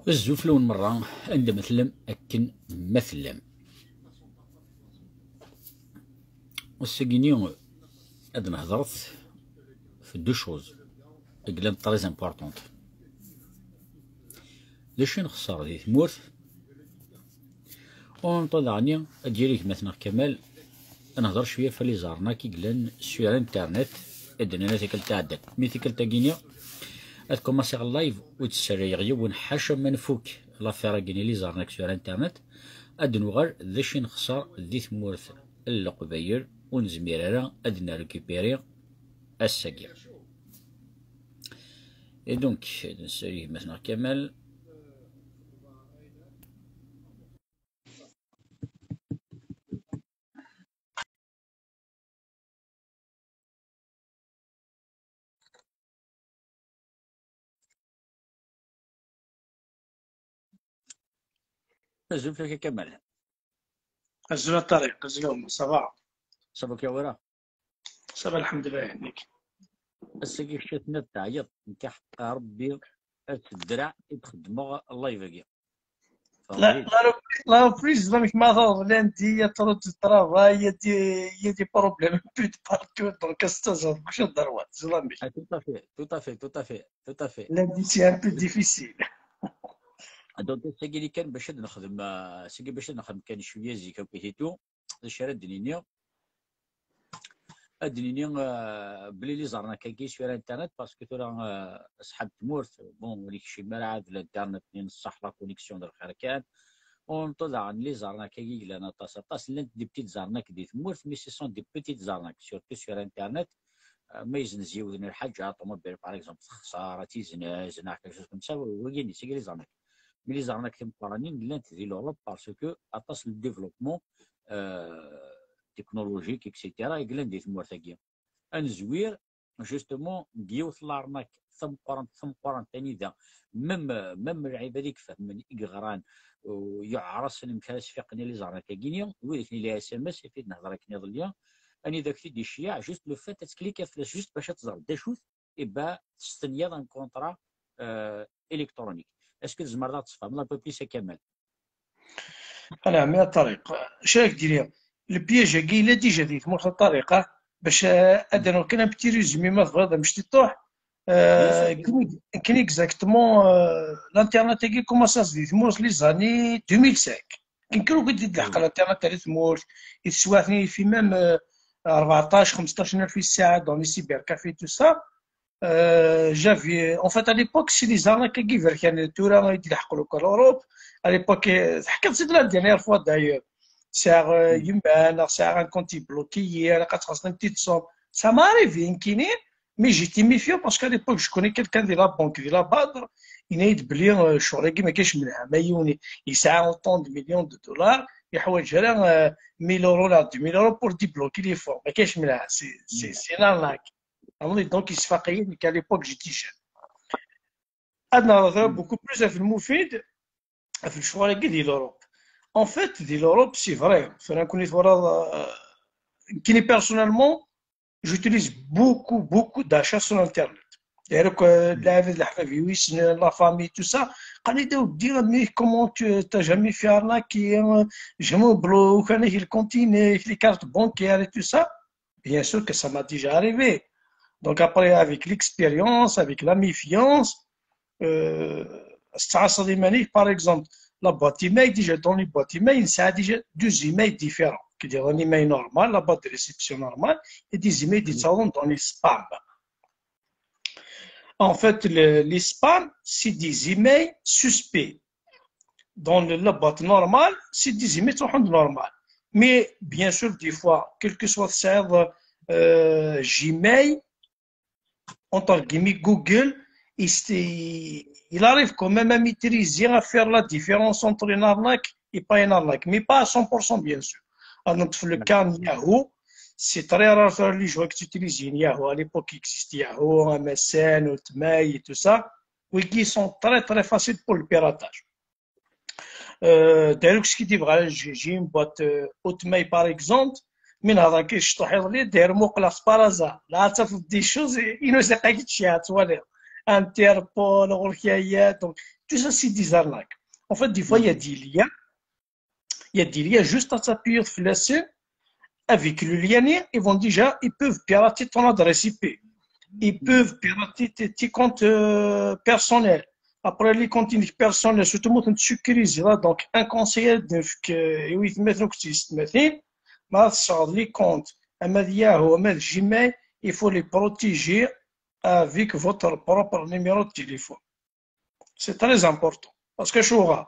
الزوف لون مرة عند مثلم أكن مثلم والسكينيو هاد نهضرت في دو شوز إقلام طريز امبورطونت ليش نخسر دي ثمورت ونطلعني أديريك مثلا كمال نهضر شوية فلي زارنا كي قلان سوير انترنت ادنا تيكل تعدل مي تيكل تاكينيا اتكوماسي اللايف وتسري غيا ونحاشا منفوك لافيرا كيني لي زارناك سوير انترنت ادنو غير ذاش نخسر دي ثمورت القباير ونزمير ادنا ريكوبيري الساكيا اي دونك نساليه مثلا كمال نزول فيك كمال أزل الطريق أزلهم صباح صباك يا ورا صباح الحمد لله يهنيك الساكي شاتنا تعيط نكح ربي الدرع تخدمو الله يبقى لا لا بريز دونك ما ظهر لانتي ترد الترافاي يدي بروبليم بيت بارتو دونك استاذ كوش الضروات زلامي tout à fait لانتي سي ان بو ديفيسيل دونك الساكي اللي كان باش نخدم الساكي باش نخدم كان شويه زيكا وكيتو الشارع الدنيا بلي لي زرنا كاكيش في الانترنت باسكو ترى صحاب تمورت بون وليك شي مرعاد الانترنت نصح لا كونيكسيون ديال الخير كان ونطلع لي زرنا كاكي لنا طاس لانت دي بتيت زرناك دي تمورت مي سي سون دي بتيت زرناك سورتو سور انترنت ما يزنزيو الحاجه طوموبيل باغ اكزومبل خساره تيزناز نعرف كيفاش كنساو وكاين سي لي زرناك ملي زرناك تمقرانين لانت دي لوروب باسكو اطاس الديفلوبمون تكنولوجيك اكسيتيرا يقلن دي ثمورتاكيا انزوير جوستومون ديوث لارناك ثم قران ثاني ذا مم العباد يفهم يقران ويعرس المكاس فيقني لي زعما كاكينيا ويثني لي اس ام اس في نهضر كني ظليا اني ذاك تي دي الشياع جوست لو فات تكليكا فلاش جوست باش تزرب داشوت يبا تستنيا ان كونطرا الكترونيك اسكو زمر تصفى لا بوبليسا كمال انا مي الطريق شاك ديريا البياج كي لا ديجا ديت مورت الطريقه باش ادنا كان بتي ريزومي ما هذا مش تطوح كان اكزاكتومون الانترنت كي كوماسا ديت مورت لي زاني 2005 كان قد يلحق الانترنت تاع مورت يتسواثني في ميم 14 15 الف ساعه دون لي سيبر كافي تو سا جافي اون فات ا ليبوك سي لي زارناك كي كان تورا ما يلحقوا لك الاوروب ا ليبوك حكيت زيد لا ديرنيير فوا دايور ساعه يمان ساعه كونتي بلوكيي راه خاصنا تصوم سا ماريفي كاينين مي جيتي ميفيو باسكو ا ليبوك جو كوني كيلكان دي لا بونك دي لا بدر ينايد بلي شغل كي ما كاينش منها ما يوني يسعى طون دو مليون دو دولار يحوج على 1000 يورو ولا 2000 يورو بور ديبلوكي لي فون ما كاينش منها سي نارناك دونك يصفاقيين كان ليبوك جيتي شاب عندنا نهضر بوكو بلوس في المفيد في الشغل كي ديال اوروب اون فيت ديال اوروب سي فري فانا كونيت ورا كيني بيرسونيلمون جوتيليز بوكو داشا سور انترنت دايرك العباد الحفاف ويسن لا فامي تو سا قال لي داودي مي كومون تا جامي في ارناكي جامو بلوك انا هي الكونتيني لي كارت بونكيير تو سا بيان سور كو سا ما ديجا اريفي. Donc après, avec l'expérience, avec la méfiance, par exemple, la boîte email, déjà dans les boîtes email, ça a déjà deux emails différents. C'est-à-dire un email normal, la boîte de réception normale, et des emails qui sont dans les spams. En fait, les spams, c'est des emails suspects. Dans la boîte normale, c'est des emails qui sont normaux. Mais bien sûr, des fois, quel que soit le serveur Gmail, entre guillemets Google, il arrive quand même à maîtriser, à faire la différence entre une arnaque et pas une arnaque, mais pas à 100% bien sûr. Donc, le cas Yahoo, c'est très rare les joueurs qui utilisent Yahoo. À l'époque, il existait Yahoo, MSN, Hotmail et tout ça, oui, qui sont très très faciles pour le piratage. D'ailleurs, ce qui dit vrai, j'ai une boîte Hotmail par exemple, من هذا كيشطح لي داير مقلص بارازا لا تفض دي شوز ينوز قايت شيات ولا Interpol, Orchiaïa, donc tout ça c'est des arnaques. En fait, des fois, il y a des liens juste à s'appuyer sur le site. Avec le lien, ils peuvent pirater ton adresse IP. Ils peuvent pirater tes comptes personnels. Après les comptes personnels, surtout quand tu sécurises, donc un conseiller de les comptes, Yahoo, Gmail, il faut les protéger avec votre propre numéro de téléphone. C'est très important. Parce que chaque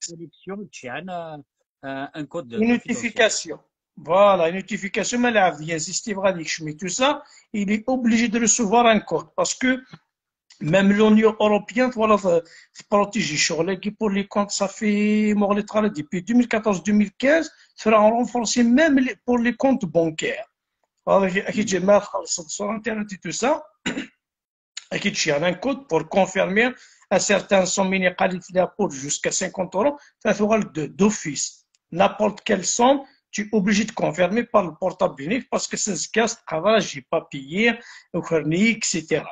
connexion, tu as un code de une notification. Voilà, une notification, mais là, tout ça, il est obligé de recevoir un code. Parce que même l'Union européenne, voilà, protéger sur pour les comptes, ça fait depuis 2014-2015, sera renforcé même pour les comptes bancaires. Alors, sur Internet et tout ça, il y a un code pour confirmer à certains somme pour jusqu'à 50 euros, ça fera d'office. N'importe quelle somme, tu es obligé de confirmer par le portable unique parce que c'est ce cas de travail, je n'ai pas payé, etc.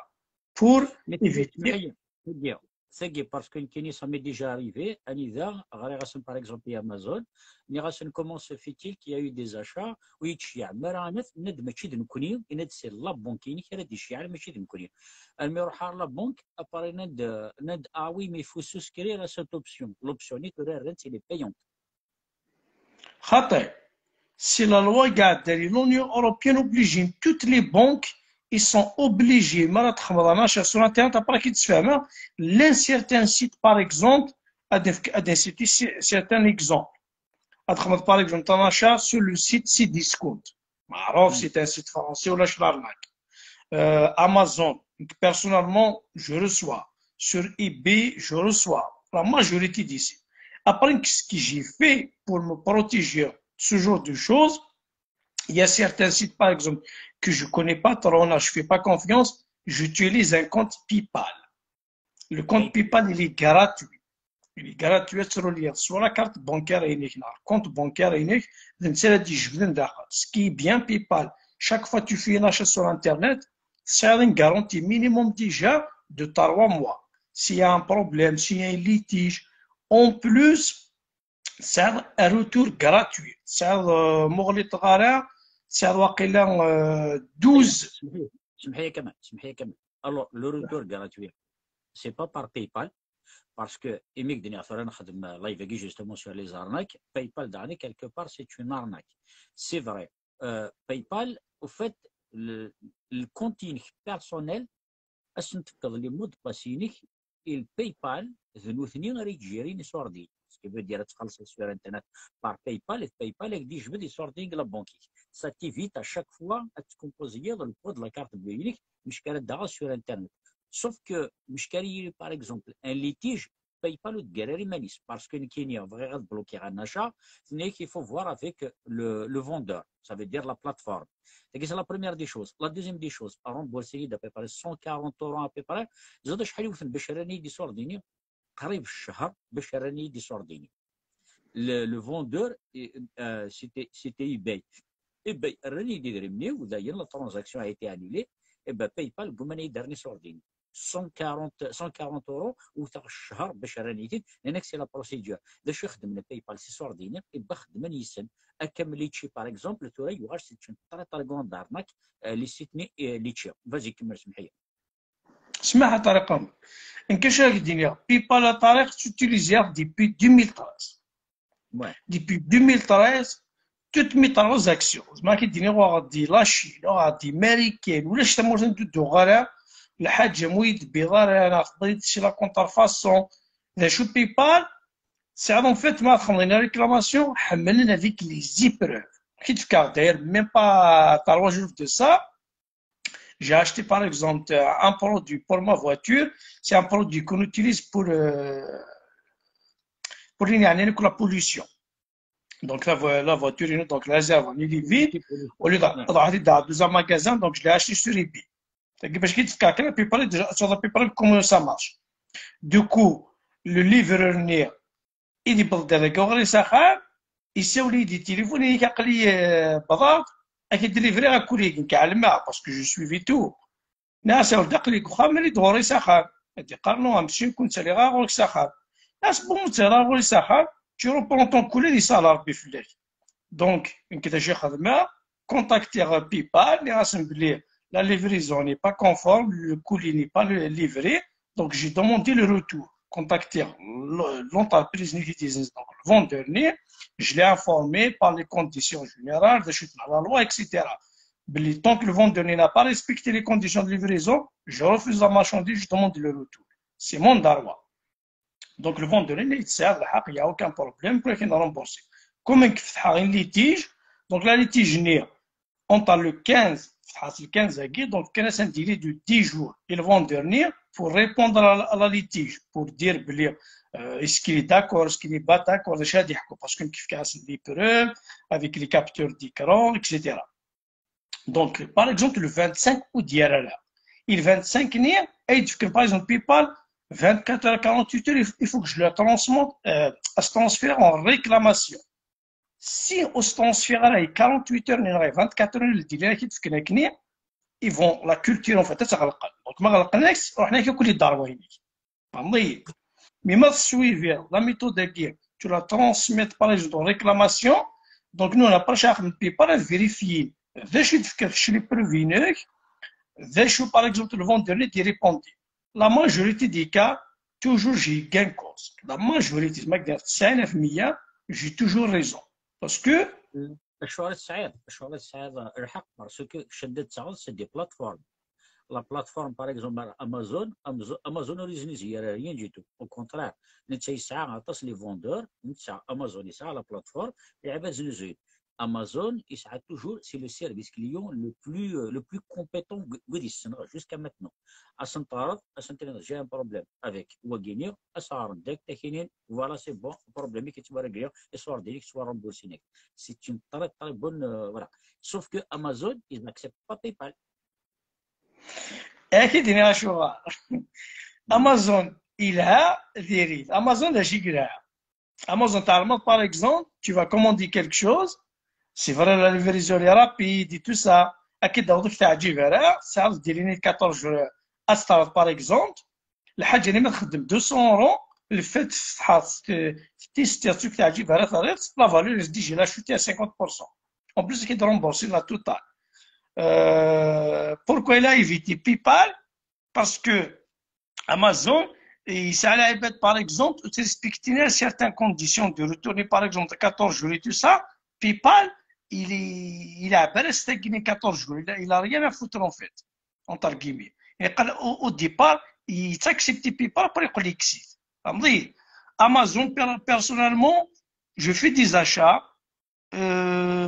Pour éviter. C'est parce que ça m'est déjà arrivé. Par exemple, Amazon, comment se fait-il qu'il y a eu des achats où il y a la banque qui la banque ah oui, mais il faut souscrire à cette option. L'option est payante. Si la loi garde l'Union européenne oblige toutes les banques, ils sont obligés, sur Internet, après qu'ils se ferment, certains sites, par exemple, à certains exemples. Par exemple, tu achat sur le site Cdiscount. C'est un site français ou la Amazon, personnellement, je reçois. Sur eBay, je reçois. La majorité des sites. Après, ce que j'ai fait pour me protéger ce genre de choses, il y a certains sites, par exemple, que je ne connais pas trop, je ne fais pas confiance, j'utilise un compte PayPal. Le compte PayPal, il est gratuit. Il est gratuit sur la carte bancaire unique. Le compte bancaire unique, ce qui est bien PayPal. Chaque fois que tu fais un achat sur Internet, c'est une garantie minimum déjà de 3 mois. S'il y a un problème, s'il y a un litige, en plus, c'est un retour gratuit. C'est un مغلي الغرام c'est un 12. Alors, le retour gratuit, ce n'est pas par PayPal, parce que justement sur les arnaques, PayPal, quelque part, c'est une arnaque. C'est vrai. PayPal, au fait, le compte personnel, les mots de passe, il PayPal, ce qui veut dire sur Internet par PayPal, et PayPal dit je veux des sorties de la banque. Ça t'évite à chaque fois à te composer dans le code de la carte bleue unique, sur Internet. Sauf que, par exemple, un litige, PayPal ou de Manis, parce que Kenya va bloquer un achat, il faut voir avec le vendeur, ça veut dire la plateforme. C'est la première des choses. La deuxième des choses, à rembourser d'à peu près 140 euros à peu près, زاد شحال يوثن باش راني دي سورديني قريب الشهر باش راني دي سورديني. Le vendeur, c'était eBay. eBay راني يدير مني وداير la transaction a été annulée. Et ben PayPal قمنا يدرني سورديني 140 euros وثاق الشهر باش راني يدير لانك سي لا بروسيدور باش يخدم بايبال سي سورديني يبقى خدم يسن اكمليتشي باغ اكزومبل تورا يوغاش سي تري تري غون دارناك لي سيتني ليتشي فازي كمل سمحيه اسمعها طريقه ان كاش الدنيا بايبال طريق تيليزيها ديبي 2013 ديبي 2013 toutes mes transactions ما كيديني غادي لاشين غادي ماريكان ولا شتا مورتن دو غالا الحاجه مويد بغار انا خديت شي لا كونترفاسون اذا شو بايبال سي ان فيت ما خلينا ريكلاماسيون حملنا هذيك لي زيبروف كي تفكر داير ميم با 3 جور دو سا j'ai acheté par exemple un produit pour ma voiture c'est un produit qu'on utilise pour la pollution Donc la voiture, donc la réserve, il est vide. Au lieu نعم. d'aller dans un magasin, donc je l'ai acheté sur eBay. باش كي تفكر بيبال déjà sur la PayPal comment ça marche. Du coup, le livreur نير إذا بلد هذاك وغري ساخان يساوي لي دي تليفون اللي كيعقل لي بضاعة أكي ديليفري غاكوليك كعلمها باسكو جو سويفي تو ناس ولد قليك واخا ملي دغوري ساخان هادي قارنو غنمشي نكون سالي غا غورك ساخان ناس بون ترى غوري ساخان tu reprends ton colis اللي صار ربي فلاك دونك كي شي خدمة contacter PayPal اللي راسم بلي la livraison n'est pas conforme, le colis n'est pas livré, donc j'ai demandé le retour. Contacter l'entreprise nécessaire, donc le vendeur, je l'ai informé par les conditions générales de la loi, etc. Mais tant que le vendeur n'a pas respecté les conditions de livraison, je refuse la marchandise, je demande le retour. C'est mon droit. Donc le vendeur, il n'y a aucun problème pour qu'il rembourse. Comme il y a un litige, donc la litige n'est entre le 15 donc il y a un délai de 10 jours. Ils vont venir pour répondre à la litige, pour dire est-ce qu'il est d'accord, est-ce qu'il n'est pas d'accord, parce qu'il y a des preuves avec les capteurs d'écran, etc. Donc, par exemple, le 25 août d'hier, il 25 heures, et par exemple, PayPal, 24 heures, 48 heures, il faut que je le transfère en réclamation. Si on se transfère à 48 heures, 24 heures, le délai qui est ils vont la culture en fait تغلق donc ما غلقناش رحنا كل الدار وينك فهمتي مي ما تسويفي لا ميثود هكي tu la transmets par exemple en réclamation donc nous on n'a pas cherché de paper vérifier باش يتفكر شي لي بروفينيك باش par exemple le vendeur qui répond la majorité des cas toujours j'ai gain cause la majorité ما قدرت 90% j'ai toujours raison parce que الشهر السعيد الحق باسكو شدت تعرض سي دي بلاتفورم لا بلاتفورم باغ اكزومبل امازون اوريجينيز هي ريان دي تو او كونترير نتا يسعى عطاس لي فوندور نتا امازون يسعى لا بلاتفورم لعبات زوزويد امازون يسعى توجور سي لو سيرفيس كليون لو بلو كومبيتون غوديس جوسكا ماتنون اسن تعرض اسن جا ان بروبليم افيك واغينيو اسعار داك تاكينين فوالا سي بون بروبليم كيتبار ريغليو اسوار ديالك تبار رومبورسينيك سي تون طري بون فوالا سوف كو امازون ils n'acceptent pas PayPal. اكيد انا شو امازون إلها ديريت امازون اش يقراها امازون تعلم par exemple tu vas commander quelque chose c'est vrai la livraison est rapide et tout ça اكيد داودك تعجبها ساعه ديريني 14 استعرض par exemple الحاجه اللي ما تخدم 200 اورو الفات تحط تيستي تعجبها طريقه لا فالور ديجي لا شوتي 50% en plus كي ترومبورسي لا توتال pourquoi il a évité PayPal parce que Amazon, il s'arrête par exemple, de respecter certaines conditions de retourner par exemple 14 jours et tout ça. PayPal, il a resté 14 jours, il n'a rien à foutre en fait, entre guillemets. Et au départ, il accepté PayPal pour les collectifs. Amazon, personnellement, je fais des achats.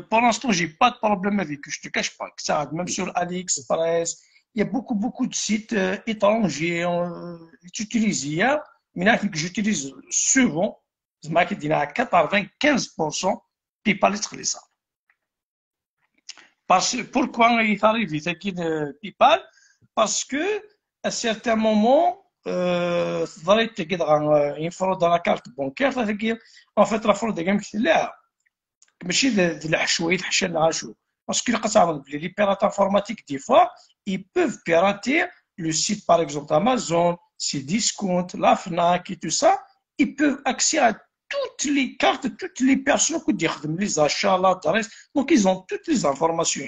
Pour l'instant, j'ai pas de problème avec eux, je te cache pas. Ça, même sur AliExpress, il y a beaucoup de sites étrangers utilisés, mais là, que j'utilise souvent, je m'inquiète à 95% PayPal est ça. Pourquoi il arrive avec PayPal? Parce que à certains moments, une fraude dans la carte bancaire, en fait, la fraude est là. ماشي د العشوائي تحشى العشو باسكو اللي قتعرض بلي لي بيرات انفورماتيك دي فوا ils peuvent pirater le site par exemple Amazon, c'est Discount, la Fnac et tout ça, ils peuvent accéder à toutes les cartes, toutes les personnes qui ont les achats, l'adresse, donc ils ont toutes les informations.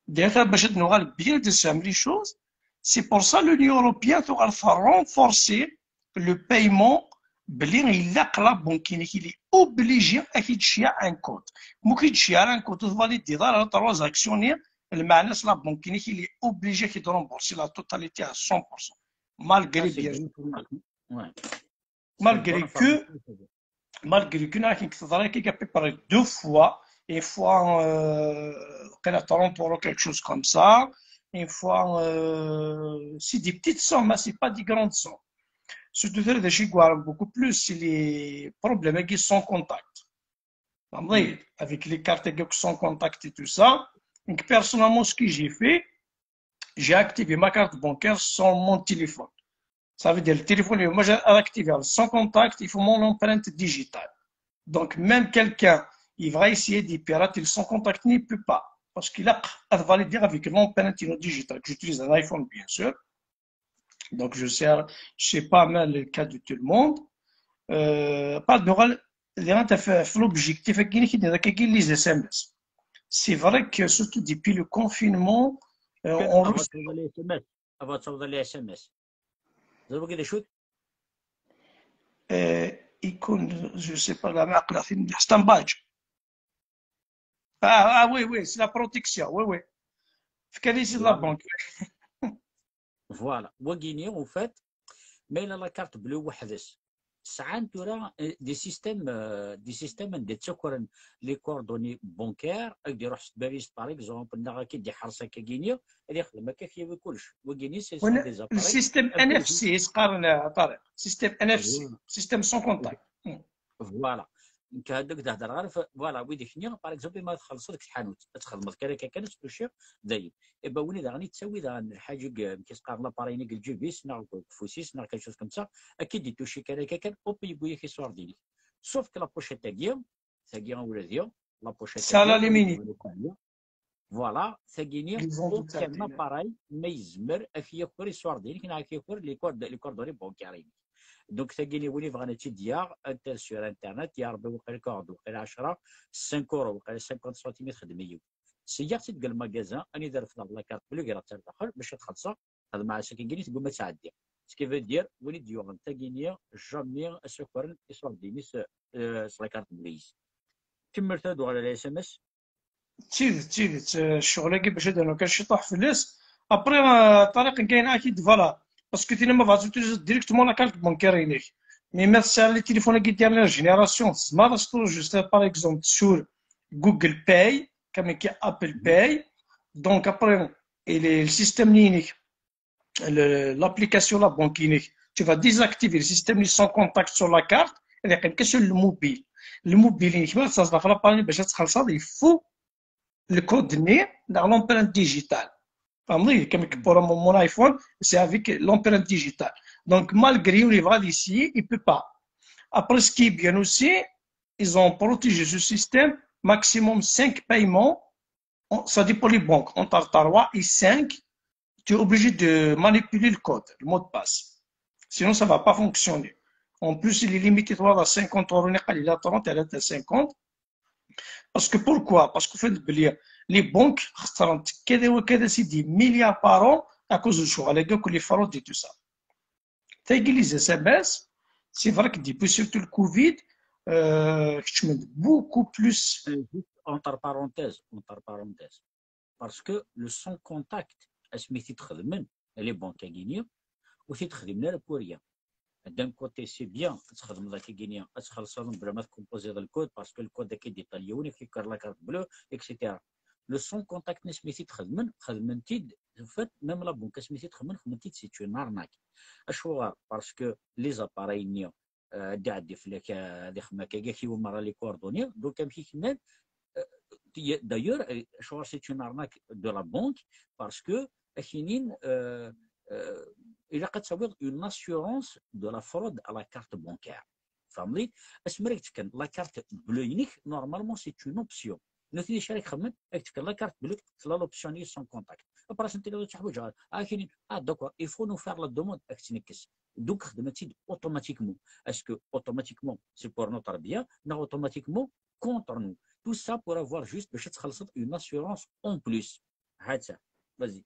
D'ailleurs, nous allons bien décider les choses. C'est pour ça que l'Union européenne doit renforcer le paiement. Il est obligé à faire un compte. Si un compte valide dans la transaction, le manage la banque il est obligé de rembourser la totalité à 100%. Malgré que a préparé 2 fois, une fois qu'elle a 30 euros, quelque chose comme ça, une fois c'est des petites sommes, c'est pas des grandes sommes. Surtout, beaucoup plus, c'est les problèmes qui sont en contact. avec les cartes sans contact et tout ça. Donc, personnellement, ce que j'ai fait, j'ai activé ma carte bancaire sur mon téléphone. Ça veut dire le téléphone, moi j'ai activé sans contact, il faut mon empreinte digitale. Donc, même quelqu'un, il va essayer d'y pirater sans contact, il ne peut pas. Parce qu'il a à valider avec l'empreinte digitale. J'utilise un iPhone, bien sûr. Donc, je sais pas mal le cas de tout le monde. Pas de l'objectif, les SMS. C'est vrai que surtout depuis le confinement, on ابغى reçoit. توصل لي اس ام اس ابغى توصل لي اس ام اس زعما كذا شوت يكون je sais pas la معقلة c'est un badge. Oui, oui, c'est la protection, oui, oui. في كنيسة لا فوالا banque. فوالا وكيني اون فات ما الا لا كارت بلو وحدس ساعات ترى دي سيستيم ندير تشكر لي كوردوني بونكير اقدر يروح باريس باغ اكزومبل نغا كيدي حرصه كينيا اللي يخدم هكا كيفي كلش وكيني سي سون دي زاباري السيستم كلشي NFC قارن طارق سيستم NFC سيستم سون كونتاكت. فوالا كهذاك تهضر غير فوالا ويدي حنيا باغ اكزومبل ما تخلص لك الحانوت تخدم كذا كانت توشي دايم ايبا وني غادي تسوي الحاجه كيسقار لاباريني الجي بي سنا فوسيس سنا كاش كمسا اكيد توشي كذا كان اوبي يقول لك يصور ديالك سوف كلا بوشيت تاكيا ولا ديال لا بوشيت سالا تاكيا ليميني فوالا ثاقيني ليزون دو اوكان تاعتي. اباراي ما يزمر افيا يصور ديالك نعرف كيكور لي كوردوني بونكاريين دونك ثاقيني ولي بغينا تيديا انت سور انترنت يا ربي وقيل كورد وقيل 10 5 اورو وقيل 50 سنتيمتر خدميه سيار تلقى المكازان اني دار في لاكارت بلو كيرا تاع الاخر باش تخلصها هذا مع ساكيني تقول ما تعدي سكيفا دير ولي ديور ثاقيني جامي سكرن يصور ديني لاكارت بليز كملت هادو على الاس ام اس تيدت الشغل كي باش هذا كان شي طاح فلوس ابري طريق كاين اكيد فوالا باسكو تينا ما فاز تيجي ديريكتومون لا كارت بانكير ينيك مي مثلا لي تليفون كي ديال لا جينيراسيون ما راسطو جوست باغ اكزومبل سور جوجل باي كما كي ابل باي دونك ابري et le système unique, l'application la banque unique, tu vas désactiver le système sans contact sur la carte et il y a sur le mobile. Le mobile uniquement, ça se fait pas il faut le code NIR dans l'empreinte digitale. Pour mon iPhone, c'est avec l'empreinte digitale. Donc, malgré on va d'ici, il ne peut pas. Après, ce qui est bien aussi, ils ont protégé ce système, maximum 5 paiements. Ça dépend des banques. Entre 3 et 5, tu es obligé de manipuler le code, le mot de passe. Sinon, ça ne va pas fonctionner. En plus, il est limité à 50 euros, il est à 30, il est à 50. Parce que pourquoi? Parce que les banques c'est des milliards par an à cause du choix, les fraudes et tout ça. Les SMS, c'est vrai que depuis surtout le Covid, je mets beaucoup plus. entre parenthèses parce que le sans contact اسميتي تخدم لي بونك كينيا وتخدم لنا pour rien. D'un côté, c'est bien, تخلصهم بلا ما تكومبوزي الكود باسكو الكود دا كيديطاليوني كيكر لا كارت بلو اكسيتيرا. لو سون كونتاكت سميتي خدمتي فات ميم لا بونك سميتي خدمتي سي اون ارناك اشوار باسكو لي زاباراي نيا دا عندي فلاك هذه خدمه كاع كيما راه لي كوردوني دونك كيمشي كنا d'ailleurs اشوار سي اون ارناك دو لا بونك باسكو كاينين il a une assurance de la fraude à la carte bancaire. فهمتي؟ اسمريك تكن لا كارت بلو ينيك نورمالمون سي اون اوبسيون. نوتي شارك خدمت تكن لا كارت بلو لا لوبسيون سون كونتاكت. ابراس انت لو تحوج كاينين دوكا يفو نو فار لا دوموند تنكس. دوك خدمتي اوتوماتيكمون. اسكو اوتوماتيكمون سي بور نوتر بيان نا اوتوماتيكمون كونتر نو. تو سا بور افوار جوست باش تخلص اون اسيورونس اون بلوس. هاتها فازي.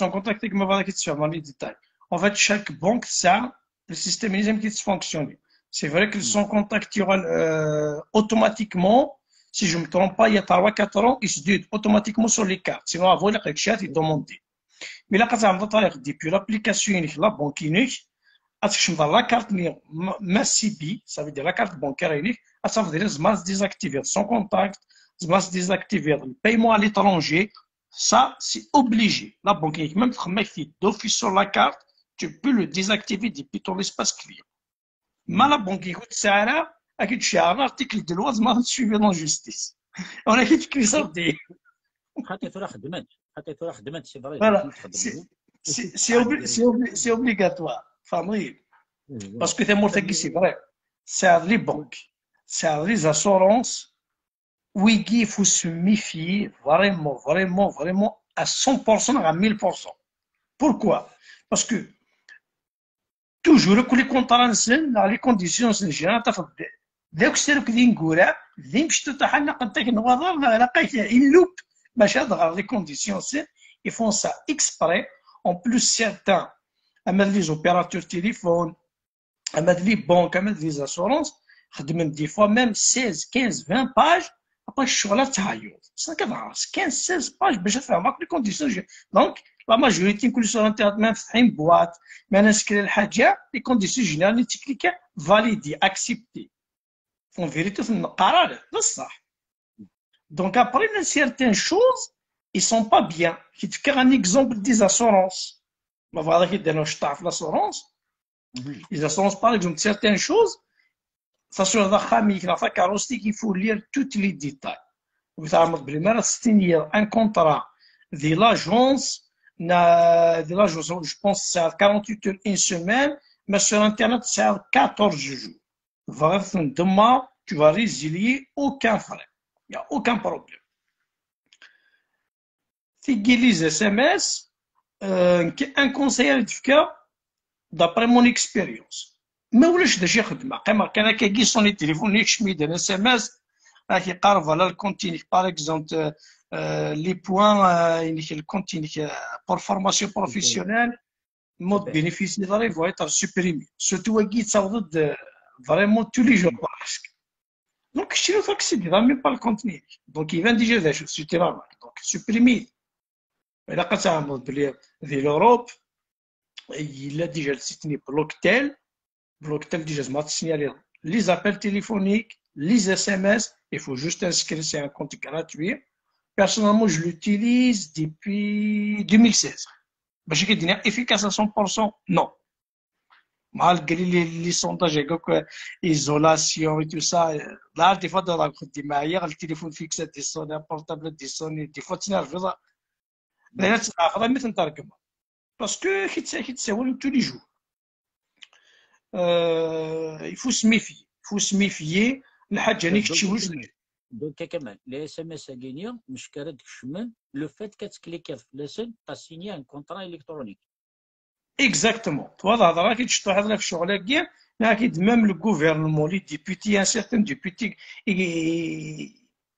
Sans contact avec ma dans les détails. En fait, chaque banque, ça, le système qui fonctionne. C'est vrai que sans contact, il y aura automatiquement, si je ne me trompe pas, il y a 3-4 ans, il se dit automatiquement sur les cartes. Sinon, avant, il y a quelque chose, il demande. Mais là, quand on va depuis l'application, la banque unique, je me la carte MassiBi, ça veut dire la carte bancaire unique, ça veut dire que je désactiver sans contact, je désactiver le paiement à l'étranger. Ça, c'est obligé. La banque, même si d'office sur la carte, tu peux le désactiver depuis ton espace client. Mais la banque, ça, اكيد شعار ارتيكل de loi ما suivi dans justice انا كي تكريسر دي خاطر راه خدمت سي فري فوالا كنت خدمت سي اوبليغاتوار فهمتي فوالا. باسكو تمور تاكي سي فري ساعد لي بنك ساعد لي زاسورونس ويكي il faut se méfier vraiment à 100% à 1000%. Pourquoi? Parce que toujours كل كونطرا نسن على لي كونديسيون نجي تاخذ داك السلك اللي نقولها اللي مشيت تحنا قدك نوضر لقيت اللوب باش هضر لي كونديسيون سين ils font ça exprès en plus certains اما لي زوبيراتور تليفون اما لي بنك اما لي زاسورونس خدمن دي فوا ميم 16 15 20 باج ابقى الشغله تعيط صافي كتعرف 15 16 باج باش تفهمك لي كونديسيون دونك لا ماجوريتي نكون سور انترنت ما فاتحين بواط ما نسكري الحاجه لي كونديسيون جينيرال تكليكا فاليدي اكسبتي اون فيريتي في القرار بصح دونك ابري من سيرتين شوز ils sont pas bien كي تفكر ان اكزومبل دي زاسورونس ما فوالا كي ديروا شطاع في لاسورونس les assurances par exemple certaines choses s'assurance chimique la carrosserie il faut lire tous les détails وتعرف بلي ما تستني un contrat de l'agence je pense c'est 48 heures une semaine mais sur internet c'est 14 jours vraiment demain tu vas résilier aucun frais il n'y a aucun problème تيجي لي SMS un conseiller de cas d'après mon expérience ما ولاش دا شي خدمه كان كيجي صوني التليفون يشمي دير اس ام اس راه كيقارب على الكونتيني باغ اكزومبل لي بوان الكونتيني بور فورماسيون بروفيسيونيل مود بينيفيسي داري فوا يتر سوبريمي سورتو كي تصاوب فريمون تو لي جور باسك دونك شتي فاك سي دي ميم با الكونتيني دونك يبان ديجا دا شو سيتي نورمال دونك سوبريمي الا كتعمل بلي في لوروب il a déjà signé Blocktel déjà je m'ai signalé les appels téléphoniques, les SMS, il faut juste inscrire, c'est un compte gratuit. Personnellement, je l'utilise depuis 2016. Je suis efficace à 100%, non. Malgré les sondages, l'isolation et tout ça, là, des fois, dans la côte le téléphone fixe dessonne, un portable dessonne, des fois, tu n'arrives pas. Là, tu n'arrives pas à mettre un parce que c'est tous les jours. Il faut se méfier. Il faut se méfier. الحاجة اللي كتشوش دونك كمان لي اس ام اس كينيا مش كارد كشمن لو فات كتكليكي في لسن تاسيني ان كونترا الكترونيك اكزاكتومون هذا راه كيتشطو هذا في الشغل كاع اكيد ميم لو غوفرنمون لي ديبوتي ان سيغتان ديبوتي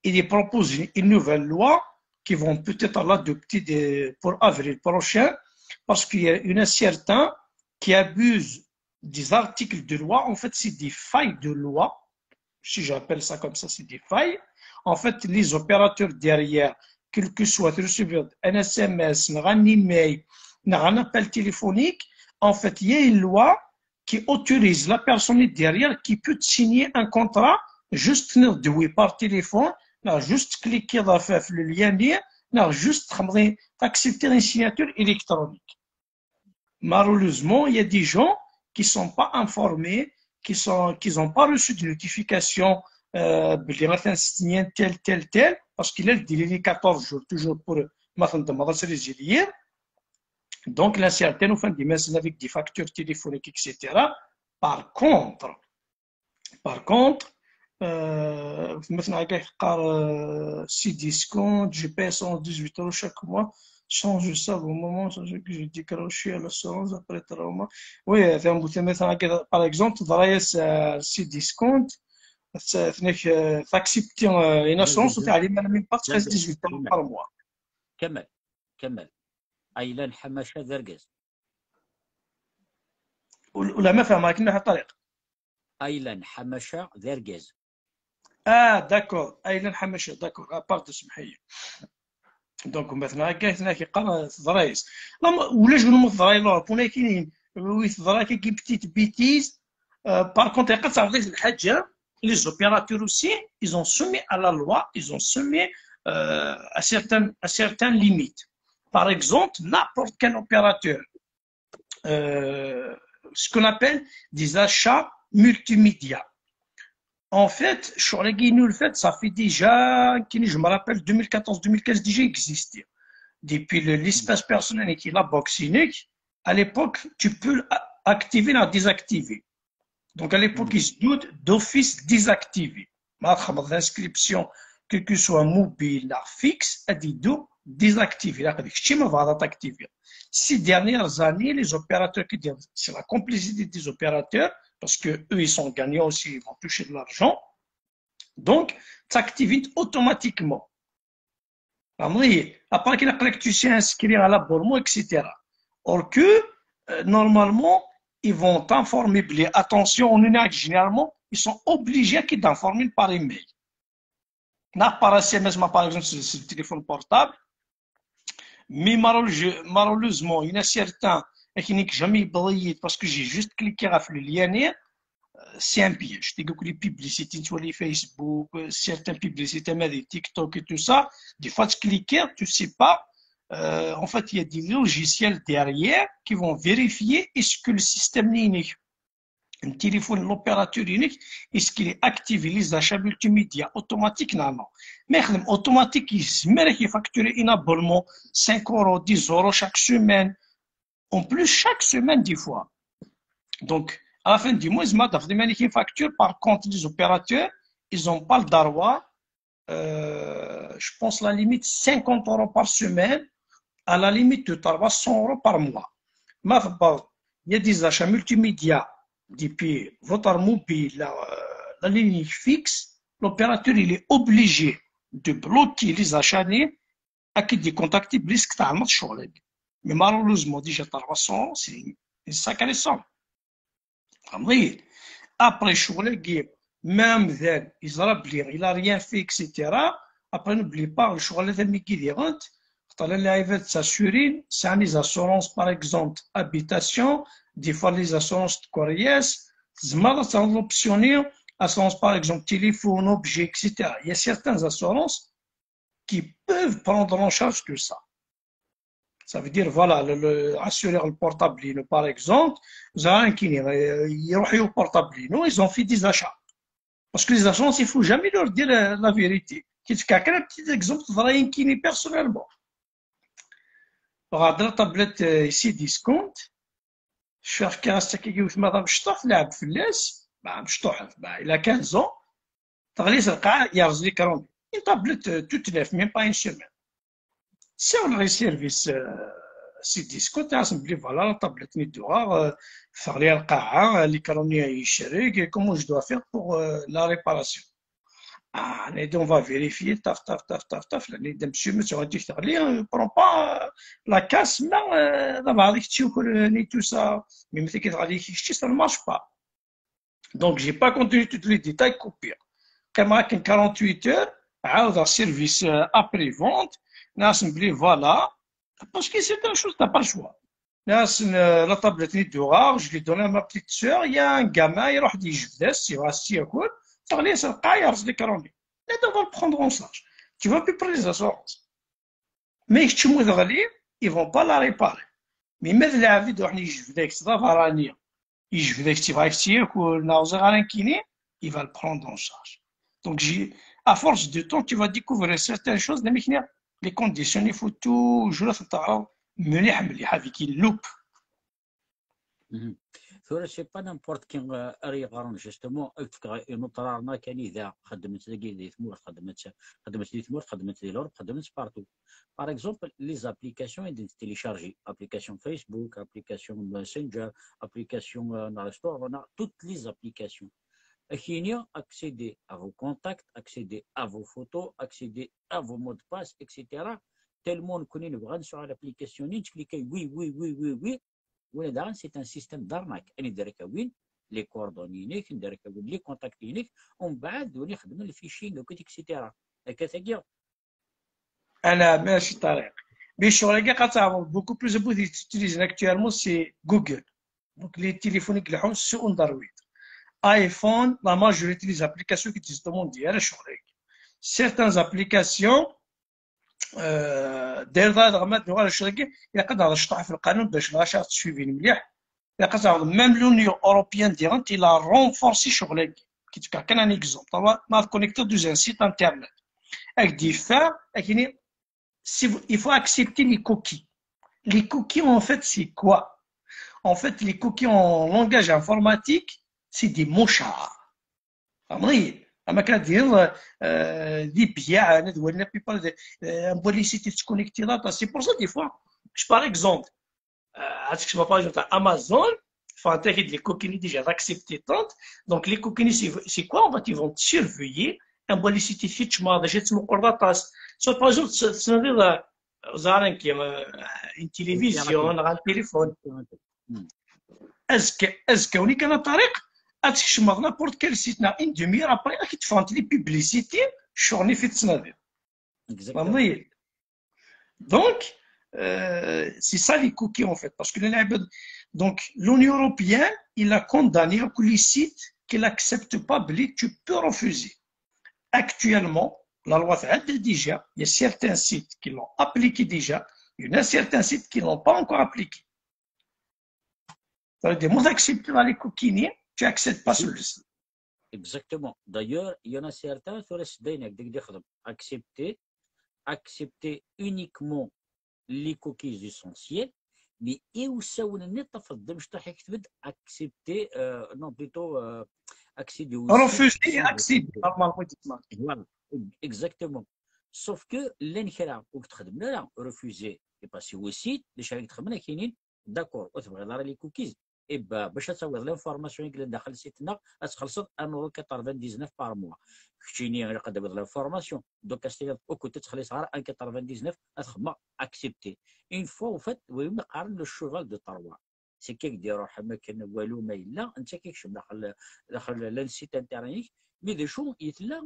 il propose une nouvelle loi qui vont peut-être l'adopter pour avril prochain parce qu'il y a une certain qui abuse des articles de loi. En fait, c'est des failles de loi. Si j'appelle ça comme ça, c'est des failles. En fait, les opérateurs derrière, quel que soit recevoir un SMS, un email, un appel téléphonique, en fait, il y a une loi qui autorise la personne derrière qui peut signer un contrat juste de oui par téléphone, juste cliquer dans le lien, juste accepter une signature électronique. Malheureusement, il y a des gens qui ne sont pas informés, qui n'ont pas reçu de notification tel, parce qu'il a le délai 14 jours, toujours pour demander à résilier. Donc, l'incertaine, au fin des messages avec des factures téléphoniques, etc. Par contre, مثلا si discount, je paye 118 € chaque mois. Change ça au moment que je décroche à l'assurance après 3 mois. Oui, par exemple, si discount, t'accepter une assurance, tu as même pas 13-18 € par mois. كمل ايلان حماشه ذرقز ولا ما فهم لكن واحد الطريق ايلان حماشه ذرقز داكور ايلان حماشه داكور بارت سمحيه دونك مثلا كاين كيقرا ضرايس ولا جبنا من الضراي لوروب ولا كاينين ويت ضراي كي بتيت بيتيز بار كونتر قد تعرف الحاجه لي زوبيراتور aussi ils ont soumis à la loi ils ont soumis à certaines limites par exemple n'importe quel opérateur ce qu'on appelle des achats multimédia En fait, sur les guignols, ça fait déjà, je me rappelle, 2014-2015 déjà existé. Depuis l'espace personnel qui est la box unique, à l'époque, tu peux activer et désactiver. Donc à l'époque, ils se doutent d'office désactivé. L'inscription, quel que soit mobile, fixe, a dit désactivé. Ces dernières années, les opérateurs qui disent, c'est la complicité des opérateurs, parce que eux, ils sont gagnants aussi, ils vont toucher de l'argent. Donc, ça active automatiquement. Après que tu sais inscrire à l'abonnement, etc. Or que, normalement, ils vont t'informer. Attention, on est généralement, ils sont obligés d'informer par email. Par SMS, par exemple, sur le téléphone portable. Mais malheureusement, il y en a certains qui n'ont jamais brillé parce que j'ai juste cliqué sur le lien. C'est un piège. Les publicités sur les Facebook, certaines publicités, des TikTok et tout ça, des fois, tu cliques, tu ne sais pas. En fait, il y a des logiciels derrière qui vont vérifier est-ce que le système est unique. Un téléphone, l'opérateur unique, est-ce qu'il est activé les achats multimédia automatiques? Non. Mais automatique, il facturer un abonnement 5 €, 10 € chaque semaine. En plus, chaque semaine, des fois. Donc, à la fin du mois, ils ont une facture. Par contre, les opérateurs, ils n'ont pas le droit. Je pense la limite 50 € par semaine, à la limite de 100 € par mois. Il y a des achats multimédia depuis votre mobile, la ligne fixe. L'opérateur il est obligé de bloquer les achats à qui de contacter plus que t'as mais malheureusement, déjà 300, c'est une sacrée somme. Après, même il n'a rien fait, etc. Après, n'oublie pas, le choix de qui diront, il va s'assurer, c'est les assurances, par exemple, habitation, des fois les assurances de courrier, c'est optionner, assurance, par exemple, téléphone, objet, etc. Il y a certaines assurances qui peuvent prendre en charge que ça. Ça veut dire, voilà, assurer le portable, par exemple, vous avez un kiné, ils ont au portable, ils ont fait des achats. Parce que les agences, il ne faut jamais leur dire la vérité. Un petit exemple, vous avez un kiné personnellement. Regarde la tablette ici, discount. Je fais كاسة كي قلت مدام مشطوح لعب فلاس مشطوح il a 15 ans تغليس القاع يرز لي كرومي une tablette toute neuve même pas une semaine si on a un service سي ديسكو تعرف بلي فوالا لا طابلت ندوها فغ ليها القاعه اللي كروني يشري كومون جو دوا فيغ بوغ لا ريباراسيون on va vérifier taf taf taf taf taf لاني دا مسيو ما تغاديش تغلي برون با لا كاس ما دابا غاديك تشوكل ني تو سا مي ملي كتغادي كيشتي سا مارش با دونك جي با كونتوني توت لي ديتاي كوبير كما كان 48 heures عاود سيرفيس ابري فونت ناس بلي فوالا parce que c'est une chose, tu n'as pas le choix. Là, la tablette Nidora, je l'ai donnée à ma petite soeur, il y a un gamin, il a dit, je vais, il va assis à côté, il va se faire des carottes. Et on va le prendre en charge. Tu vas plus prendre les assurances. Mais si tu me dis, ils ne vont pas la réparer. Mais même la vie de je vais, ça va ranier. Je vais, tu vas essayer, il va le prendre en charge. Donc, à force de temps, tu vas découvrir certaines choses, les conditions, il faut toujours تعرف مليح مليح هذيك اللوب. سي با نيمبورت كي ري غارون جوستومون نطرارنا كان اذا خدمت لي ثمور خدمت لي ثمور خدمت لي لور خدمت بارتو باغ اكزومبل لي زابليكاسيون اللي تيليشارجي ابليكاسيون فيسبوك ابليكاسيون ماسنجر ابليكاسيون نارستور توت لي زابليكاسيون Akhinia, accéder à vos contacts, accéder à vos photos, accéder à vos mots de passe, etc. Tellement qu'on est le sur l'application, tu cliques oui, oui, oui, oui, oui. C'est un système d'arnaque. Les coordonnées uniques, les contacts uniques, on va donner les fichiers, etc. أنا ماشي طريق. بالشغل اللي beaucoup plus utilisé actuellement c'est Google. Donc les téléphones qui sont sur Android. iPhone, la majorité des applications qui utilisent le monde ديالها شغلك. Certaines applications داير ضغط نوع الشغل يقدر يشطح في القانون باش الغاشات تسويفين مليح يقدر ميم لونيون اوروبيان ديرانت الى رونفورسي شغلك qui te donne un exemple. On va connecter dans un site internet. Avec des fins, il faut accepter les cookies. Les cookies, en fait, c'est quoi? En fait, les cookies en langage informatique, c'est des mouchards. فهمتني اما كندير دي بيع انا دولنا بيبال نبغي سيتي تكونيكتي داتا سي بور سا دي فوا باغ اكزومبل عرفتك شنو باج تاع امازون فانتاكيد لي كوكيني ديجا داكسبتي طونت دونك لي كوكيني سي كوا اون فات يفون تسيرفيي نبغي سيتي فيتش ما ديجا تسمو داتاس سو باج تسنادي زارن كيما ان تيليفزيون غا تليفون ازكى ولي كان طريق تكشمض نابورت كال سيت نا ان دوميير ابري راك تفهمت لي بيبليسيتي شغلني في تصنادي فهمتني دونك c'est ça les cookies en fait parce que donc l'Union européenne il a condamné tous les sites qui n'acceptent pas tu peux refuser actuellement la loi fait déjà il y a certains sites qui l'ont appliqué déjà il y en a certains sites qui l'ont pas encore appliqué ça veut dire moi j'accepte les cookies tu n'accèdes pas sur le site. Exactement. D'ailleurs, il y en a certains sur le site accepter uniquement les cookies essentiels, mais aussi accepter, non plutôt accéder aussi. Refuser et accepter, normalement. Voilà, exactement. Sauf que l'enchère ou refuser et passer au site, les chèques d'accord, les cookies. Et باش تصاوب لانفورماسيون اللي داخل سيتنا تخلص 1.99 بار موا كشيني نقدر لانفورماسيون دوك استيل او كنت تخلي صغار 1.99 تخدم اكسبتي اون فوا وفات ويما قارن لو شوفال دو طروا سي كي ديروا ما كان والو ما الا انت كيكشف داخل للسيت انترنت مي دي شو يتلا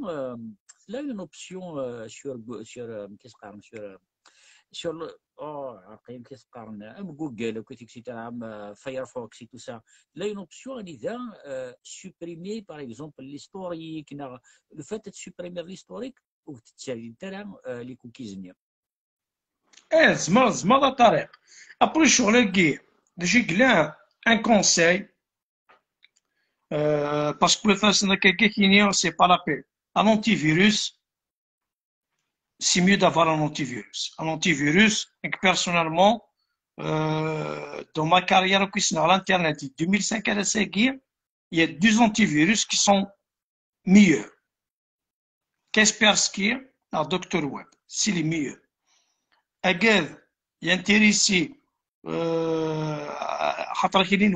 لا اون اوبسيون سور كيس قارن sur le عقيم كيتقارن جوجل وكيف اكسيتيرا فايرفوكس et tout ça là une option elle est supprimer par exemple l'historique le fait de supprimer l'historique ou تتسالي les cookies نيا زعما طريق ابري شغل كي نجي كلا ان كونساي باسكو مثلا كاين سي با لا بي ان انتي فيروس c'est mieux d'avoir un antivirus. Un antivirus, et personnellement, dans ma carrière sur l'Internet de 2005 à la Seguir, il y a 2 antivirus qui sont meilleurs. Kaspersky et Dr. Web, c'est les meilleurs. Agad, il y a intéressé,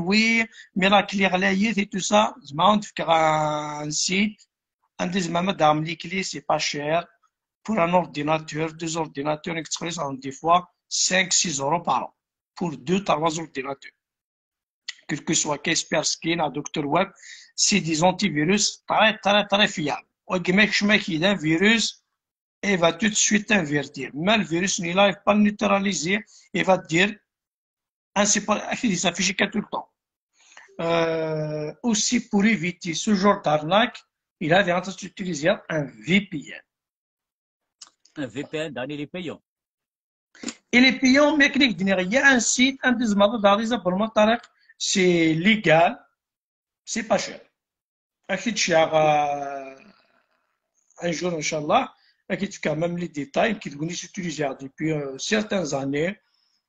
oui, miracle et tout ça, je m'en un site, un des mamans les clés, c'est pas cher. Pour un ordinateur, 2 ordinateurs, des fois 5-6 euros par an. Pour 2-3 ordinateurs. Quel que soit Kaspersky ou Dr. Web, c'est des antivirus très fiables. Il y a un virus, il va tout de suite invertir. Mais le virus n'arrive pas à neutraliser, il va dire, il s'affiche tout le temps. Aussi, pour éviter ce genre d'arnaque, il a utilisé un VPN. Un VPN dans les payants. Et les payants, mais il y a un site, un des abonnements, c'est légal, c'est pas cher. Un jour, Inch'Allah, quand même les détails qui sont utilisés depuis certaines années,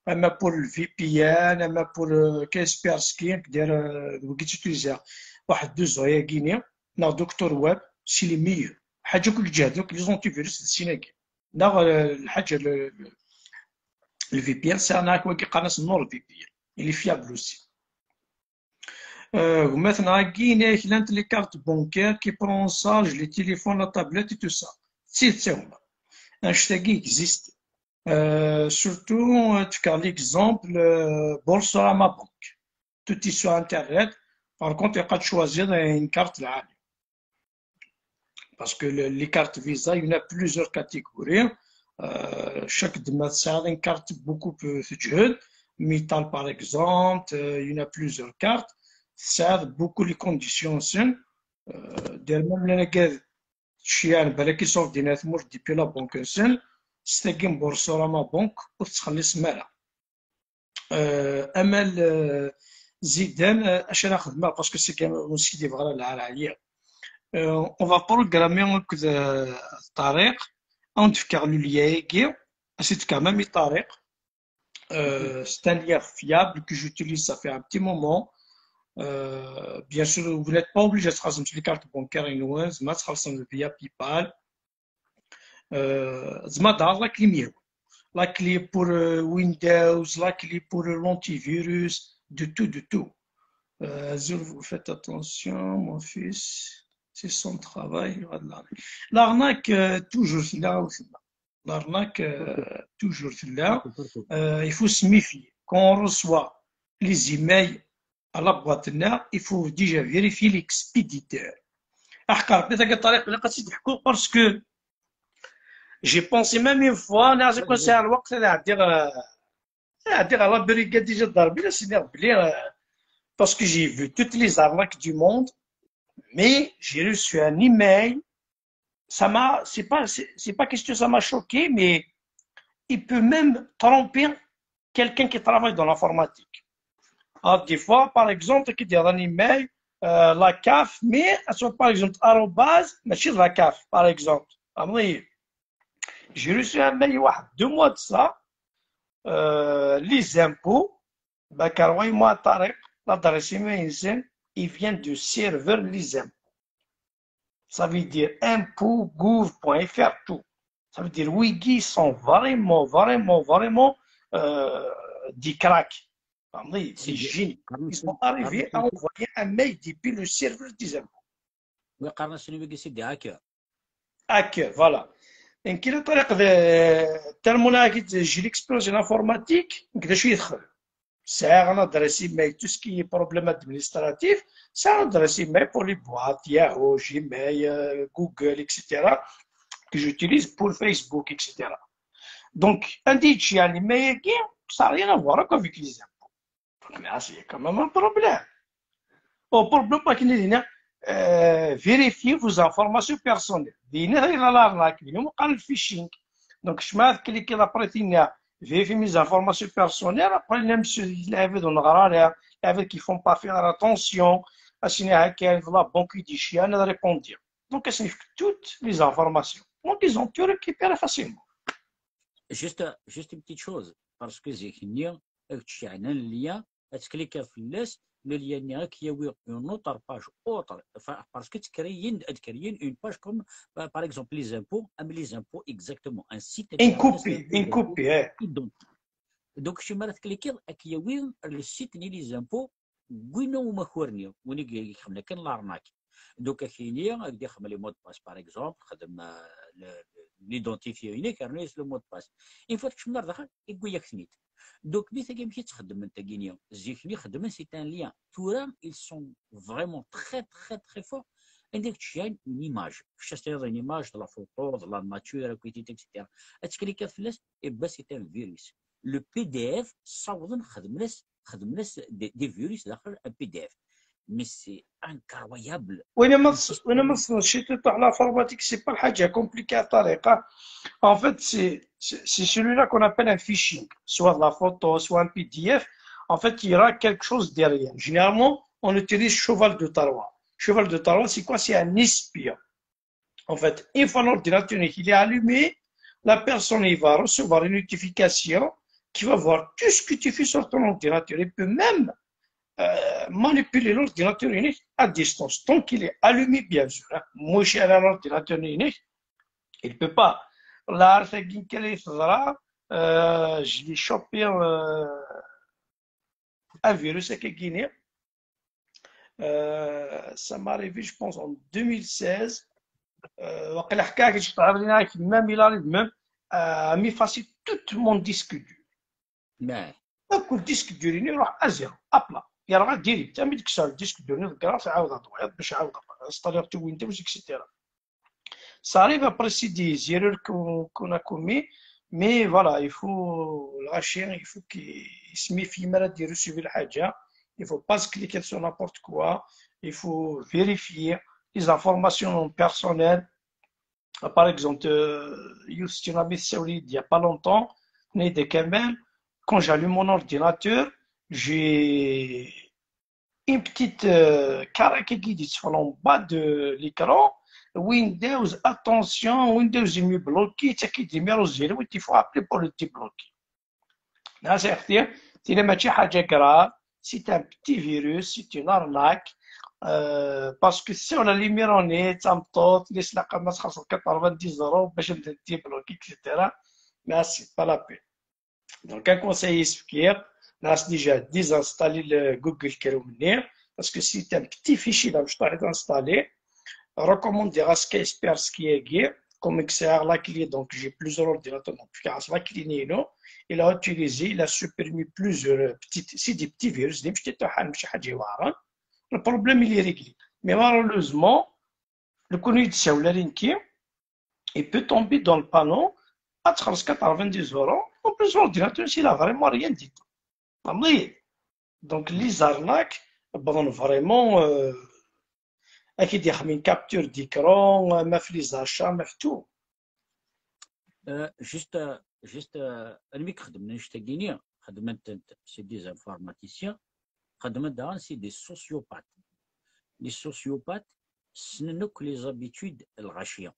même pour le VPN, même pour Kaspersky, qui est utilisé par 2 ans, dans Dr. Web, c'est les meilleurs. حاجه كل جهه دوك لي زونتيفيروس السيناكي ناغ الحاجه الفي بي ان سانا كي قناص النور الفي بي ان اللي فيابل اوسي مثلا كاين كلانت لي كارت بونكير كي برون سارج لي تيليفون لا تابلت تو سا سي هما اشتاكي اكزيست سورتو تكار ليكزومبل بورصرama بنك توتي سو انترنت بار كونت يقدر تشوازير une carte العاليه parce que les cartes Visa, il y en a plusieurs catégories. Chaque démarche a une carte beaucoup plus jeune. Metal, par exemple, il y en a plusieurs cartes. Ça a beaucoup les conditions. Derrière les gars, chien, qui sont depuis la banque, c'est une Boursorama banque pour se faire mala. Amel Zidane, parce que c'est aussi des vrais là. On va programmer Tariq. On va faire le lien. C'est quand même Tariq. C'est un lien fiable que j'utilise, ça fait un petit moment. Bien sûr, vous n'êtes pas obligé de faire les cartes bancaires inouïes, mais ça via PayPal. La clé mieux. La clé pour Windows, la clé pour l'antivirus, de tout, de tout. Vous faites attention, mon fils, c'est son travail. L'arnaque, toujours là aussi. L'arnaque, toujours là. Il faut se méfier. Quand on reçoit les emails à la boîte noire, il faut déjà vérifier l'expéditeur. Parce que j'ai pensé même une fois, c'est-à-dire à la brigade déjà d'arbitre, c'est-à-dire parce que j'ai vu toutes les arnaques du monde, mais j'ai reçu un email. C'est pas question, ça m'a choqué, mais il peut même tromper quelqu'un qui travaille dans l'informatique. Des fois, par exemple, qui dit un email, la CAF, mais par exemple, arrobase, mais chez la CAF, par exemple. J'ai reçu un mail, 2 mois de ça, les impôts, moi, Tarek, l'adresse email, il vient du serveur les impôts. Ça veut dire impôts.gouv.fr, tout. Ça veut dire Wiki sont vraiment des cracks. C'est génial. Ils sont arrivés à envoyer un mail depuis le serveur des impôts. Oui, c'est des hackers. Hacker, voilà. Donc, il tellement j'ai l'expérience en informatique, je suis c'est un adresse email, tout ce qui est problème administratif, c'est un adresse email pour les boîtes, Yahoo, Gmail, Google, etc., que j'utilise pour Facebook, etc. Donc, un DJ à l'email, ça n'a rien à voir avec les impôts. Mais c'est quand même un problème. Au problème, pas qu'il y ait vérifier vos informations personnelles. Il y a l'arnaque, il y a le phishing. Donc, je vais cliquer après, vérifier mes informations personnelles. Après, même si il y avait qui ne font pas faire attention, à ce la banque dit chien, de répondre. Donc, ça signifie toutes les informations. Donc, ils ont tout récupéré facilement. Juste une petite chose, parce que j'ai un lien, est-ce que les cas le lien qui a une autre page autre, parce que tu crées une page comme par exemple les impôts exactement, un site une copie. donc je vais cliquer qu'il y a le site les impôts ou ما خورني وني خمنا كان l'arnaque. Donc il خدم les mots de passe par exemple خدم l'identifier unique le mot de passe une fois que je me دخل يقول لك ثنيت donc mais c'est مشيت تخدم انت كينيا زيفني خدم c'est un lien تورا ils sont vraiment très forts عندك تشين une image c'est-à-dire une image de la photo de la nature etc. تكليك فلاس et ben c'est un virus le PDF صودا خدم ناس des virus داخل un PDF mais c'est incroyable. L'informatique, c'est pas le compliqué à tariqa. En fait, c'est celui-là qu'on appelle un phishing, soit de la photo, soit un PDF. En fait, il y aura quelque chose derrière. Généralement, on utilise cheval de Tarois. Cheval de Tarois, c'est quoi? C'est un espion. En fait, une fois l'ordinateur il est allumé, la personne il va recevoir une notification qui va voir tout ce que tu fais sur ton ordinateur. Il peut même manipuler l'ordinateur unique à distance, tant qu'il est allumé, bien sûr. Moi, je suis à l'ordinateur unique, il ne peut pas. Là, je l'ai chopé un virus qui est guinéen. Ça m'est arrivé, je pense, en 2016. Même il arrive même à m'effacer tout mon disque dur. Donc, le disque dur, il est à zéro, à plat. يرغى ديريكت ما ديك الساعه الديسك دو نذكر تعاود تبيض باش عاود انستالير تو ويندوز اكسيتيرا صاري après c'est des erreurs qu'on a commis mais voilà il faut le chien il faut qu'il se méfie ملي دير ريسيفي الحاجه il faut pas se cliquer sur n'importe quoi il faut vérifier les informations personnelles par exemple Youssef Nabi Saouli il y a pas longtemps Nede Kamel quand j'allume mon ordinateur j'ai une petite carré qui dit en bas de l'écran. Windows, attention, Windows est mieux bloqué, c'est qui dit numéro 0, il faut appeler pour le débloquer. Là, c'est-à-dire, c'est la matière grave, c'est un petit virus, c'est une arnaque, parce que si on a les mironnées, ça me tente, laisse la caméra 90 € باش نبدا débloquer, etc. Mais c'est pas la peine. Donc, un conseil expliqué, là, c'est déjà désinstaller le Google Chrome, parce que c'est un petit fichier là, je dois installer. Recommande Kaspersky qui est comme XR la clé, donc j'ai plusieurs ordinateurs, donc la clé Nino, il a utilisé, il a supprimé plusieurs petites, c'est des petits virus, des petites le problème il est réglé. Mais malheureusement, le connu de Saoularink, il peut tomber dans le panneau à 90 €. En plus, l'ordinateur, il n'a vraiment rien dit. Donc, les arnaques, bon, vraiment, اكيد يحمي كابتور ديكرون ما في لي زاشا ما في تو. جوست الميك خدمنا نشتاقيني خدمت سي دي زانفورماتيسيان خدمت دان سي دي سوسيوبات. لي سوسيوبات سننوك لي زابيتود الغاشيه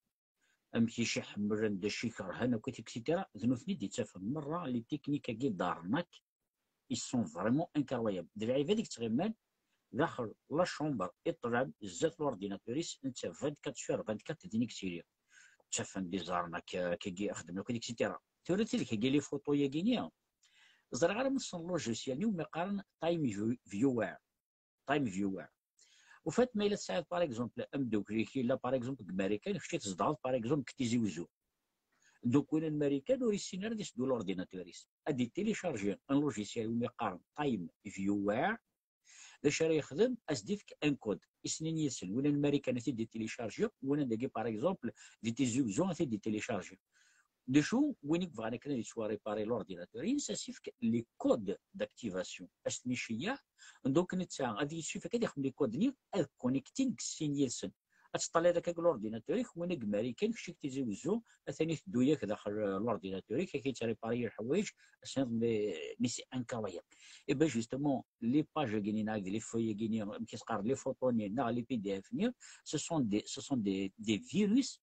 امشي شي حمر ندا شي كرهنا وكيت اكسيتيرا ذنوفني دي تفهم مره لي تكنيك كي دارناك ils sont vraiment incroyables. دابا هذيك تغيمان داخل لا شومبر يطلع بزاف لورديناتوريس انت 24 سور 24 دينيك سيريا تفهم دي زارنا كي خدم لك اكسيتيرا توريتي لك كي لي فوتو يا كينيا زرا غير من لوجيسيال يوم يقارن تايم فيور وفات ما الا ساعات باغ اكزومبل امدوك كي لا باغ اكزومبل امريكان خشيت تصدعوا باغ اكزومبل كتيزي وزو دوك وين الامريكان وريسينار ديسدو لورديناتوريس ادي تيليشارجي ان لوجيسيال يوم يقارن تايم فيور باش راه يخدم اسديفك ان كود اسنين يسل ولا الامريكان تي دي تيليشارجي ولا داكي باغ اكزومبل دي تيزوزون تي دي تيليشارجي دو شو وينك فغانا كنا يسوا ريباري لورديناتور ينساسيفك لي كود داكتيفاسيون اش تمشيا دوك نتا غادي يسوفك هادي يخدم لي كود ني كونيكتينغ سينيلسن اتطلع هذاك لورديناتور وينك امريكان كشي تيزوزو ثاني تدو ياك داخل لورديناتور كي تريباري الحوايج مي سي انكرويابل اي با جوستومون لي باج كاينين هاك لي فوي كاينين كيتقار لي فوتو ني لي بي دي اف ني سو سون دي فيروس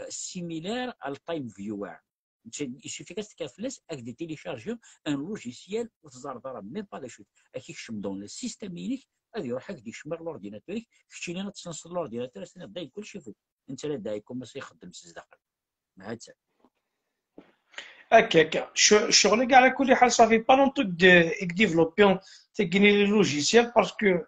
similaire à Time Viewer. Il suffit que tu fasses avec des téléchargeurs un logiciel où tu n'as même pas de chute. Et qui est dans le système unique, il y a des chemins de l'ordinateur, qui est dans l'ordinateur, c'est un كل شيء فوق. أنت لا دايك كم سيخدم سيدخل. ما هذا. هكاك الشغل كاع على كل حال صافي با لونتو ديفلوبيون تكني لي لوجيسيال باسكو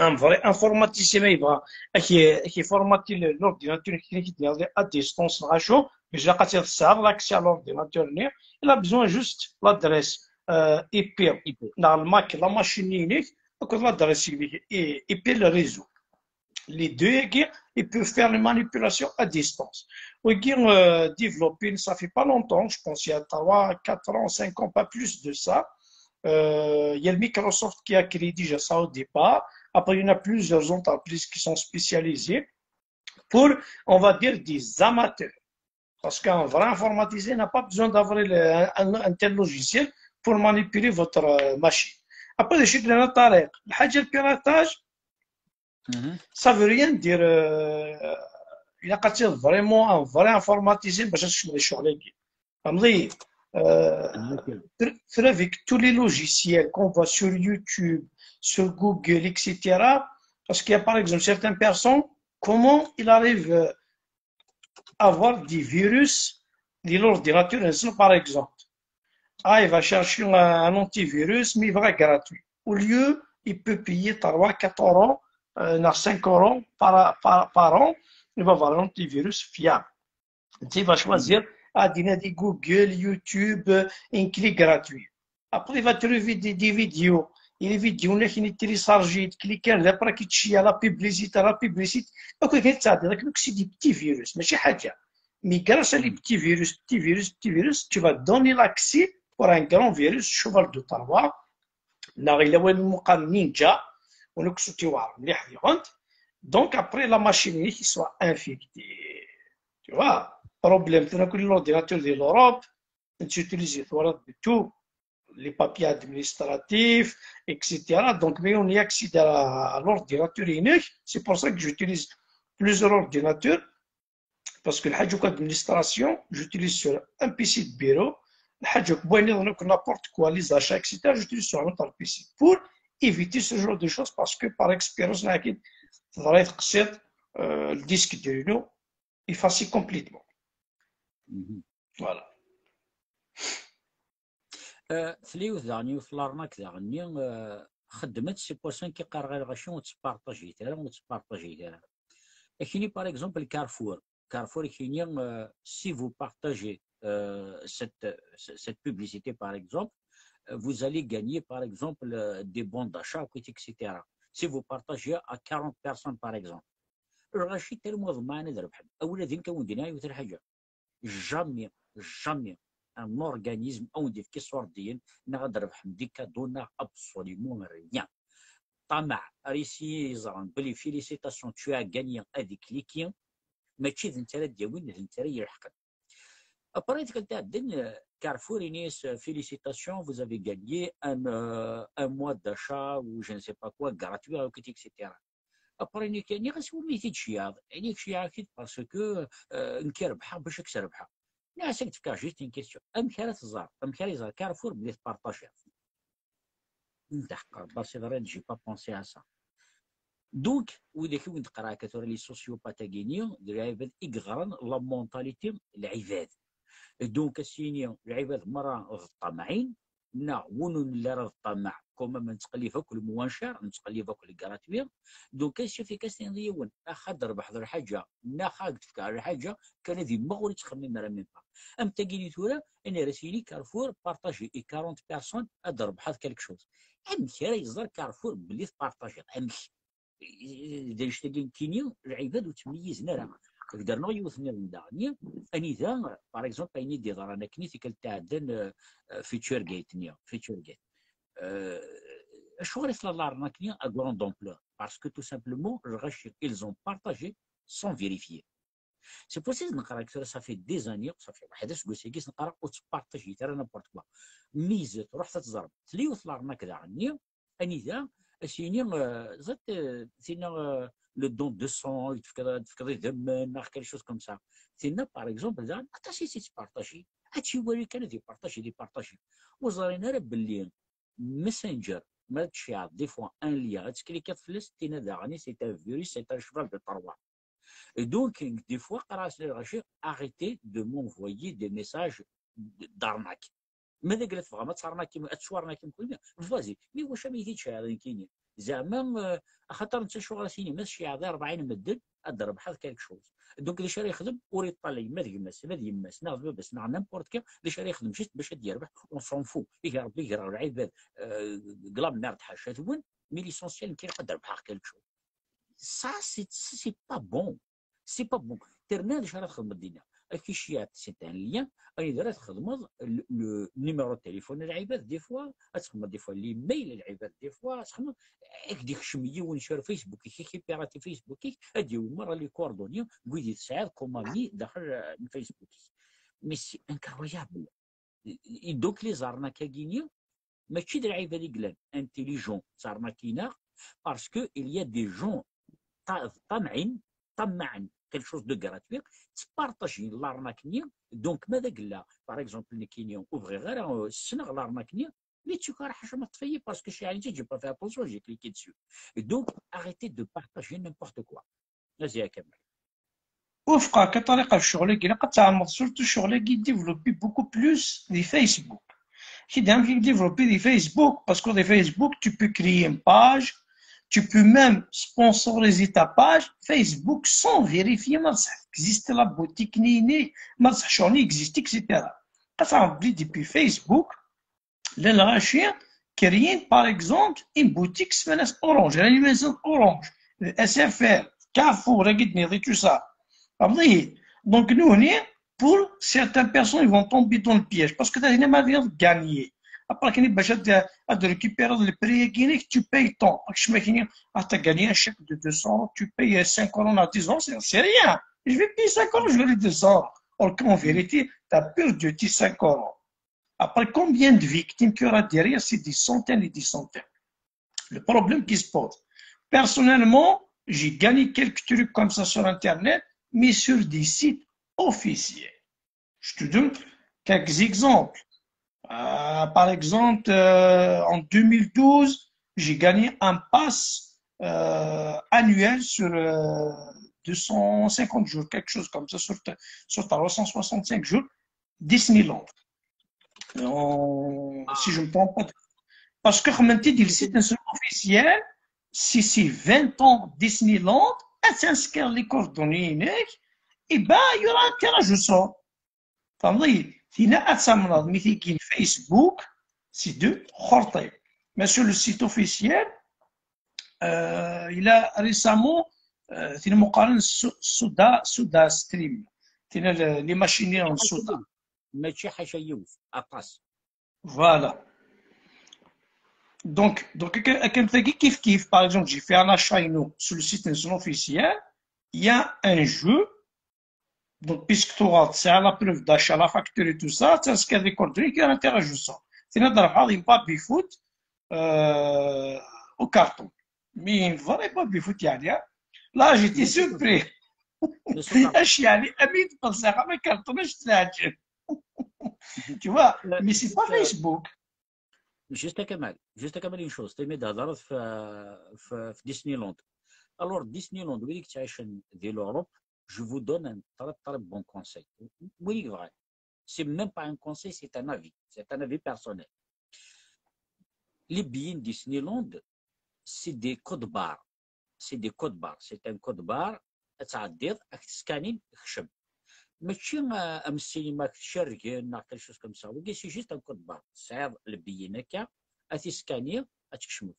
un vrai informaticien il va qui formater l'ordinateur qui est à distance chaud mais j'ai qu'à faire l'accès à l'ordinateur il a besoin juste l'adresse IP dans le Mac la machine unique donc l'adresse IP le réseau les deux ils peuvent faire les manipulations à distance oui développer ça fait pas longtemps je pense il y a 3 4 ans 5 ans pas plus de ça il y a le Microsoft qui a créé déjà ça au départ. Après, il y en a plusieurs entreprises qui sont spécialisées pour, on va dire, des amateurs. Parce qu'un vrai informaticien n'a pas besoin d'avoir un tel logiciel pour manipuler votre machine. Après, le piratage, ça ne veut rien dire. Il y a vraiment un vrai informaticien, avec tous les logiciels qu'on voit sur YouTube, sur Google, etc. Parce qu'il y a par exemple certaines personnes, comment il arrive à avoir des virus de l'ordinateur, par exemple. Ah, il va chercher un antivirus, mais il va gratuit. Au lieu, il peut payer 3, 4 euros, 5 euros par an, il va avoir un antivirus fiable. Il va choisir des Google, YouTube, une clé gratuite. Après, il va trouver des vidéos. Et les vidéos, il est téléchargé, cliquer là, après qu'il y a la publicité. Donc, c'est des petits virus, mais c'est rien. Mais grâce à les petits virus, tu vas donner l'accès pour un grand virus, cheval de Taroir. Donc, après, la machine qui soit infectée. Tu vois? Problème, tu n'as que l'ordinateur de l'Europe, tu utilises de tout. les papiers administratifs, etc. Donc, mais on y accède à l'ordinateur unique. C'est pour ça que j'utilise plusieurs ordinateurs. Parce que l'administration, j'utilise sur un PC de bureau. N'importe quoi, les achats, etc. J'utilise sur un autre PC pour éviter ce genre de choses parce que par expérience, le disque dur effacer complètement. Voilà. ثليو ثاني في لارناك ثاني خدمت سي بورسون كيقرا غير غاشي وتبارطاجي تاعها وتبارطاجي تاعها. كايني باغ اكزومبل كارفور كايني si vous partagez cette publicité par exemple, vous allez gagner par exemple des bons d'achat etc. Si vous partagez à 40 personnes par exemple, الغاشي تاع المضمون ربح اولا ذين كون دينا مثل حاجه جامي un organisme ou des qui sont dien n'adresse des cadeaux n'a absolument rien. Tama réussi ils beli félicitations tu as gagné avec cliquant mais tu n'as diawin n'as يلحق. Après que tu as donné Carrefour Inès félicitations vous avez gagné un mois d'achat ou je ne sais pas quoi gratuit etc. Après il y a غنسول ميتي تشياض يعني تشياض اكيد باسكو نكربحها باش نكسربحها. لا سكت فكا جيت ان كيستيون امكانات الزار امكانات الزار كارفور بلي تبارطاجي نتحقق بس غير نجي با بونسي على سا دونك وداك وين تقرا كثر لي سوسيوباتاغينيون العباد يقغرن لا مونتاليتي العباد دونك السينيون العباد مرة طماعين ونون لا راه طمع كوما ما نتقليفك الموانشر نتقليفك الكراتوير دونك الشيء كاستين ديون اخذ ربح ذر حاجه ناخذ تفكر على حاجه كان ذي مغوري تخمم راه ميم با ام تاكيني تورا انا راسيني كارفور بارطاجي 40 بيرسون اضرب هذا كالك شوز ام كيرا يزر كارفور بلي بارطاجي امشي دايش تاكين كينيو العباد وتميزنا راه قدرنا يوثني للدارني اني ذا باغ اكزومبل اني دي رانا كنيتي كالتعدن فيتشر جيت نيا فيتشر جيت الشغل في لارناكني ا غروند دومبلور باسكو تو سامبلومون الغش ils ont partagé sans vérifier. سي بوسيبل نقرا كثر صافي دي زاني صافي واحد سكوسيكيس نقرا وتبارطاجي ترى نابورت كوا ميزه تروح تتزرب تليو في لارناك ذا عني اني ذا سيني زدت سينا le don de sang يتفكر ذم ناخ كل شوز كوم سا سينا باغ اكزومبل ذا حتى سي تبارطاجي هادشي هو اللي كان دي بارطاجي وزارينا راه باللي ماسنجر ما تشيع دي فوا ان ليا غتكليكي في لستينا ذا غاني سي تا فيروس سي تا شفال دو تروا donc des fois arrêtez de m'envoyer des messages d'arnaque ماذا قالت فغا ما تصارناكي ما تشوارناكي كل فازي مي واش ما يجيش هذا كاين زعما خاطر انت شغل سيني ماشي عاد 40 مدد اضرب بحال كالك شوز دونك اللي شاري يخدم وري طالي ما يمس ما يمس ناخذ بس نعم نيمبورت كي اللي شاري يخدم شيت باش يربح اون سون فو يا ربي يقرا العباد قلاب نار تحاشات وين مي ليسونسيال كي يقدر بحال كالك شوز سا سي با بون سي با بون ترنا شحال تخدم الدنيا الكيشيات سي ان ليان اي درات تخدم النيميرو تليفون العباد دي فوا تخدم دي فوا لي ميل العباد دي فوا تخدم ديك شميه ونشر فيسبوك كي بيراتي فيسبوك ادي مره لي كوردوني قيدي تساعد كومامي داخل الفيسبوك مي سي انكرويابل دونك لي زارناكاكينيا ماشي د العباد اللي قلان انتيليجون زارناكينا باسكو il y a des gens طمعا quelque chose de gratuit تبارطاجي لارناكنيا دونك ماذا قال باغ اكزومبل اللي كاينين اوفغي غير السنه لارناكنيا اللي تشوف حاجه ما تطفي باسكو شي حاجه تجي با فيها بونسون جي كليكي دسو دونك اريتي دو بارطاجي نيمبورت كوا ماشي كامل وفقا كطريقه في الشغل كي قد تعمد سورتو الشغل كي ديفلوبي بوكو بلوس دي فيسبوك كي دام ديفلوبي دي فيسبوك باسكو دي فيسبوك tu peux créer une page. Tu peux même sponsoriser ta page Facebook sans vérifier existe la boutique ni existe etc. Ça oublie depuis Facebook l'enrachir créer par exemple une boutique semaine Orange une maison Orange SFR Carrefour regarde tout ça donc nous on est pour certaines personnes ils vont tomber dans le piège parce que tu n'as pas de gagner. Après, tu récupères le prix tu payes tant. Tu as gagné un chèque de 200, tu payes 5 euros à 10 ans, c'est rien. Je vais payer 5 euros, je vais les 200. Or qu'en vérité, tu as perdu 5 euros. Après, combien de victimes qu'il y aura derrière? C'est des centaines et des centaines. Le problème qui se pose. Personnellement, j'ai gagné quelques trucs comme ça sur Internet, mais sur des sites officiels. Je te donne quelques exemples. Par exemple, en 2012, j'ai gagné un pass annuel sur 250 jours, quelque chose comme ça, sur 365 jours, Disneyland. Si je ne me trompe pas. Parce que, comme tu dis, le site officiel, si c'est 20 ans Disneyland, à s'inscrire les coordonnées, et ben, il y aura un tirage au sort. فهمتي فينا اتسمناض مثل كاين فيسبوك سي دو خرطي mais sur le site officiel il a récemment تينا مقارنة سودا ستريم تينا لي ماشينين سودا ماشي حيشيوف اطاس فوالا donc كنتلاقي كيف par exemple j'ai fait un achat sur le site officiel il y a un jeu. Donc, puisque tu as la preuve d'achat, la facture et tout ça, tu as ce qu'il y a des coordonnées qui interagissent ça. C'est notre rapport, il n'y a pas de foot au carton. Mais il ne va pas de foot, là, j'étais surpris. يعني أمين بصراحة ما كرتونش تلاعب. Tu vois, mais c'est pas Facebook. جوست كمال اون شوز تلميذ هضرت في ديسني لاند. الور ديسني لاند وين تعيش ديال اوروب. Je vous donne un très très bon conseil. Oui, vrai. C'est même pas un conseil, c'est un avis. C'est un avis personnel. Les billets Disneyland, c'est des codes barres. C'est des codes barres. C'est un code barre. تعدير سكانين خشب ماشي ام السينما كتشركن quelque chose comme ça. ولكن سي جوست ان كود بار تصعيب البيين هكا اتي سكانير اتكشمو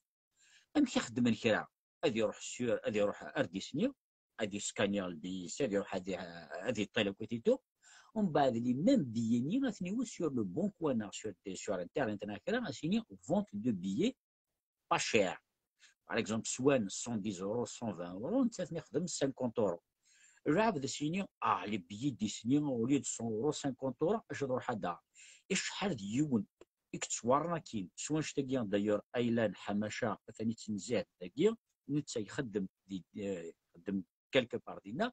ام كيخدم الكرا غادي يروح سور غادي يروح ار ديسني غادي سكانير البيس غادي يروح هذه الطيله كوتيتو ومن بعد لي ميم بيين غاتنيو سور لو بون كوانا سور انترنت هكا غاسيني فونت دو بيي با شير. par exemple سوان 110 اورو 120 اورو انت تخدم 50 اورو. العاب سيني لي بيي ديسني وليد 100 اورو 50 اورو اش نروح هذا شحال ديون يكتصورنا كاين سواء شتاكيا داير ايلان حماشه ثاني تنزات تاكيا نتا يخدم يخدم كالكو بار دينا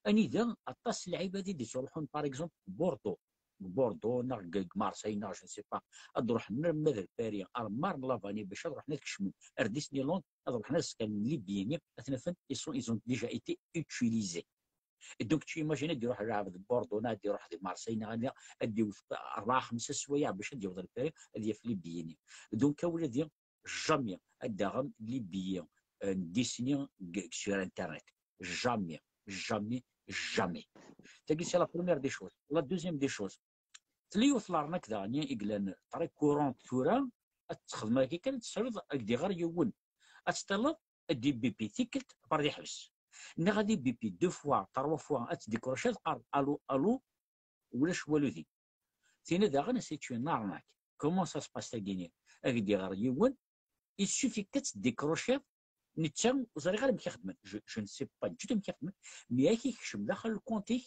اني دا اطاس اللعيبه دي تروحون باغ اكزومبل بوردو ناغ مارساي ناغ جو سي با نروح نرمد الباري ارمار لافاني باش نروح نكشمو ار ديسني لاند نروح نسكن لي بيان اثنفن ايزون ديجا ايتي اوتيليزي. دوك تشي ايماجيني يروح يلعب بوردو نادي يروح مارسيل غادي ادي 4-5 سوايع باش يوصل الفريق هذه في ليبيين دونك ولادي جامي ادغم ليبيين ديسني سور انترنت جامي جامي جامي تاكي سي لا بروميير دي شوز. لا دوزيام دي شوز تلي وصلنا كذا ني اكلان طريق كورون ثورا تخدم كي كانت تسرد اكدي غير يون اتطلب دي بي بي تيكت باردي حبس ني غادي بيبي دو فوا تروا فوا اتديكروشي تقال الو الو ولاش والو ذي ثاني داغنا سي تو نارناك. كومون سا سباس تاكيني اكدي غير يون يسوفي كتديكروشي نتا وزري غير كيخدم جو نسي با جوتو كيخدم مي كيكشم داخل الكونتيك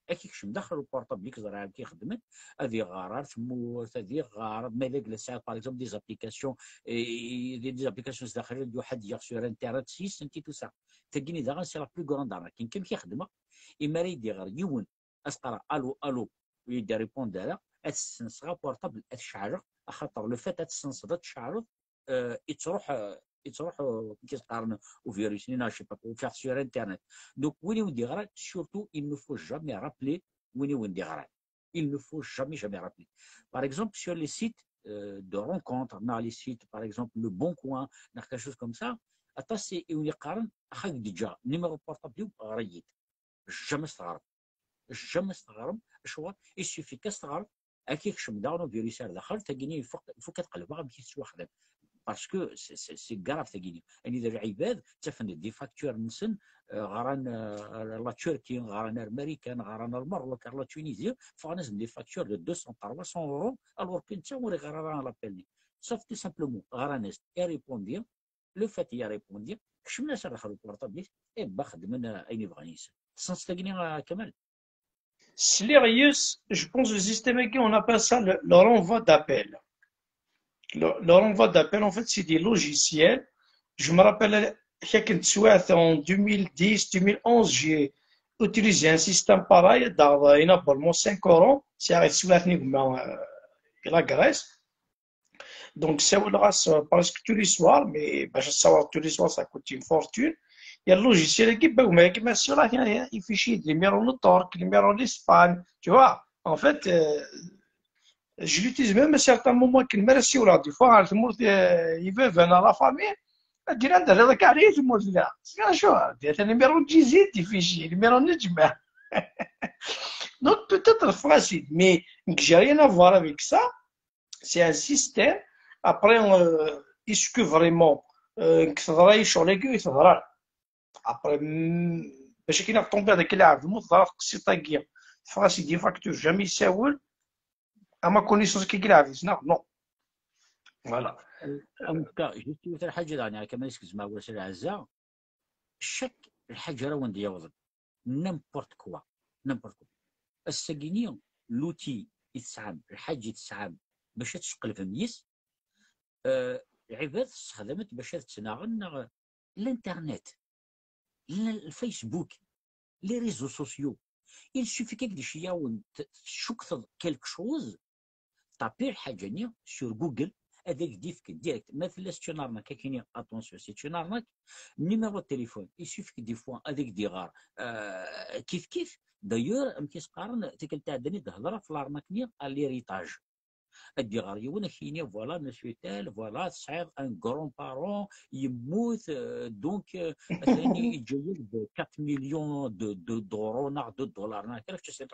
كيكشم داخل البورطابل ديك زرا كيخدم هذه غارات تموت هذه غار مالك لساعات باغ اكزومبل دي زابليكاسيون دي زابليكاسيون داخل واحد يغ سور انترنت سيس انتي تو سا تاكيني داغا سي لا بلو كروند ارنا كاين كيم كيخدم اما يدي غير يون اسقرا الو الو ويدي ريبوند على اتسنسغا بورطابل اتشعر خاطر لو فات اتسنسغا تشعر تروح كيتقارن وفيروسين ناشي با وفيغ سور انترنت. دونك وين ودي غرا سورتو il ne faut jamais rappeler وين ودي غرا il ne faut jamais rappeler. Par exemple sur les sites de rencontres dans les sites par exemple le Bon Coin dans quelque chose comme ça اتاسي يقارن اخاك ديجا نيميرو بورطابل غريد jamais استغرب شو يسوفي كاستغرب اكيك شمداونو فيروسار داخل تاكيني فوق كتقلبها باش تواخد باسكو سي كراف تاكيني يعني اذا العباد تفند دي فاكتور نسن غران لا تركي غران الامريكان غران المغرب لا تونيزيا فغناز دي فاكتور دو 200 300 اورو الور كنت موري غران لابيلني صافي تو سامبلومون غراناز يريبوندي لو فات يريبوندي كشمنا داخل البورطابل اي باخد من اين بغا ينسى تصنص تاكيني كمال. Sirius, je pense le système qui on appelle ça le renvoi d'appel. Le renvoi d'appel, en fait, c'est des logiciels. Je me rappelle, en 2010-2011, j'ai utilisé un système pareil, dans énormément 5 euros. C'est la Grèce. Donc, ça vous presque tous les soirs, mais bah, je savoir tous les soirs, ça coûte une fortune. Il y a le logiciel qui peut sur là, il fichier de numéro de Torque, numéro d'Espagne, tu vois. En fait, je l'utilise même à certains moments qu'il me reste là. Des fois, il veut venir à la famille. dire انت هذاك عليه تموت لا شو ديت numéro de visite du fichier numéro نجمع donc peut-être facile mais j'ai rien à voir avec ça c'est un système après est-ce que vraiment كتهضر شغل كي تهضر après باش كي نطومبي هذاك اللي عارف الموت ضرب قصيطه كيا فراسي دي فاكتور جامي يساول اما كونيسونس كي كلاعب نو فوالا جبت مثلا حاجه يعني كما يسكت مع ولا سي عزه الشك الحاجه راه وين ديال نيمبورت كوا نيمبورت كوا الساكيني لوتي يتسعب الحاجه يتسعب باش تشقل في ميس عباد استخدمت باش تناغن الانترنت الفيسبوك لي ريزو سوسيو il suffit كي دير شي تشكث كيلك شوز طابي الحاجه نيا سور جوجل هذاك ديفك ديريكت مثلا سي نارناك كاين اتونسيون سي نارناك نيميرو التليفون يسوفيك دي فوا هذاك ديغار كيف كيف دايور كيتقارن تيك تاع دني تهضر في لارناك نيا ليريتاج الديغار يونا كاين فوالا مسيو تال فوالا تصعيد ان كرون بارون يموت دونك مثلا يتجوز ب 4 مليون دورو ناع دو دولار انا كيفاش تصير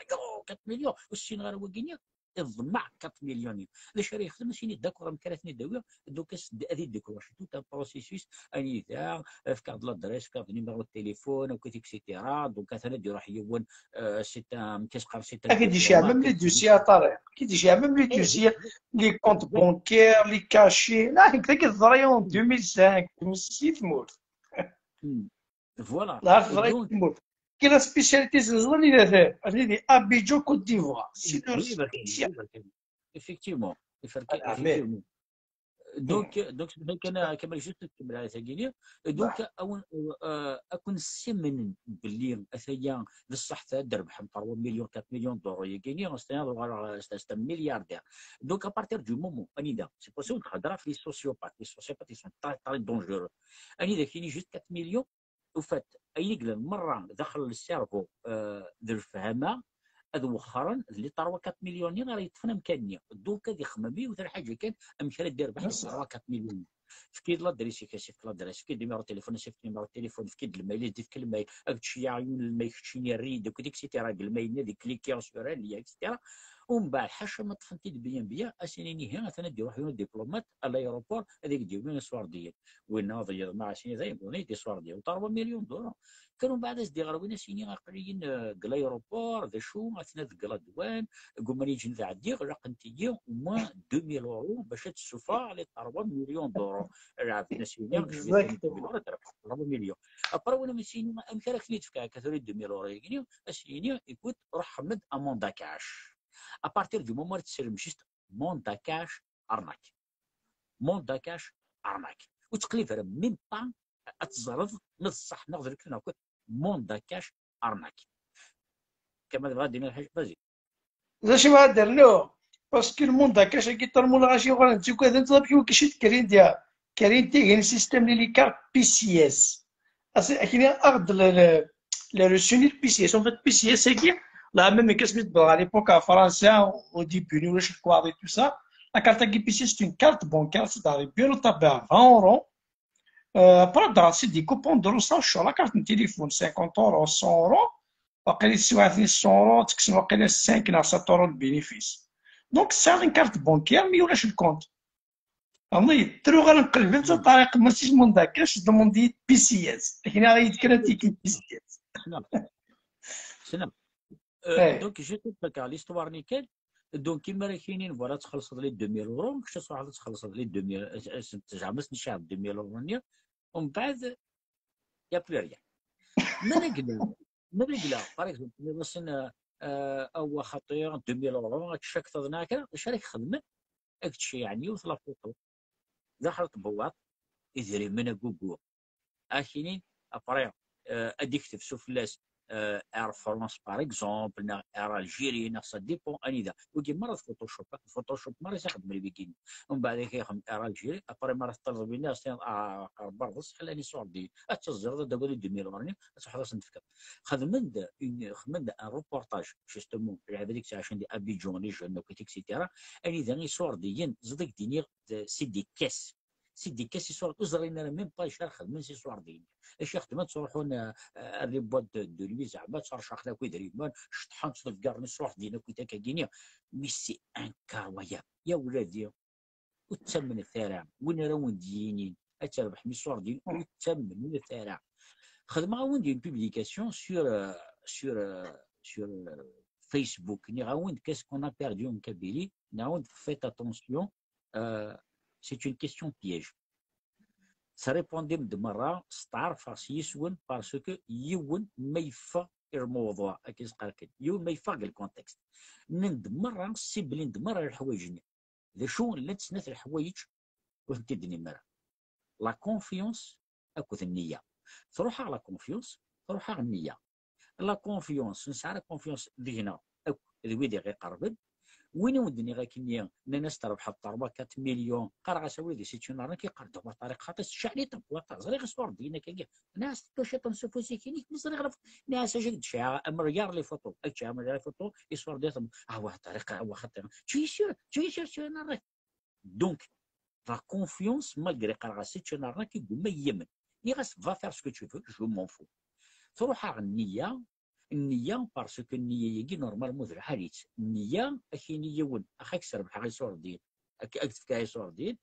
4 مليون والسين غير هو كينيا الضمع 4 مليون باش راه يخدم سيني داكور مكراتني داويه دوك هذه ديكروش تو ان بروسيسوس اني تاع في كارد لادريس في كارد نيميرو التليفون وكيف اكسيتيرا دونك مثلا ديرو حيوان سي كيسقر سي كي ديجي même les dossiers طارق كي ديجي même les dossiers les comptes bancaires les cachets لا هكذا كيتضريو 2005 2006 تموت فوالا لا تضري تموت كاين لا سبيسياليتي زلزال اللي دار هذه ابيجو كوت ديفوار سي لور سبيسيال effectivement عمير دونك كان كما جيت نكمل على ثاني دونك اكون سمن باللي اثيا بصح تربح 3 مليون 4 مليون دولار يجيني ستا ملياردير دونك ابارتير دو مومون اني دا سي بوسيبل تهضر في لي سوسيوبات سون تري دونجورو اني دا كاين جوست 4 مليون وفات اي مره دخل السيرفو ديال الفهمه هذا مؤخرا اللي طروا 4 مليون راه يطفن امكانيه دوك هذه خما بيه وثاني حاجه كان امكانيه دير بحث 4 مليون فكيد لا دريسي كاسيف لا دريسي فكيد نيميرو تليفون سيف نيميرو تليفون فكيد المايل ديك المايل هاك شي عيون المايل شي ريد وديك سيتيرا المايل ديك كليكي سور اللي اكسترا ومن بعد حاشا ما طفنتي بيا اسيني هنا مثلا ديروا حيون ديبلومات الايروبور هذيك ديالو سوار ديال وين ناضي مع سيني زي بوني دي سوار ديال 4 مليون دولار كانوا بعد دي غروينا سيني قليلين الايروبور ذا شو اثنا ذا الدوان قوم يجي ذا عندي رقمتي وما 2000 يورو باش تسوفا على 4 مليون دولار عرفنا سيني 4 مليون ابرا وانا مسيني ما امكن كنيت في كثوري 2000 يورو يجيني سيني يقول روح حمد امون داكاش ابارتير دو مومون تسلم جيست مون داكاش ارناك مون داكاش ارناك وتقليب راه ميم با اتزرد من الصح نقدر نقول مون داكاش ارناك كما غادي ندير الحاجه بازي زاش ما درنو باسكو المون داكاش كي ترمو غاشي وغا نتيكو هذا نطلب كيما كيشي كرين ديال كرين تيغن سيستم لي كارت بي سي اس كاين اغد لا ريسوني بي سي اس اون فيت بي سي اس كي لا ميم كاسميت على ليبوك فرنسا او ديبي ولا شي كوادي تو سا لا كارت كي بي سي اس اون كارت بونكار سي بيرو تابع 20 اورو après c'est des coupons de rechange sur la carte de téléphone 50 euros 100 euros وقيل يسوى 100 euros تقسم وقيل 5 ولا 7 euros de bénéfice donc c'est une carte bancaire ما يولاش الكونت عمري ترو غير نقلب انت طريق ماشي من داكاش دوموندي بي سي اس هنا غيتكرا تيكي بي سي اس سلام دونك جيت نتفكر ليستوار نيكل دونك كيما راه كاينين فوالا تخلصت لي 2000 يورو كنت واحد تخلصت لي 2000 تجعمس نشعب 2000 يورو ومن بعد يا بلو ريان ما نقلا باغ اكزومبل او خطير 2000 اورو هادشي كتظن هكا واش راك خدمت هادشي يعني وصل فوتو دخلت بواط يدري من كوكو اكينين ابري اديكتيف سوفلاس ار فرونس باغ اكزومبل نا ار الجيري نا سا ديبون انيدا وكي مره فوتوشوب مره يخدم لي بيكين ومن بعد كيخدم ار الجيري ابري مره طلب لنا سين برضه صحه لي صور دي اتزر دا قولي 2000 ورني تحضر نتفكر خدمت خدمت ان روبورتاج جوستومون على هذيك الساعه عشان دي ابيجون لي جون اكسيتيرا اني ذا صور ديال زدك دينير سيدي كاس سيدي كاسي صور وزرينا ميم با يشرخ من سي صور ديال اش خدمت تروحون اللي بوات دو لوي زعما ترشح لك ويدريمان شطحان تصرف كاع الصور ديالنا كي تاكينيا مي سي انكرويا يا ولادي وتمن الثراء وين راهو دينين اتربح مي صور ديال وتمن الثراء خدمه غاون ديال بوبليكاسيون sur Facebook ni غاون qu'est-ce qu'on a perdu en Kabylie غاون faites attention c'est une question piège. Ça répondait de مرة ستعرف راسي يسون باسكو يون ما يفا الموضوع كيس قال كده يون ما يفا الكونتكست ندمر سيبلي ندمر الحوايج ذا شو اللي تسنث الحوايج وانت دني مرة لا كونفيونس اكو النية تروح على كونفيونس تروح على النية لا كونفيونس نسعى كونفيونس دينا اكو ذوي دي قربن وين ودني غاكنيا الناس تربح الضربه 4 مليون قرا سوي دي سيتيون كيقردوا بطريقه خاطئه شحال طبقه زريغ صور دينا كي ناس توشي تنسفو سيكينيك مزريغ ناس اجي تشع مريار لي فوتو اكشا مريار لي فوتو يصور ديتهم واحد الطريقه هو خطير تشي نارك دونك لا كونفيونس مالغري قرا سيتيون كي ما يمن يغاس فا فير سكو تو فو جو مون فو تروح على النية باسكو النية يجي نورمالمون ذو الحاليت النية اكي نية ون اخاك تربح غير صور ديال اكتب كاي صور ديال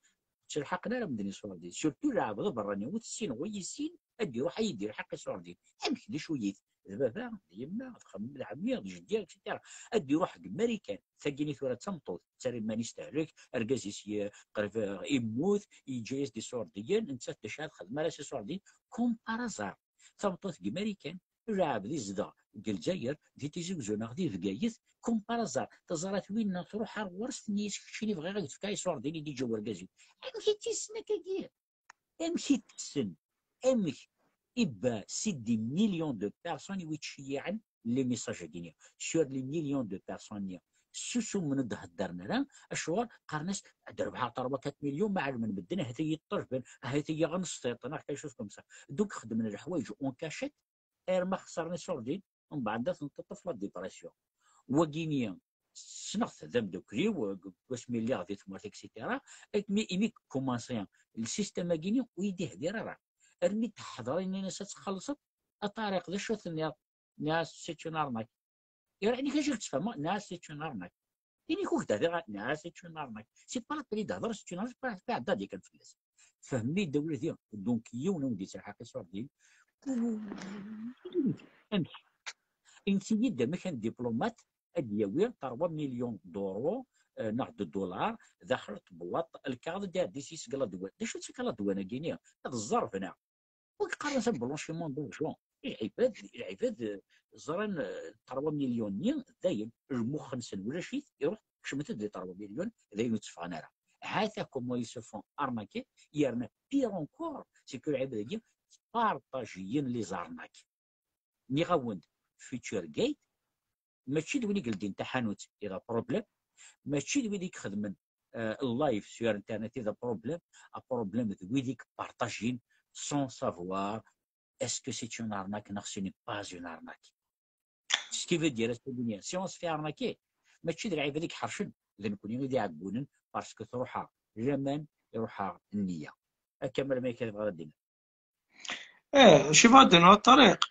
تلحقنا راه مدني صور ديال سورتو لعب براني وتسين هو يسين ادي روح يدير حق صور ديال امك دي شويه بابا يما تخمم العمير جدير اكسيتيرا ادي روح امريكان ثقيني ثوره تمطوط تسالي ماني استهلك اركازيس قريب يموت يجيز دي صور ديال انت تشاد خدمه راسي صور ديال كوم بارازار تمطوط امريكان لعب دي زدا الجزائر دي تيجي زونا غادي فكايث كوم بارازار تزارات وين تروح ورث نيس شي بغا غير تفكاي صور ديالي دي جوار كازي امشي تيسنا كاكير امشي تسن امشي إبا سيدي مليون دو بيرسون يتشيعن لي ميساج ديالنا سور لي مليون دو بيرسون سوسو من هدرنا لا اشوار قرناس دربها 4 مليون ما عاد من بدنا هذه يطرب هذه غنسطيط انا حكايه شوف كمسا دوك خدمنا الحوايج اون كاشيت ما خسرني صور ديال ومن بعد تنطف لا ديبرسيون وكينيا سنخت ذم دوكري واش ملي غادي تمارك اكسيتيرا مي كومونسيان السيستم كيني ويدي هدير راه ارمي تحضري الناس تخلصت الطريق ذا شو ثنيا ناس سيتشونارناك يعني كاجي تفهم ناس سيتشونارناك يعني كوك تهضر ناس سيتشونارناك سي با لا تريد تهضر سيتشونارناك بعد هذيك كنفلس فهمني الدوله ديال دونك يوم ودي تلحق صور ديال انت يد ما كان دبلومات اديوي 4 مليون دورو نقد الدولار دخلت بواط الكارد ديال دي سيس كلا دوان دا شو تكلا دوانه كينيا هذا الظرف هنا وقارن بلونشيمون دورجون العباد زران 4 مليون دايم المخ نسن ولا شي يروح شمت دي 4 مليون دايم تفعنا راه هذا كومون يسفون ارناكي يرنا بير اونكور سيكو العباد ديال بارطاجيين لي زارناك مي غاوند فيتشر جيت ماشي دويني قلدي انت حانوت اذا بروبليم ماشي دوينيك خدمن اللايف سور انترنت اذا بروبليم دوينيك بارطاجين سون سافوار اسكو سي اون ارناك ناخسيني با اون ارناك سكيفو دير الدنيا سي اون سفي ارناكي ماشي دير عيب هذيك حرشن اذا نكون غادي يعقبونن باسكو تروحها الجمال يروحها النيه كمل ما يكذب غادي شوف هذا الطريق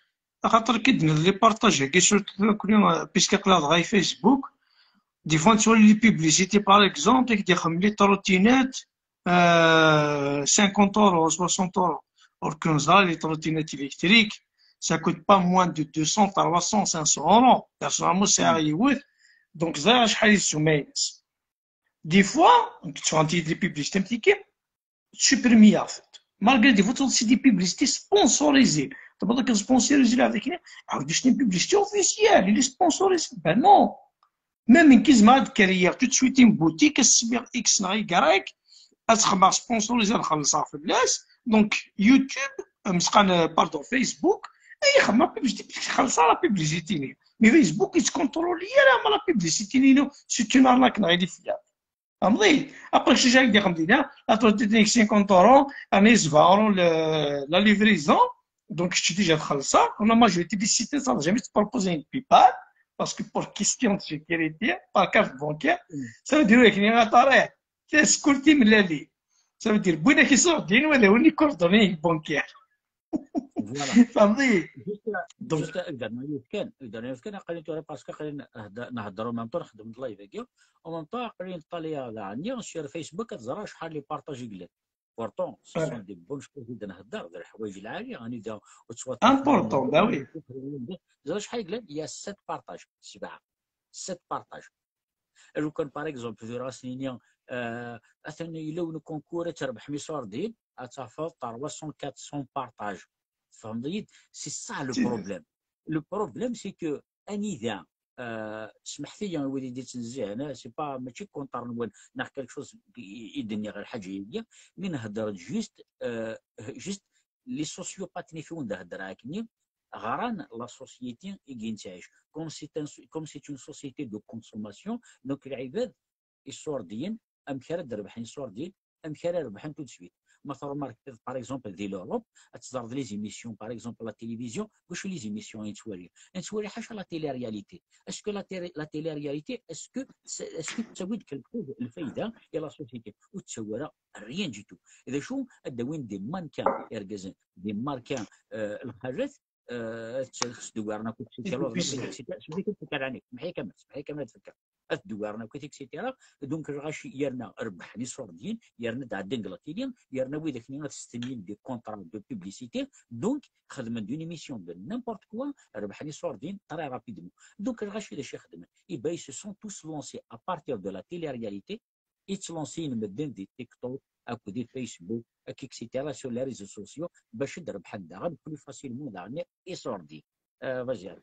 خاطر كدنا لي بارطاجي كي سورتو كل بيسك قلاد غاي فيسبوك دي فوا تولي لي بيبليسيتي باغ اكزومبل كيديرهم لي تروتينات 50 اورو 60 اورو اور كونزا لي تروتينات الكتريك ça coûte pas moins de 200 300 500 euros personnellement c'est arrivé donc ça شحال يسمينس دي فوا tu as des publicités impliquées supprimer en fait malgré des photos c'est des publicités sponsorisées دابا داك سبونسيريزي هذاك عاود شني بيبليستي اوفيسيال اللي سبونسوريزي ben non. Même une kizma carrière tout de suite une boutique السبيغ اكس نا يكرايك اتخبر سبونسوريزي نخلصها في الناس دونك يوتيوب مسقان باردون فيسبوك اي خدمه بيبليستي خلصها لا بيبليسيتي ني مي فيسبوك يتكونترولي راه ما لا بيبليسيتي ني سي اون ارناك نغيدي فيها فهمتي ابري شي جاي دير مدينه لا تودي 50 اورو راني 70 اورو لا ليفريزون دونك شتي ديجا تخلصها انا ماجوريتي دي سيتي صار جامي تبروبوزي ان بيبال باسكو بور كيستيون دو سيكوريتي با كارت بونكير ça veut dire كني غطاري تسكولتي من لالي ça veut dire بوينا كيصوب دين ولا وني كوردوني بونكير فوالا فهمتي دونك جوست اقدر قليل باسكو قليل نهضروا ميم طون نخدم اللايف هكا وميم طون قليل نطاليا كاع عندي سير فيسبوك تزرا شحال لي بارطاجي قليل بورتون سي سون دي بون شكون زيد نهضر غير الحوايج العاليه غادي ندير وتصوت امبورطون با وي زرا شحال قليل يا 7 بارطاج 7 بارطاج لو كان باغ اكزومبل في راسينيا اثني يلون كونكور تربح ميسور ديل اتفاضل 300 400 بارطاج فهمتي سي سا لو بروبليم سي كو اني ذا سمح لي وليدي تنزه انا سي با ماشي كونطار نقول ناخ كالك شوز يدني غير حاجه هي من نهضر جوست لي سوسيوبات في وين نهضر هاكني غران لا سوسيتي يجي تعيش كوم سي اون سوسيتي دو كونسوماسيون دونك العباد السورديين ام كان ربحين سورديين ام كان ربحين تو سويت مثلا مارك باغ اكزومبل دي لوروب تزرد لي زيميسيون باغ اكزومبل لا تيليفزيون واش لي زيميسيون يتوري حاجه لا تيلي رياليتي اسكو لا تيلي رياليتي اسكو تسوي ديك الفايده يا لا سوسيتي وتسوى ريان جي تو اذا شو الدوين دي مانكان ارغازن دي ماركان الحاجات تدوارنا كنت سيتي كان محي كمان تفكر الدوارنا كنت سيتي دونك غاشي يرنا ربح لي سوردين يرنا تاع دنجلاتيليان يرنا وي داك نينا تستنين دي كونطرا دو بوبليسيتي دونك خدم دون ايميسيون دو نيمبورت كوا ربح لي سوردين طري رابيدمون دونك غاشي داش يخدم يبا سو سون توس لونسي ا بارتير دو لا تيلي رياليتي يتلونسي مدن دي تيك توك اكو دي فيسبوك اكسيتيرا سور لي ريزو سوسيو باش تربح الدغا بلو فاسيلمون داغني يسوردي فاجي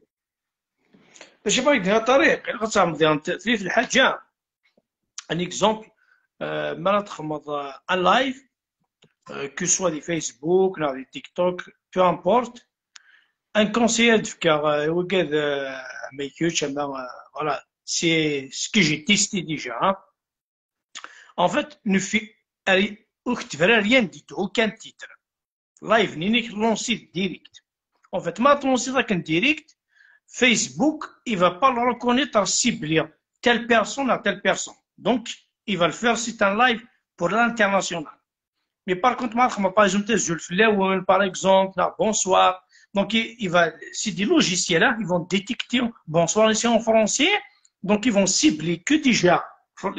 ماشي باغي دير طريق الا غتعمل في الحاجه ان اكزومبل مرة تخمض ان لايف كو سوا دي فيسبوك لا دي تيك توك بو امبورت ان كونسيير دفكا وكاد ما يكوتش اما فوالا سي سكي جي تيستي ديجا en fait ne fait وكتب ريان ديتو aucun titre لايف نينيك لونسي ديريكت en fait ما تلونسي ذاك ديريكت Facebook, il ne va pas le reconnaître ciblé telle personne à telle personne. Donc, il va le faire, c'est un live pour l'international. Mais par contre, par exemple, je le fais, par exemple, là, bonsoir. Donc, c'est des logiciels, là, ils vont détecter bonsoir ici en français. Donc, ils vont cibler que déjà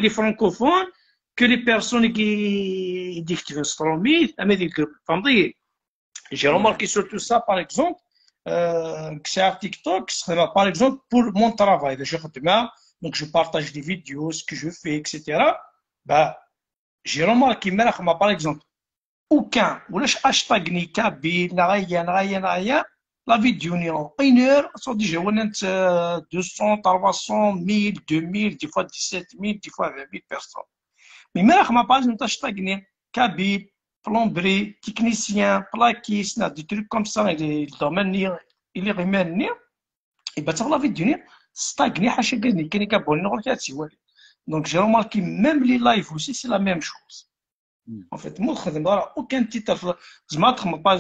les francophones, que les personnes qui disent qu'ils veulent se tromper. J'ai remarqué surtout ça, par exemple. C'est un TikTok, par exemple, pour mon travail. Donc, je partage des vidéos, ce que je fais, etc. Bah, j'ai remarqué, par exemple, aucun, ou le hashtag ni kabyle, rien, la vidéo ni en 1 heure, ça dit, j'ai 200, 300, 1000, 2000, des fois 17 000, des fois 20 000 personnes. Mais par exemple, hashtag ni kabyle, plomberie, technicien, plaquiste, des trucs comme ça, les domaines, il est remis, et bien, la vidéo, stagné, hachegani, qui n'est qu'à bon, donc, j'ai remarqué, même les lives aussi, c'est la même chose. En fait, moi, je n'ai aucun titre. Je ne pas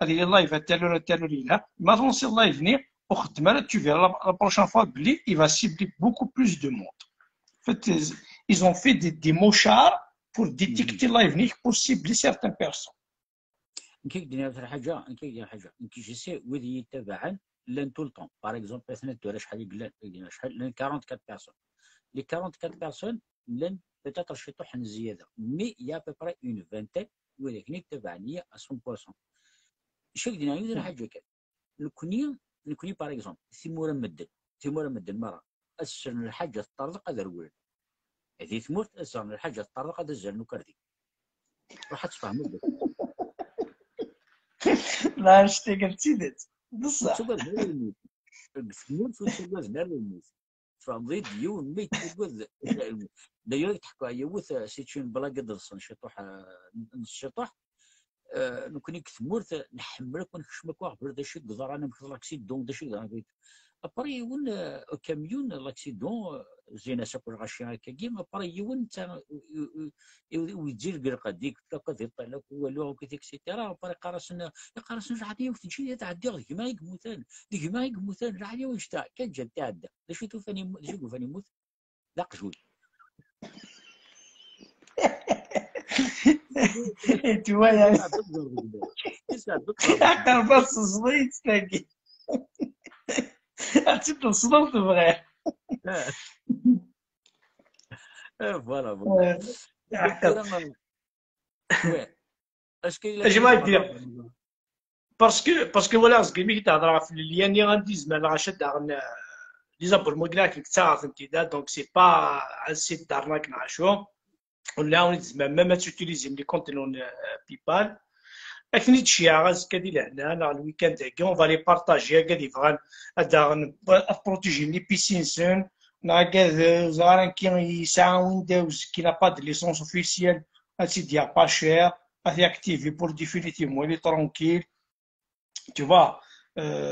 les lives à telle heure, là. Maintenant, c'est live, tu verras la prochaine fois, il va cibler beaucoup plus de monde. En fait, ils ont fait des mots-chars pour détecter live, pour cibler certaines personnes. كي دير حاجه كي جيسي ودي يتبعن لان طول طون باغ اكزومبل اثنا دور شحال قلنا شحال لان 44 بيرسون لي 44 بيرسون لان بيتاتر شي طحن زياده مي يا بيبري اون فانتين ولكن يتبعني 100%. شو قلنا ندير حاجه كان نكوني باغ اكزومبل ثمور مدن مره اسرن الحاجه تطرق هذا الولد هذه ثمور اسرن الحاجه تطرق هذا الزر نكردي راح تفهم لا شتي قلتي ديت بصح. وتسوى غير الموت، تموت وتسوى غير الموت، فضيد يوم ما يتسوى الموت. دايوغ تحكوا يوث سيتشين بلا قدر الشطوح، الشطوح نكون تمورت نحملك ونكشمك واحد داشي قدر انا لاكسيدون داشي قدر ابري يون كاميون لاكسيدون زينا ساكل غاشي هكا كيما ابري يون تا ويجي القرقه ديك تلقى ديال الطلاق والو هكا اكسيتيرا ابري قارسن عادي وتجي تعدي ديك ما يموتان ديك ما يموتان عادي واش تاع كان جا تعدى داشي توفاني داشي توفاني موت لا قجول. انت ويا تسعة دكتور حتى بس صغيت تلاقي تبدا صدمت بغير. فوالا فوالا. وي اش كاين اش ما يدير باسكو ولا زكي تهضر في اللياني غندي زمان غاشد لي زابورمون كلاك كثار امتداد دونك سي با ان سيت دارناك نعشو ولا وني زعما ما تيوتيليزي ملي كونتينون بيبال اكني تشيا غاز دي لهنا لا الويكاند هكا اون فالي بارطاجي هكا دي فغان هذا بروتيجي لي بيسينسون هكا زاران كي يسعى ويندوز كي لا با دو ليسونس اوفيسيال هادشي ديال با شير هادي اكتيفي بور ديفينيتيفمون لي ترونكيل tu vois.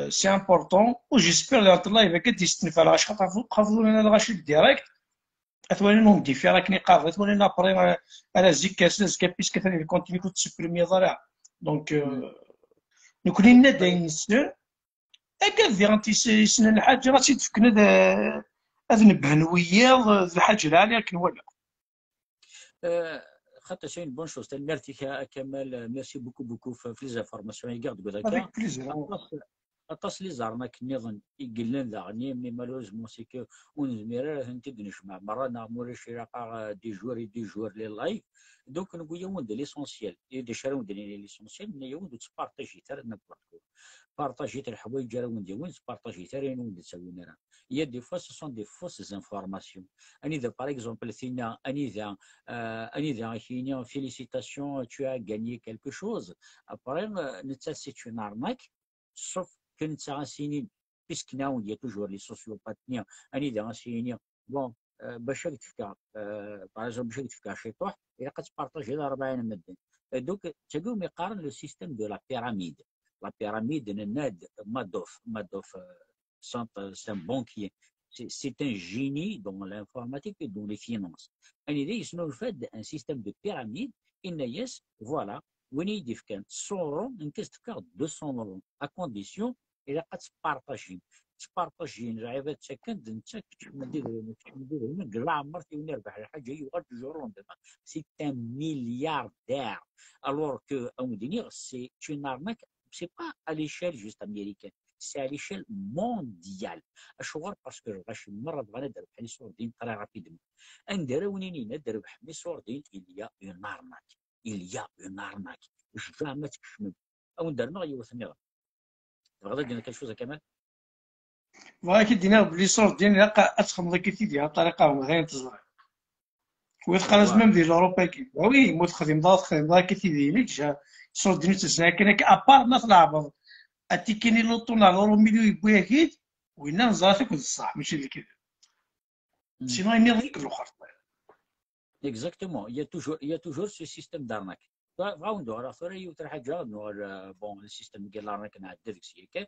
C'est important وجيسبر لي الله يبقى كديستنف على غاش خاطر لنا الغاشي ديريكت اتولي نون ديفي راكني قاف اتولي نابري على زيك كاساس كابيس كثر الكونتيني كنت تسبريمي ضرع دونك نكون لنا داين السن هكا في غنتي سنن الحاجه راه تيدفكنا هذا نبهن وياض الحاجه العاليه لكن ولا خاطر شي بون شوز ميرتي كمال ميرسي بوكو بوكو في لي زانفورماسيون يقعد تقول هكا افيك بليزير. اطاس لي زارنا كنظن يقلن ذاغني مي مالوزمون سي كو ونزمير انت نجمع مره نعمر شي رقا دي جور لي لايف دونك نقول يوم ليسونسيال دي شارون دي ليسونسيال من يوم تبارطاجي تاع نبارطو بارطاجيت الحوايج جا وندي وين بارطاجي تاع وين تسوي راه هي دي فوا سو سون دي فوس انفورماسيون اني ذا باغ اكزومبل ثينا اني ذا كينيا فيليسيتاسيون tu as gagné quelque chose après نتا سي اون ارناك sauf que نتا سينين بيسك ناون ديال توجور لي سوسيوباتنيا اني ذا سينيا بون باش تفكر باغ باش تفكر شي طوح الا كتبارطاجي 40 مدن دوك تقوم يقارن لو سيستيم دو لا بيراميد. La pyramide de Ned Madoff c'est un banquier. C'est un génie dans l'informatique et dans les finances. Ils ont fait un système de pyramide. Voilà, on y dit que 100 euros, on peut faire 200 euros à condition et là, tu partages. Tu partages, j'arrive à chacun de c'est un milliardaire. Alors que, on dit, c'est une arnaque. C'est pas à l'échelle juste américaine, c'est à l'échelle mondiale. أشوار باسكو غاش مرة بغا ندرب حني سوردين طري رابيدمون ندير ونيني ندرب حني سوردين إليا اون ارناك إليا اون ارناك جامي تكشمل أو ندرنا يوثني غير تبغى دير كاش فوزا كمان بغا كيدينا بلي صوت ديالنا اتخمض كي ديال الطريقه غير تزرع ويتقراز ميم ديال اوروبا كي وي مو تخدم ضا كي تيدير جا صوت ديالنا تسنا كان ابار ما طلع اتيكيني لوطو نهضروا مليو يبويا كيد وين نزراتك الصح ماشي اللي كذا سينو ينيض الاخر. Exactement, il y a toujours ce système d'arnaque. Vraiment, alors ça y est, autre chose, bon, le système de l'arnaque n'a pas d'explication.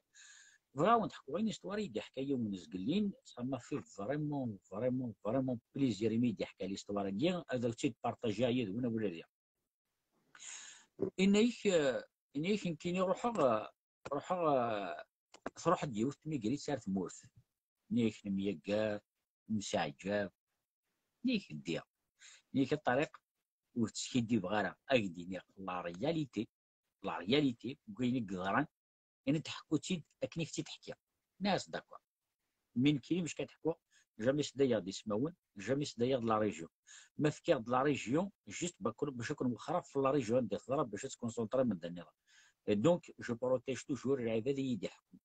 Vraiment, une histoire de حكاية ونزقلين, ça m'a fait vraiment plaisir de حكي l'histoire ديال هذا الشيء بارطاجيا هي دونا ولا لا. إنيك يمكن تروح ديوث ميقري سار تموت. إنيك ميقار مساعجاب إنيك ديا. نيك الطريق وتسكيدي بغارة أكدي لا رياليتي بقيني قدران يعني تحكو تيد أكنيك تحكي ناس داكوا من كيلي مش كتحكوا جامي سدايا دي سماون جامي سدايا د لا ريجيون ما فكر د لا ريجيون جيست باش نكون مخرف في لا ريجيون ديال الضرب باش تكونسونطري من النظام دونك جو بروتيج توجور العباد اللي يحكوا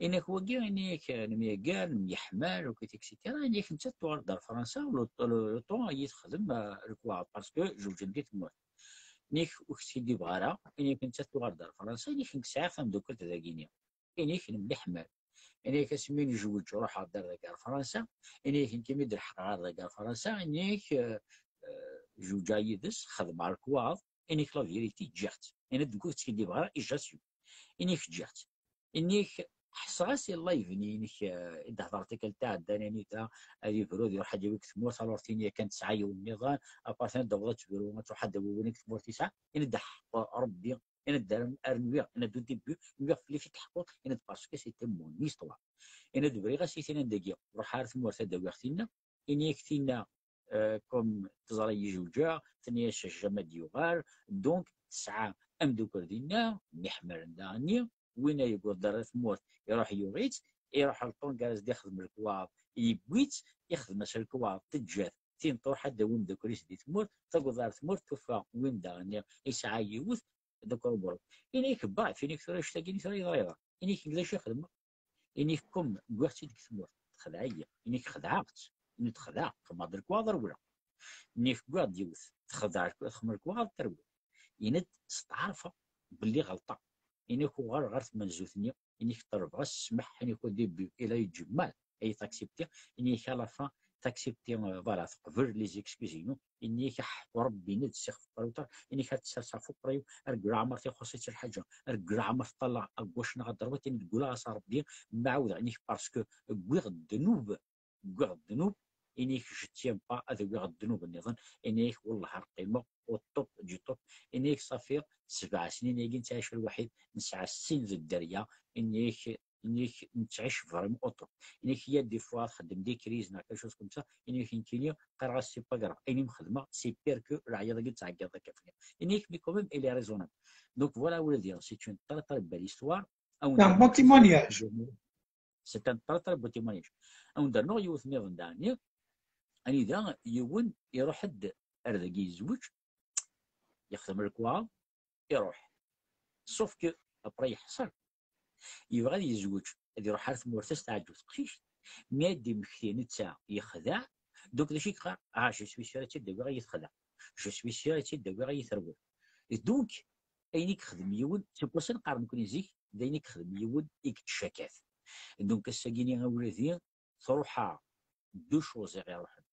انك وكي انك ميقال يحمل وكيت اكسيتيرا انك انت توار دار فرنسا لو طون يتخدم الكوا باسكو جوج نديت موت نيك وكتي بغارة إنيك أنت تغادر فرنسا إنيك نكسعى فندوكل تذاكينيا إنيك نملحمل إنيك اسمين جوج روح غادر ذاك فرنسا إنيك نكمل الحق غادر ذاك فرنسا إنيك جوجا يدس خدم على الكواض إنيك لا فيريتي جات إنا تقول تكدي بغارة إجاسيو إنيك جات إنيك حصرا سي اللايف إنيك إذا هضرتك تاع داناني تاع هذه برود يروح حاجة ويك تموت الورتينيا كانت سعي والنظام أبارتين دبلت برو ما تروح حد وينك تموت تسعة إن دح ربي إن الدار أرنويا إن دو ديبيو نويا في اللي فيك حقوق إن باسكو سي تمون نيستوار إن دبري غا سي تينا ندقيا روح عارف مورتا داوي اختينا إن يكتينا كوم تزري يجوجا ثانية شجمة ديوغار دونك تسعة أم دوكر دينا نحمر داني وين يقول دار ثموت يروح يوغيت يروح الطون جالس دي يخدم الكواض يبويت يخدم الكواض تجات تين طور حد وين دوكريس دي تموت تقول دار تموت توفى وين داني يسعى يوث دوك البرد إنيك بعد فينيك ثرى يشتاقيني ثرى يضايغا إنيك قداش يخدم إنيك كم قواتي ديك تموت تخدعية إنيك خدعت إني تخدع كما درك واضر ولا إنيك قواد يوث تخدع خمر كواض تروي إنك تستعرفه باللي غلطة إنك غير منزوثني إنك تربغ السمح إنك ديبي إلى يجمال أي تاكسبتي إنك على فان تاكسبتي فوالا تقبل لي زيكسكوزينو إنك ربي ند سيخ فروتر إنك تسرسع فوق رايو أرجع عمر تخصص الحاجة أرجع عمر تطلع أقواش نغدر إنك تقولها صار بدي معود إنك باسكو قوي الذنوب قوي الذنوب إنك جتيم با هذا قوي الذنوب النظام إنك والله القيمة والطب دي طب إنك صافي 7 سنين يجي تعيش الوحيد 9 سنين في الدريا إنك تعيش فريم أوتو إنك هي دي فوا تخدم دي كريز نا كاشوز كوم سا إنك يمكن قرا سي با كراف إني مخدمة سي بير كو العياضة قد تعقد كافية إنك مي كوميم إلي ريزونابل دونك فوالا ولدي سي اون تري تري بال إستوار أو نعم بون تيمونياج. سي ان تري تري بون تيمونياج أو ندير نو يوث نيفن داني أني ذا يون يروح حد أرذقي يزوج يخدم الكوا يروح سوف كو ابري يحصل يبغى يزوج غادي يروح عارف مرتاح تاع عجوز قشيش مادي مكثي تاع يخدع دوك داشي كخا جو سوي سير تيدا غا يتخدع جو سوي سير تيدا غا يثربل دونك اينيك خدم يود سي بوسن نقارن كون يزيك داينيك خدم يود يكتشكات دونك الساكيني اولادي تروح دو شوز غير واحد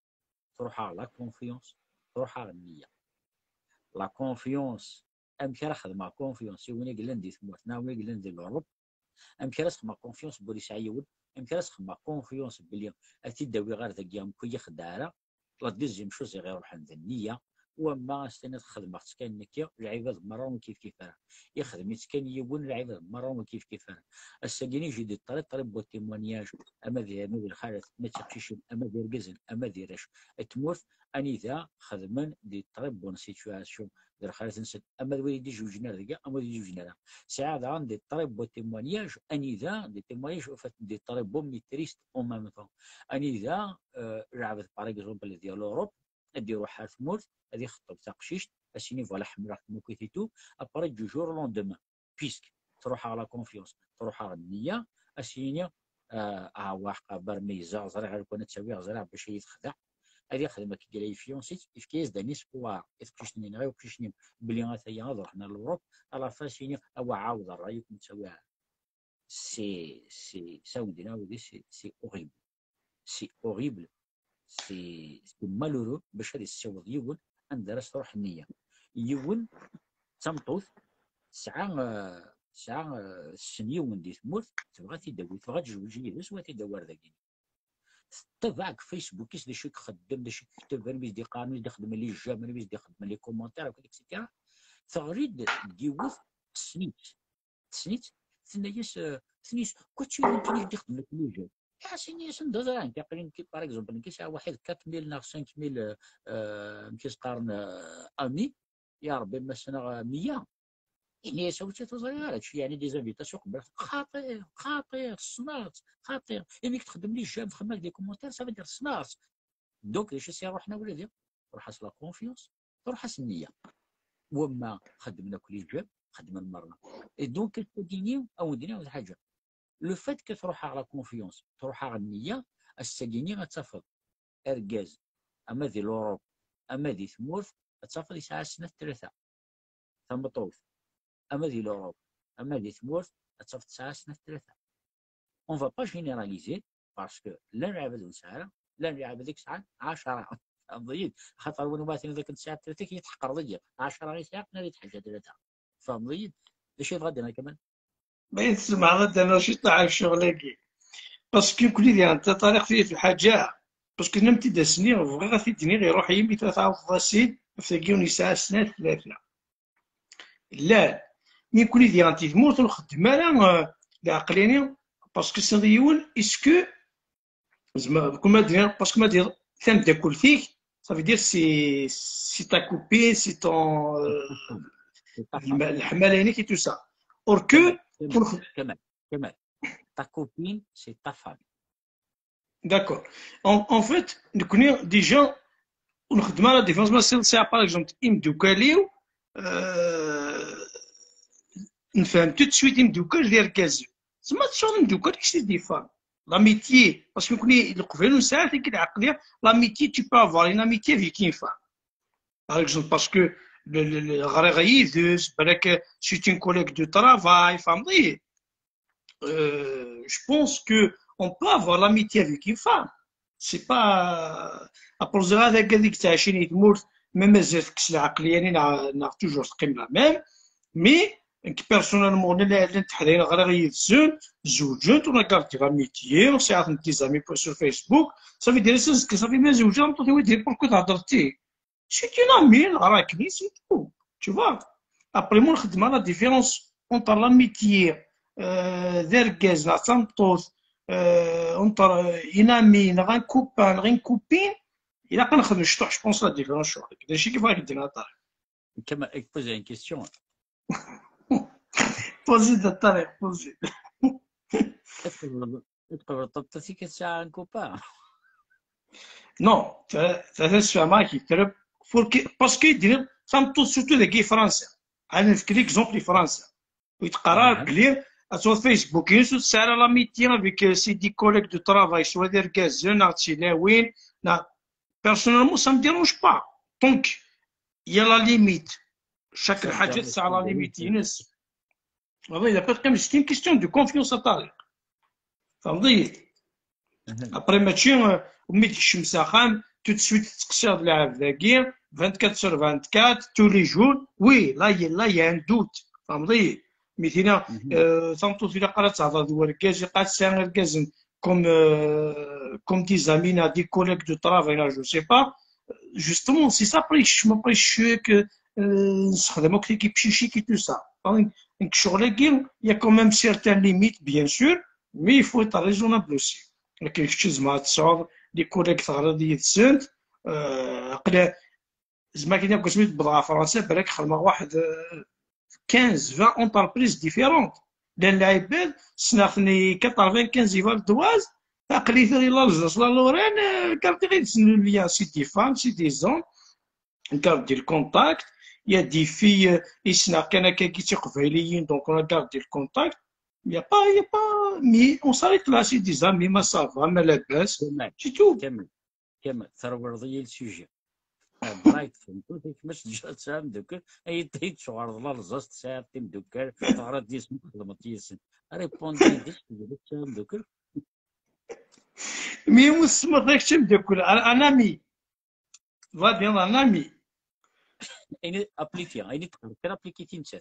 تروح لا كونفيونس تروح النيه لا كونفيونس امكن خدمه كونفيونس وين قال ندي ثموتنا وين قال ندير العرب امكن راسخ كونفيونس بولي سعيود امكن راسخ كونفيونس بلي اتي داوي غير ذاك يوم كي خداره لا ديزيام شوز غير روح عند النيه وما استنى خدمه كان نكيا العباد مرون كيف راه يخدم كان يبون العباد مرون كيف راه السجني جدي طريق بوتيمونياج اما ذي الخالد ما تمشيش اما ذي الجزن اما ذي رش تموت اني ذا خدمن دي طريق بون سيتواسيون ذي الخالد نسد اما ذي دي جوجنا ذا اما ذي جوجنا ساعات عندي طريق بوتيمونياج اني ذا دي تيمونياج دي طريق بون ميتريست او ميم طون اني ذا لعبت باغ اكزومبل ديال اوروب ادي روح تموت هذه خطب تقشيش اسيني فوالا حمراء موكيتيتو اباري دو جور لوندومان بيسك تروح على كونفيونس تروح على النيه اسيني واحد برمي زرع على كون تسوي زرع باش يتخدع هذه خدمه كي داير فيونسي كيس داني سبوار افكشني غير وكشني بلي غاتايا رحنا لوروب على فاشيني او عاود رايك نسويها سي ساودنا ودي سي اوريبل سي اوريبل سي مالورو باش هذه السوض يقول اندرس روح النيه يون تمطوث ساعه السنيون دي تموت تبغى تدوي تبغى تجوج يدس وتدور ذاك تبعك فيسبوك كيس داك خدام داك كتب ميز دي قانون دي خدم لي الجامل ميز دي خدم لي كومونتير اكسيتيرا تغريد ديوث سنيت ثنيس كنت يمكن يخدم لك لي جام سيني سندوزا انت قرين كي باغ اكزومبل كيس واحد 4000 5000 كيس قارن امي يا ربي مثلا 100 يعني سويت صغيره هادشي يعني دي زانفيتاسيون قبل خطير الصناعات خطير يعني تخدم لي الجام خدمه دي كومونتير صافي دير الصناعات دونك اش سي روحنا ولادي روح لا كونفيونس روح النيه وما خدمنا كل الجام خدمنا المره دونك الدنيا او الدنيا ولا حاجه لو فات كتروح على كونفيونس تروح على النيه الساكيني غتفض اركاز اما ذي لوروب اما ذي ثمورث غتفض يسعى سنه ثلاثه تمطوف اما ديال اوروب اما ديال تمورت تصيفط 9 سنه 3 اون فا با جينيراليزي باسكو لا نلعب هذيك الساعه لا نلعب هذيك الساعه 10 فهمتي خاطر وين مثلا ذاك الساعه 3 كيتحقر ضيق 10 غير ساعه اللي تحجى 3 فهمتي اش يتغدى انا كمان بغيت تسمع غدا انا شي طلع شغلك باسكو يمكن لي انت طريق فيه في الحاجه باسكو نمت داسني بغا غتدني غير روح يمي تعاود غاسيد فيكيوني ساعه سنه 3 لا يمكن لي انت تموت الخدمه لا العقلاني باسكو سيريون اسكو زعما كما دير باسكو ما دير تنبدا كل فيك صافي دير سي تا كوبي سي طون الحمالاني كي تو سا اور كو كمال كمال ta copine c'est ta femme d'accord en fait نكوني ديجا ونخدم على ديفونس ما سي باغ اكزومبل يمدوكاليو نفهم تو سويت يمدوكال ديال كازو زعما شغل مدوكال كشتي دي فام لاميتيي باسكو يكون القبيل ساعات كي العقليه لاميتيي tu peux avoir une amitié avec une femme par exemple parce que غريغيدوس بالك c'est une collègue de travail فهمتي je pense que on peut avoir l'amitié avec une femme c'est pas ابرز هذاك هذيك تاع شي تموت ما مازالت كش العقليه يعني توجور تقيم لا ميم مي بيرسونيلمون لا نتحدى غير زوجات ولا كارتي غاميتيي وساعات نتي زامي سور فيسبوك صافي دير صافي ما زوجه نطوطي ودير بوركو تهضرتي سي اون امي راكني سي تو tu vois après mon خدمه لا ديفيرونس اونتر لاميتيي ذركاز لا تنطوط اونتر ان امي غان كوبان غين كوبين الا كنخدم الشطوح جو بونس لا ديفيرونس شو هادشي كيف راك دير هضر كما بوزي ان كيسيون بوزي د الطريق بوزي تقدر تطفي كساعه ان كوبان نو تاسع ماكي ترب باسكو يدير تنطوط سورتو داكي فرنسا انا نفكر اكزومبل فرنسا ويتقرا بلي sur Facebook, c'est l'amitié avec ses 10 collègues de travail, soit des gazeux, personnellement, ça ne me dérange pas. Donc, il y a la limite. Chaque hadith, c'est à la limite. Il n'y a pas de c'est une question de confiance à Tariq. Après, maintenant, tout de suite, tu la guerre, 24 sur 24, tous les jours. Oui, là, il y a un doute. مثلا تنطوط الى قرات تهضر الوركاز قاد سان الكازن كوم دي زامينا دي كوليك دو طرافاي جو سي با جوستومون سي سا بريش ما بريش نستخدمو كي بشيشي كي تو سا دونك شغل يا كوميم سيرتان ليميت بيان سور مي يفو ايتا ريزونابل اوسي لكن شتي زعما تصاوب دي كوليك تغرض يتسنت قلا زعما كي نقول سميت بضاعه فرنسا بالك خدمه واحد 15-20 entreprises différentes. Dans l'iPad, c'est 95 val d'oise. Après, il y a la Lorraine, il y a des femmes, des hommes, on garde le contact. Il y a des filles, ici, donc on a gardé le contact. Il n'y a pas, mais on s'arrête là, c'est des amis, mais ça va, mais la baisse, c'est tout. ça regarde le sujet. برايت فهمتو كيفاش تجي تساهم دوك اي تيت شغل الله لزاز تساهم دوك تغرد ديس مخدمه تيسن ريبوندي ديس تساهم دوك مي مسمى ذاك شم دوك انا مي فا بيان انا مي اين ابليكي اين تقدر ابليكيتي نتا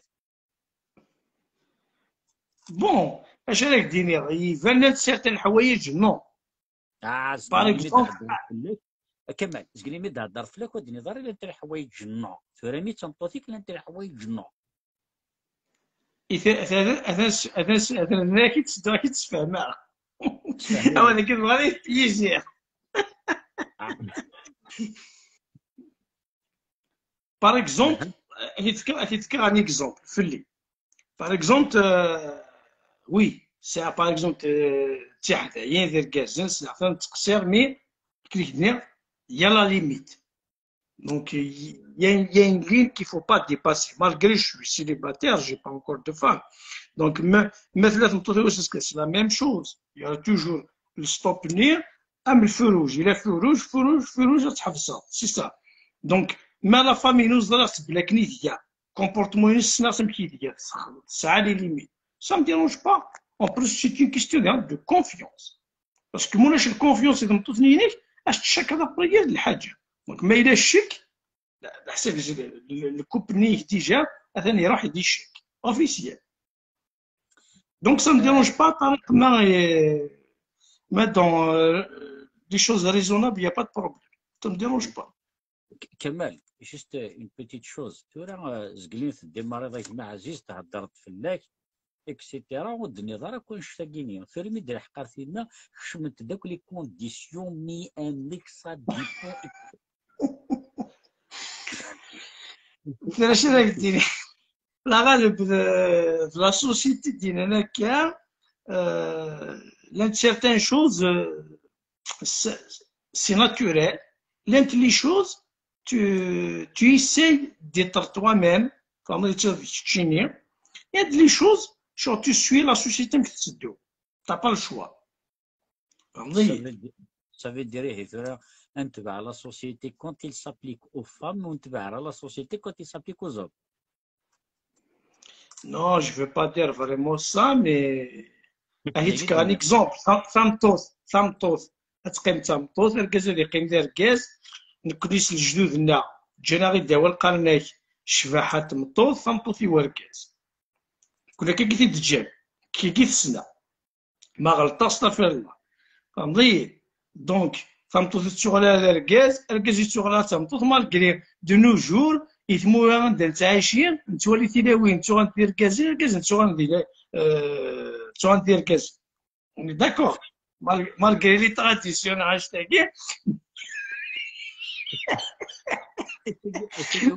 بون اش راك ديني يبان لك سيرتين الحوايج نو باغ اكزومبل كمال زقلي مي تهضر فلاك ودني ضري لا انت حوايج جنة ترمي تنطوتيك لا انت حوايج جنة هذا كي تسفهم هذا كي بغا يجي باغ اكزومبل تذكر ان اكزومبل فلي باغ اكزومبل وي ساعه باغ اكزومبل تي حدايا ندير كازن ساعه تقصير مي كليك il y a la limite. Donc, il y a une ligne qu'il ne faut pas dépasser. Malgré que je suis célibataire, je n'ai pas encore de femme. Donc, c'est la même chose. Il y a toujours le stop venir, le feu rouge. Il y a feu rouge, c'est ça. Donc, mais la famille nous a dit que comportement ينسنا سمكي ديال تسعى لي ليميت ça me dérange pas en plus c'est une question de confiance parce que مولاش الكونفيونس اذا مطوطني هناك اش تشك هذا بريير الحاجه دونك ما الى الشك حسب الكوب نيه ديجا ثاني راح يدي الشك اوفيسيال دونك ça me dérange pas طريق ما dans des choses raisonnables il y a pas de problème ça me dérange pas كمال جست اون بيتيت شوز تورا زقليت دي مريض مع عزيز تهضرت فلاك اكسيتيرا والدنيا دارا كون شتاقيني ثوري مي دير حقارتينا خشمت داك لي كونديسيون مي انك سا ديبون اش راك ديري لا غالب في لا سوسيتي ديالنا كاع لان سيرتان شوز سي ناتوريل لان لي شوز tu essayes d'être toi-même comme tu dis il y a des choses genre tu suis la société que tu dois t'as pas le choix ça veut dire ثورا انتبه على لا سوسيتي كونت il s'applique aux femmes وانتبه على لا سوسيتي كونت il s'applique aux hommes. Non, je veux pas dire vraiment ça, mais هيك un exemple ثامطوس تقيم ثامطوس الكاز اللي يقيم ديال الكاز نكريس الجدودنا جينا غير داول قالنا شفاحة تمطوس ثامطوس هو الكاز كنا كي تتجاب كي السنة ما غلطاش استغفر الله فهمتي دونك ثامطوس تشغل على الكاز يشغل على ثامطوس مالكري دو نو جور يثمو عندنا نتعايشين نتولي تلاوين نتو غندير كازي نتو غندير كازي داكور مالغري لي تراديسيون عاشتاكي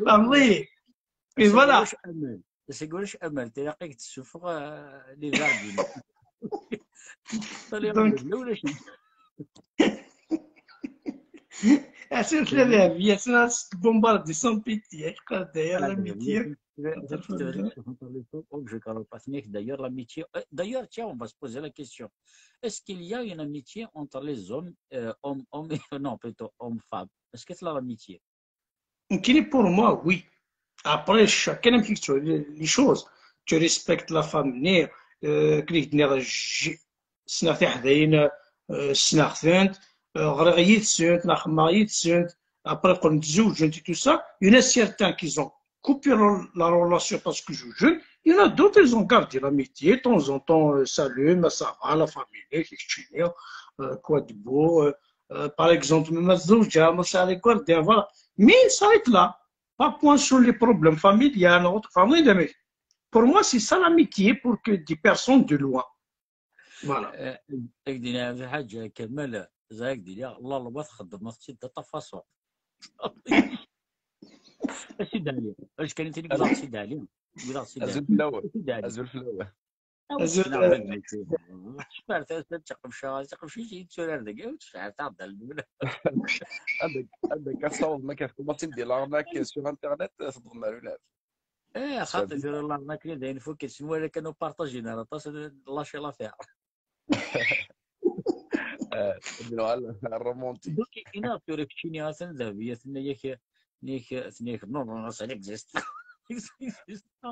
فهمتي اي فوالا بس يقولش امل تلاقيك تسوفغ لي فاردين ولا شي عشان ثلاثة هي سنة بومباردي سون بيتي قال داير لاميتي D'ailleurs, l'amitié. D'ailleurs, tiens, on va se poser la question. Est-ce qu'il y a une amitié entre les hommes, hommes, non, plutôt hommes-femmes? Est-ce que c'est l'amitié? يمكن pour moi oui après chacun aime les choses tu respectes la famille كليك دنيا سنة في حداين سنة خفنت غريت سنت نخمايت سنت après quand نتزوج et tout ça il y en a certains qui ont coupé la relation parce que je jeune il y en a d'autres ils ont gardé l'amitié de temps en temps salut mais ça va la famille quoi de beau par exemple ما الزوجة ما ça les quoi voilà mais ça s'arrête là pas point sur les problèmes familiaux notre famille pour moi c'est ça l'amitié pour que des personnes de loin voilà اكدينا في حاجه كمال زاك ديال الله الله تخدم ما تسد تفاصيل سيد عليا واش كان انت اللي قلت سيد عليا قلت سيد ازول في الاول ازول في الاول شفت تقف شي تسولر دقيقه وتشعر تعضل الاولى عندك كتصاوب ما كيخدم ديال لارناك سور انترنت تضم الولاد خاطر يديروا لارناك اللي داين فوق كيتسموا ولا كانوا بارطاجينا راه لاشي لافير نديروا على الرومونتيك دوك انا تورك شيني غاسن ذهبيه ثنيك ثنيك نور راس عليك زيست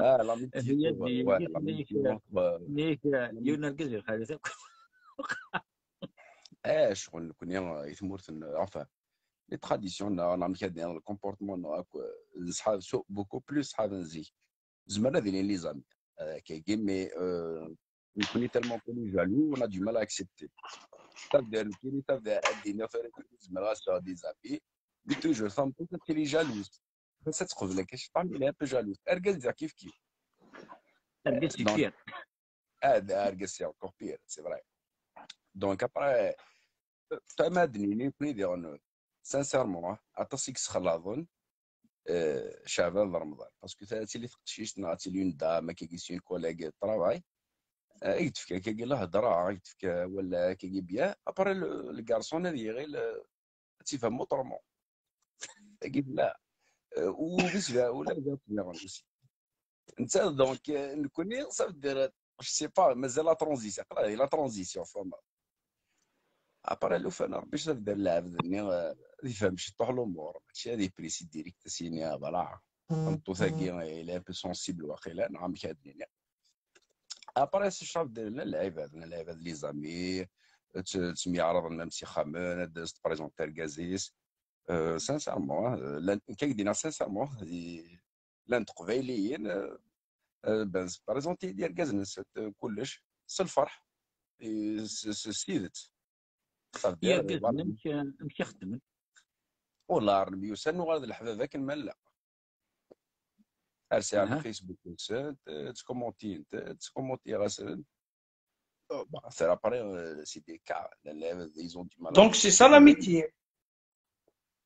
لاميتي نيك يونا الكزير خالد شغل كنا يثمرت عفوا لي تراديسيون نعم كادين الكومبورتمون صحاب سو بوكو بلوس صحاب نزي زعما ديال لي زامي كي مي نكوني تالمون كوني جالو on a du mal à accepter تبدا كيني تبدا الدنيا فرق زعما غاسا دي زامي مي توجور فام تلي جالوس بس تقبل كاش طعم لي بو جالوس ارجل ديال كيف ارجل كيف ارجل سي encore pire c'est vrai donc après فما دنيني كوني ديال سانسيرمون اتاسيك خلاظون شعبان رمضان باسكو ثلاثه اللي تقشيش نعطي لون دا ما كيجيش اون كوليغ طرافاي يتفكا كي لا هضره يتفكا ولا كي بيان ابري لو غارسون هذه غير تيفهم موطرمون كيف لا وبالنسبه ولا جات اوسي انت دونك نكوني صافي دير سي با مازال لا ترانزيسيون قرا لا ترانزيسيون فما ابري لو فانا باش تبدا اللاعب ما يفهمش طوح الامور ماشي هذه بريسي ديريكت سيني بلا نطو ثاقي الى ان بو سونسيبل واقيلا نعم كادني ابري الشرط العباد لي زامي تسميعرض نمسي خامن دازت بريزونتير كازيس سانسيرمون كيدينا سانسيرمون لان قبايليين بريزونتي ديال كازنس كلش الفرح سيدت صافي يا قلت مشي خدمت والله ربي يسن وغاد الحبابه كنمال لا ارسي على الفيسبوك تكومونتي غاسل c'est après c'est des cas ils ont du mal donc c'est ça l'amitié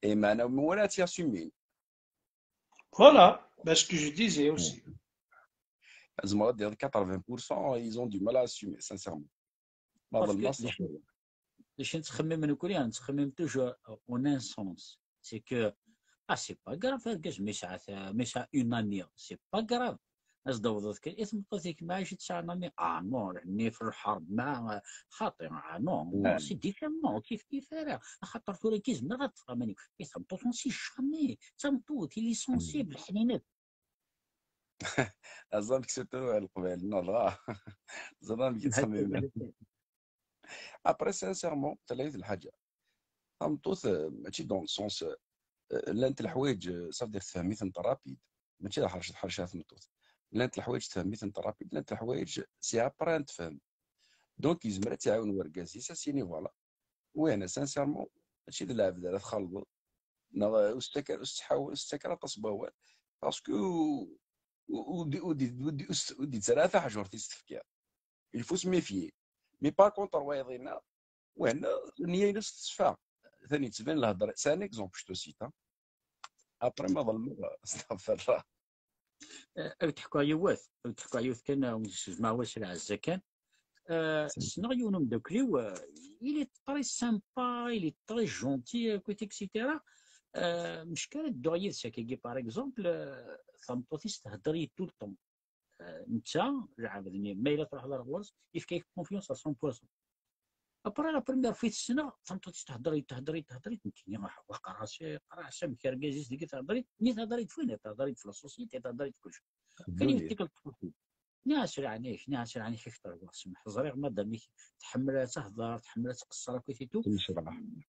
et maintenant voilà tu assumes voilà ben, ce que je disais aussi زعما ديال 80% ils ont du mal à assumer sincèrement بعض الناس باش نتخمم انا كوريا نتخمم توجور اون ان سونس سي كو سي با كراف هكاش مش اون اني سي با كراف اش دوضت اسم طوزيك ما عايش تشعر نامي نو راني في الحرب مع خاطر نو سي ديفيرمون كيف راه خاطر توري كيز من غتفهمني كيسمطو سي جامي تمطو تي سونسيبل حنينات اظن كسبتو القبائل نضغى زعما كيتخمم ابري سانسيرمون ثلاث الحاجه تمطوث ماشي دون سونس لانت الحوايج صافي تفهميت انت رابيد ماشي حرشات تمطوث لانت الحوايج تفهميت انت رابيد لانت الحوايج سي ابري نتفهم دونك يزمر تعاون وركازي ساسيني فوالا وانا سانسيرمون ماشي د العبد تخلط استكر تصبوا باسكو ودي ثلاثه حجر تستفكر الفوس ميفي مي با كونتر وايضينا وهنا النيه نفس تصفى ثاني تبان الهضره سي ان اكزومبل جو سيتا ابري ما ظل استغفر الله تحكوا يوث كان مع واش العزه كان السيناريو مدوكليو الي طري سامبا الي طري جونتي كويت اكسيتيرا مشكله الدوغيد ساكي باغ اكزومبل ثمطوتيس تهضري طول الطون انت عاودني ما الا تروح للغواز يفكيك كونفيونس ا 100%. ابري لا بروميير في السنه ثمطوتيس تهضري يمكن واقع راسي قرا مكركازيس ديك تهضري فين تهضري في السوسيتي تهضري في كلشي كاين يديك الطفل ناس راني كيف ترى سمح زريغ ما دامي تحمل تهضر تحمل تقصر كيتو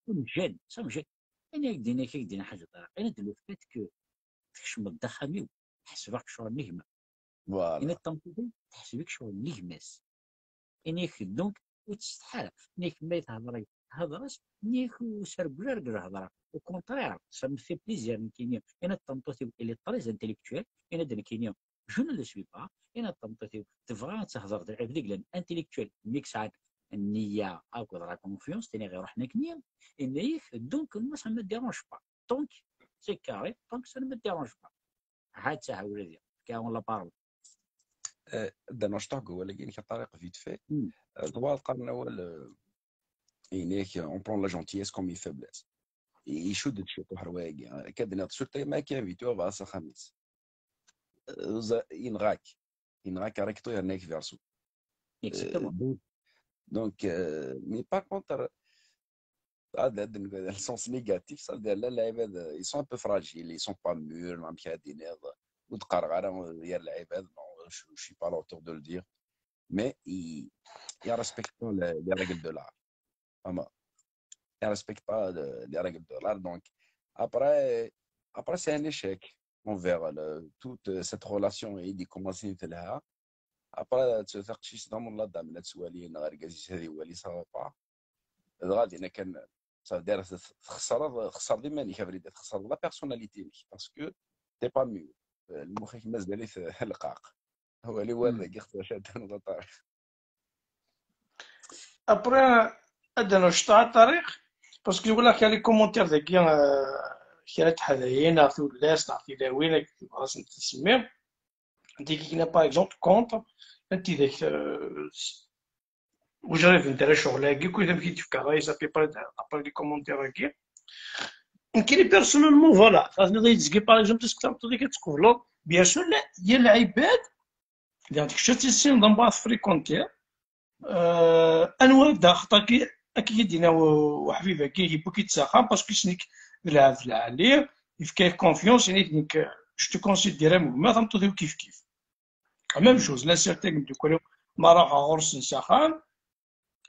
مجد سمجد انا كيدينا حاجه طرا انا دلو فات كو تكشم الدخامي حسبك شو نجمه فوالا انا التنفيذ تحسبك شو نجمس انيك دونك وتستحال نيك ما تهضري هضرات نيك وسربلار الهضره او كونترير سا مي في بليزير كاين انا التنطوطي اللي طريز انتيليكتوال انا دابا كاين جو نو سوي با انا التنطوطي تبغى تهضر دابا ديك لان انتيليكتوال ميكس عاد النيه اكو لا كونفيونس تاني غير حنا كنيا انيك دونك الناس ما ديرونش با دونك سي كاري دونك سا ما ديرونج با عاد تا ولادي كاون لا بارول بدنا نشطحكوا ولكن كطريقه فيت في طوال القرن الاول هناك اون برون لا جونتيس كوم فيبليس يشد تشوط حرواق كدنا تشوط ما كان فيتو باص خميس ينغاك ريكتو هناك فيرسو دونك مي با كونتر هذا السونس نيجاتيف صار لا العباد يسون ان بو فراجيل يسون با مور ما مكادين وتقرغر ديال العباد je suis pas à l'auteur de le dire, mais il respecte pas les règles de l'art. Il respecte pas les règles de l'art. Donc, après c'est un échec envers toute cette relation. Il dit comment c'est là. Après, tu sais que c'est dans mon là dame, là tu vois les nargazi هذه ولي ça va pas. غادي أنا كان ça veut dire خسر دي ماني كبريد خسر لا personnalité parce que t'es pas mieux. المخك مازال في القاق. هو اللي والد يختار شاد الطريق ابري ادنا شطع الطريق باسكو يقول لك لي كومونتير ذاكي كانت حذايا نعرفو الناس نعرفو داوين خلاص نتسمي ديك كاينه باغ اكزومبل كونتر انت ذاك وجريت ندير شغلاكي كنت مكي تفكر راهي صافي ابري لي كومونتير هاكي يمكن لي بيرسونيلمون فوالا خاصني غير تزكي باغ اكزومبل تسكتو ديك تقولو بيان سور لا هي العباد اللي عندك شتي سين دون باث فريكونتير انواع دا خطا كي دينا وحبيبه كي يبو كي تساخا باسكو سنيك العاب عليه يفكاك كونفيونس يعني جو تو كونسيديري ما تمطوطي كيف كيف ميم شوز لا سيرتين دوك ما راح غرس نسخان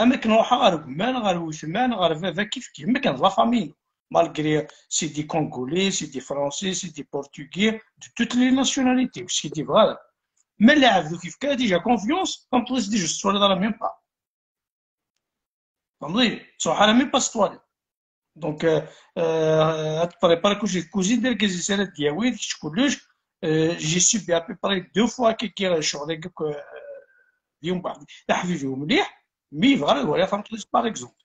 اما كنروح غير كمان غير وثمان غير فافا كيف كيف ما كان لا فامي مالغري سي دي كونغولي سي دي فرونسي سي دي بورتوغي دو توت لي ناسيوناليتي واش كي دي فغالا ما اللاعب ذو كيف كان ديجا كونفيونس كنطلس دي جوست ولا دار ميم با فهمتي تروح على ميم با ستوالي دونك بريباري كلشي كوزين ديال كازي سالات دياوي كلش جي سوبي ابي بري دو فوا كي شغل هكاك اليوم بعد حفيفي ومليح مي فغالا ولا فهمت باغ اكزومبل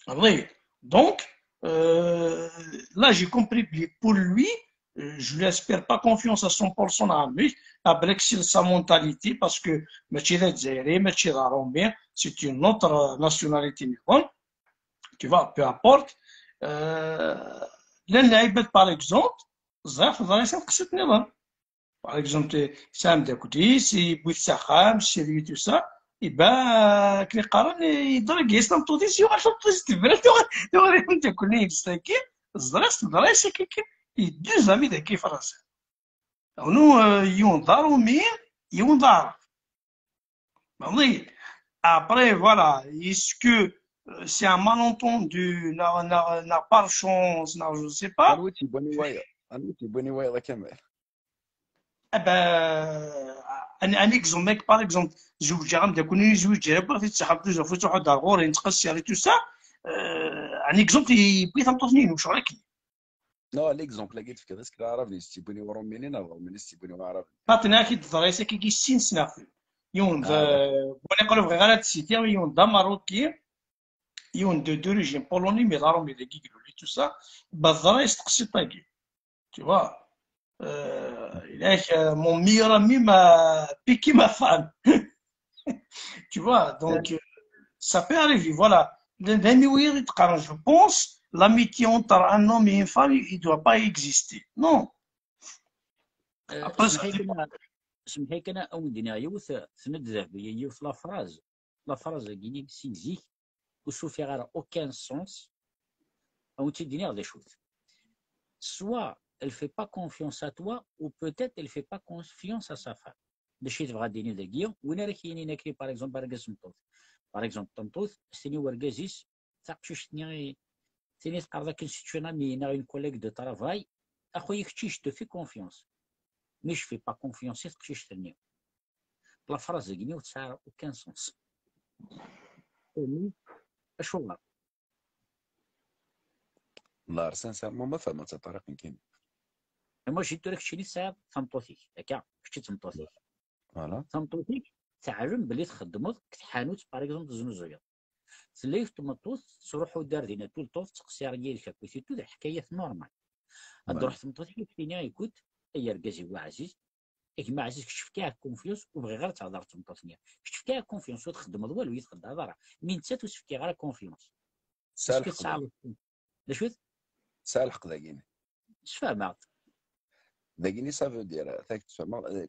فهمتي دونك là j'ai compris que pour lui je lui espère pas confiance à 100% à lui avec sa mentalité parce que ماشي الجزائري ماشي رومي c'est une autre nationalité tu vois peu importe للعيبات باغ اكزومبل صغار في الفرنسا تقصد النظام باغ اكزومبل سام داكوتي سي بويت ساخام سيريو تو سا يبا كلي قارن يضرب يسلم طوطيس يوغا شطوس تبرا تغري انت كلني يستاكي زرس دراسه كي يدو زامي داكي فرنسا ونو ينظروا مين ينظر فهمتي après voilà est-ce que c'est un malentendu n'a pas de chance je ne sais pas انوتي بني وايا انوتي بني وايا كمال ان اكزومبل باغ اكزومبل زوج غنبدا كوني زوج جرب في تسحب دوز فوتو واحد غور ينتقص يعني تو سا ان اكزومبل بغيت نطوفني واش راك نو ليكزومبل لقيت في كذا سكرا عرفني ستيبوني وروميني نظر من ستيبوني وعرفني فاتنا كي الدراسه كي سين سنافل يون بوني قالوا بغي غير تسيتي يون دا ماروكي يون دوريجين بولوني مي دارو مي داكي قالوا لي تو سا بالدراسه تقصي طاكي tu vois mon meilleur ami m'a piqué ma femme tu vois donc ça peut arriver voilà je pense l'amitié entre un homme et une femme il ne doit pas exister non après ça dépend سمحي كنا أودنا يوث ثند ذهبية يوث لا فراز كيني سيزيك وسوفي غير أوكان سونس أو تديني غادي شوف soit elle fait pas confiance à toi ou peut-être elle fait pas confiance à sa femme باش تبغى ديني داكيا وين راه كاينين هكا باغ اكزومبل رقاز مطوط باغ اكزومبل طنطوط سيني ورقازيس تاقشوش تيني تقرا كنسيتيونا مينا اون كوليك دو طرافاي اخويا كتيش دو في كونفيونس مي جو في با كونفيونس تقشيش تنيا لا فراز كيني وتسعر اوكان سونس اش والله لا سانسيرمون ما فهمت طريق كاين moi جيت لك شي اللي تسعر تمطوثيك هكا شتي تمطوثيك فوالا تمطوثيك تعلم بلي تخدموا حانوت باغ اكزومبل زنوزويا تسليف تمطوث تروحوا دار دينا تو الطوف تقصير ديالك كويتو ديال حكايه نورمال تروح تمطوثيك فيني يكوت اي ركازي هو عزيز ما عزيز كشف كاع كونفيونس وبغي غير تهضر تمطوثنيا كشف كاع كونفيونس وتخدم والو يتخدم هضره من انت توسف كي غير كونفيونس سالح شو سالح داكيني شفا Dagini, ça veut dire,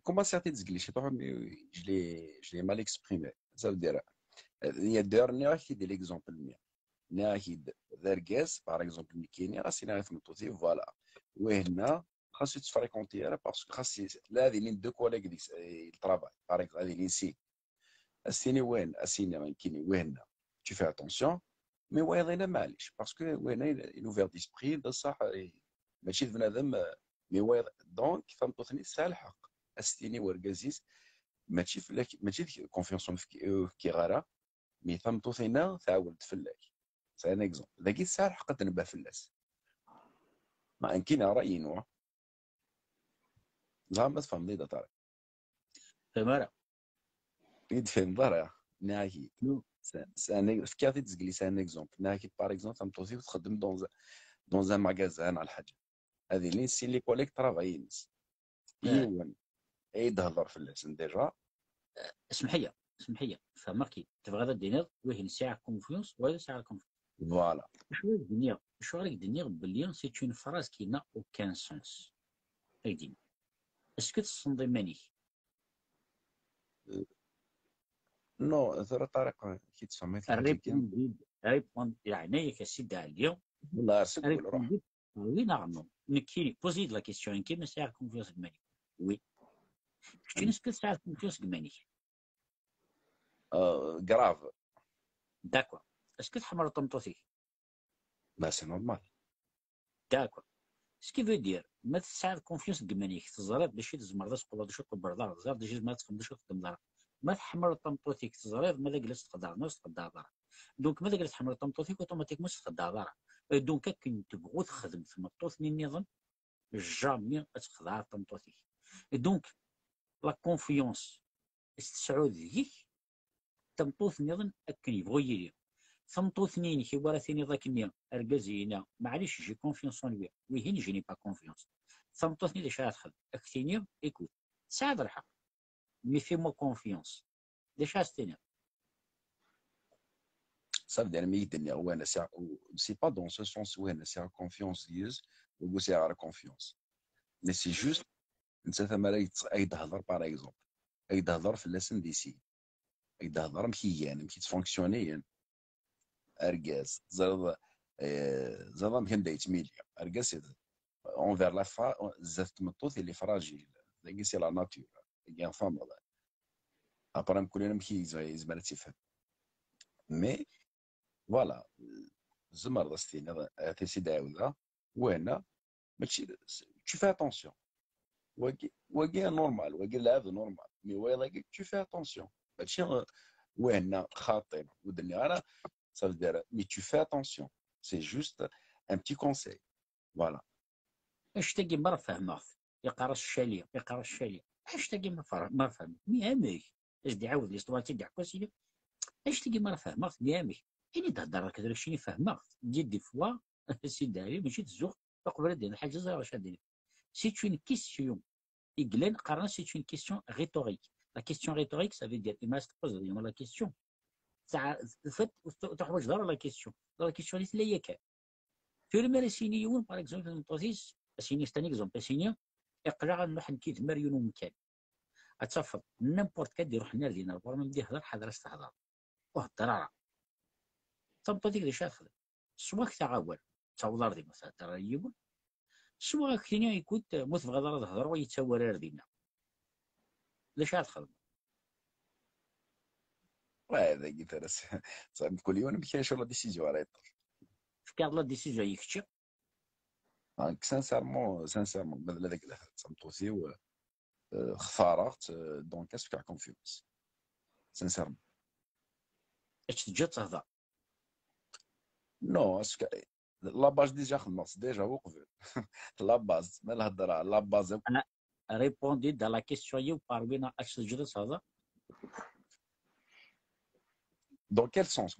comment certains English, je l'ai mal exprimé. Ça veut dire, il y a deux qui dit l'exemple mien. Nahid Verges, par exemple, Nikini, Rassina Mtouti, voilà. Où est là, quand tu fréquentes, parce que là, il y a deux collègues qui travaillent. Par exemple, il y a ici. Assini Wen, Assini Kini, Wen. Tu fais attention, mais où est là, Malish? Parce que Wen est une ouverture d'esprit, de ça, mais tu deviens مي وايض دونك فهمتوني ساعه الحق استيني وركازيس ماشي فلاك ماشي كونفيونس في كي غارة مي فهمتوثينا تعاود فلاك سي ان اكزومبل ذاكي ساعه الحق تنبه فلاس ما كاين راي نوع لا ما تفهم لي طارق فمارا يدفهم ضرا ناهي سان في كافي تزقلي سان اكزومبل ناهي باغ اكزومبل فهمتوثي تخدم دون ان ماغازان على الحاجه هذه اللي نسي لي كوليك طرافاينس ايوان اي تهضر في اللسان ديجا اسمحي فماكي تبغى دينيغ وين ساعه كونفيونس ولا ساعه كونفيونس فوالا شو راك دينيغ بلي سي اون فراز كي نا اوكان سونس ايدين اسكو تصندي مانيك نو ترى طريقه كي تفهم الريبوند يعني يا سيدي عليا والله سكول روح Oui, normalement. Qui pose la question, qui me sert confiance de manière? Oui. Je ne sais pas si confiance de manière. Grave. D'accord. Est-ce que tu as ton tosi? Bah, c'est normal. D'accord. Ce qui veut dire, ما تسعى confiance de manière. تزرد دشي تزمر تقول دشي تقبر دار زار دشي ما تخدم دشي تخدم دار. ما تحمل طمطوتيك تزرد ما جلست تقدر نص تقدر دار. دونك ما جلست تحمل طمطوتيك اوتوماتيكمون تقدر دار. دونك كي تبغوا تخدم في مطوط النظام جامي تخدع طمطوتيك. دونك لا كونفيونس استسعود ذيك تمطوث نظن أكن يبغي يلي ثمطوث نين كي ورا ثاني ذاك النيا أرجازينا معليش جي كونفيونس اون لوي ويهين جيني با كونفيونس ثمطوث ني ديشا تخدم أكتينيا إيكوت سعد الحق مي في مو كونفيونس ديشا ستينيا Ça veut dire que c'est pas dans ce sens où c'est la confiance ou c'est la confiance. Mais c'est juste, par exemple, يدهضر في اللسن دي سي يدهضر مكيان مكي تفونكسيونيا ارجاز زاد مكان دايت ميليا ارجاز اونفير لا فا زاد تمطوث اللي فراجيل ذاك سي لا ناتور كاع فام ابرا كلنا مكي زعما تفهم مي فوالا زمر داستين هذا سي داولا وهنا ماشي tu fais attention واقي نورمال واقي لعب نورمال مي واقي tu fais attention ماشي وهنا خاطر ودني انا ça veut dire mais tu fais attention c'est juste un petit conseil voilà اش تاقي مرة فهمه يقرا الشالية يقرا الشالية اش تاقي ما فهم ميامي اش دي عاود ليستوار تاع كوسيلي اش تاقي مرة فهمه ميامي يعني تهضر كذا شيني فهمه دي فوا سي داري ماشي تزوق تقبل دير الحاجة زي واش دير سي اون كيسيون يقلن قرنا سي اون كيسيون ريتوريك لا كيسيون ريتوريك ça veut dire il m'a posé la question تاع فت تحوج دار لا كيسيون اللي تلاقي كان في المرسينيون باغ اكزومبل المطوسيس سيني ستاني اكزومبل سيني يقرا نروح نكيد مريون ومكان اتفضل نيمبورت كدير روح ناردينا البرنامج دي هضر حضر استهضر وهضر تبطل ديك اللي شاخذ سواء تعاون تعوض دي مثلا ترى يبون سواء كثيرين يكون موت في غدار هضر ويتسوى ردينا ليش هتخدم هذا قلت انا صعب كل يوم بكاين شغل ديسيجن راه في كاع لا ديسيجن يكتشي سانسيرمون مثلا هذاك اللي تمطوسي خسارات دونك اسكو كونفيونس سانسيرمون اش تجي تهضر نو اسكو لا باج ديجا خلص ديجا وقف لا باز ما الهضره لا باز انا ريبوندي دا لا كيسيون يو باربينا اش تجي تهضر dans quel sens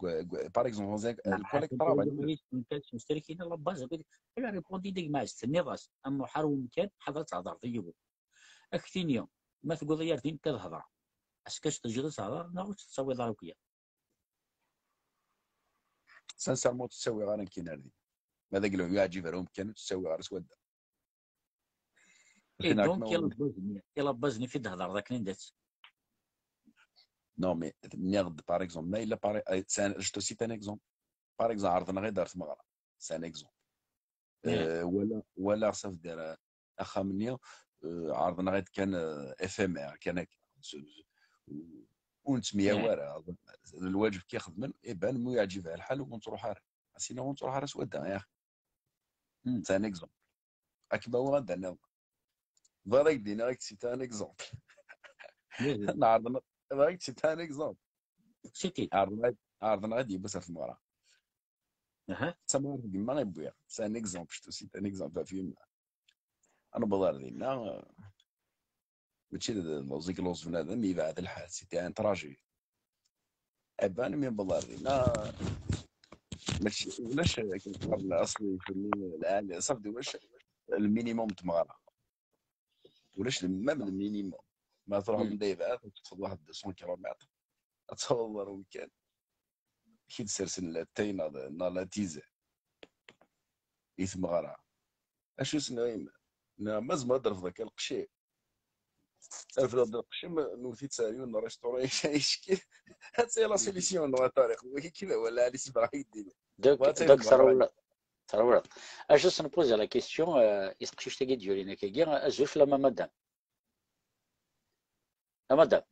par exemple le collègue travail ممكن مشتركين لا باز انا ريبوندي ديك ما استني راس اما حرو ممكن حضرت تهضر ديو اكتينيا ما تقول لي دين كتهضر اسكاش تجي تهضر ناغ تسوي ضربيه سانسيرمون تسوي غير كيناردي هذاك اللي يعجب لهم كان تسوي غير سوده اي دونك يلا بازني في تهضر ذاك اللي ندات Non, mais par exemple, mais il apparaît, je te cite un exemple. Par exemple, عرضنا غير دار في مغرب. C'est un exemple. ولا صافي دار اخا مني عرضنا غير كان افيمير كان ونتميا وارا الواجب كيخدم يبان مو يعجبها الحال ونتروح راه سينو ونتروح راه سودا يا اخي. C'est un exemple. اكبر غدا انا فوالا دينا غير سيت ان اكزومبل. عرضنا رايك سيت ان اكزومبل سيتي عرضنا غادي بس في المغرب تما ما غيبويا سي ان اكزومبل شتو سيت ان اكزومبل في انا بضار دينا ماشي لوزيك لوز بنادم مي بعد الحال سيتي ان تراجي ابان مي بضار دينا ماشي ولاش قبل اصلي في العالي صافي واش المينيموم تمغرا ولاش ميم المينيموم ما تروح من دايبات تفضل واحد 200 كيلومتر اتصور وكان كي تسرسل التينا لا تيزا يثم غرا اشو سنايم مازم هضر في ذاك القشي في هذا القشي نوثي تساليون ريستورون يشكي هاد سي لا سوليسيون نو طارق كيما ولا علي سبراي دير داك تروض اش سنبوز على كيستيون يسقشيش تاكي ديالنا كاكي ازوف لما مدام مدام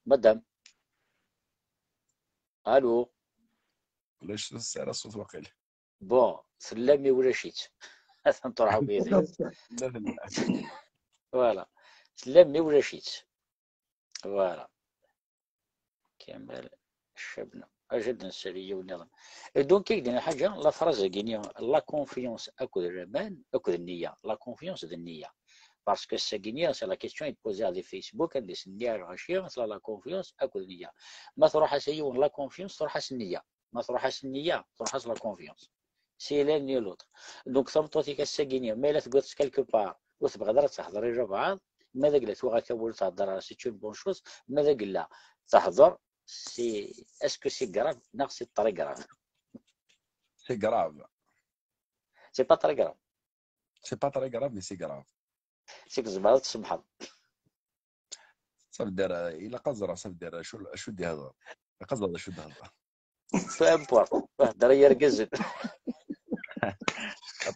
مدام الو علاش السعر الصوت واقيلا بون سلامي ولا شيت هذا نطرحو بيدي لا لا فوالا سلامي ولا شيت فوالا كمال الشبنة أجد نسالية والنظام دونك كي قلنا حاجة لا فراز كينيا لا كونفيونس أكد الرمان أكد النية لا كونفيونس د النية باسكو ساكينيا سي لا كيستيون يتبوزي على فيسبوك عندي النية غاشية مثلا لا كونفيونس أكد النية ما تروح سيون لا كونفيونس تروح النية ما تروح النية تروح لا كونفيونس سي لان ني لوطر دونك ثمطوتيك الساكينيا ما لا تقول كالكو بار وتبغى تهضري جا بعض ماذا قلت وغا كول تهضر سي اون بون شوز ماذا قلا تهضر سي اسكو سي غراف ناغ سي طري غراف سي غراف سي با طري غراف سي با تري غراف مي سي غراف سي كزبالة تسمحض صافي دار الا قزر صافي دار شو دي هضر قزر شو دي هضر بو امبورت هضر هي ركزت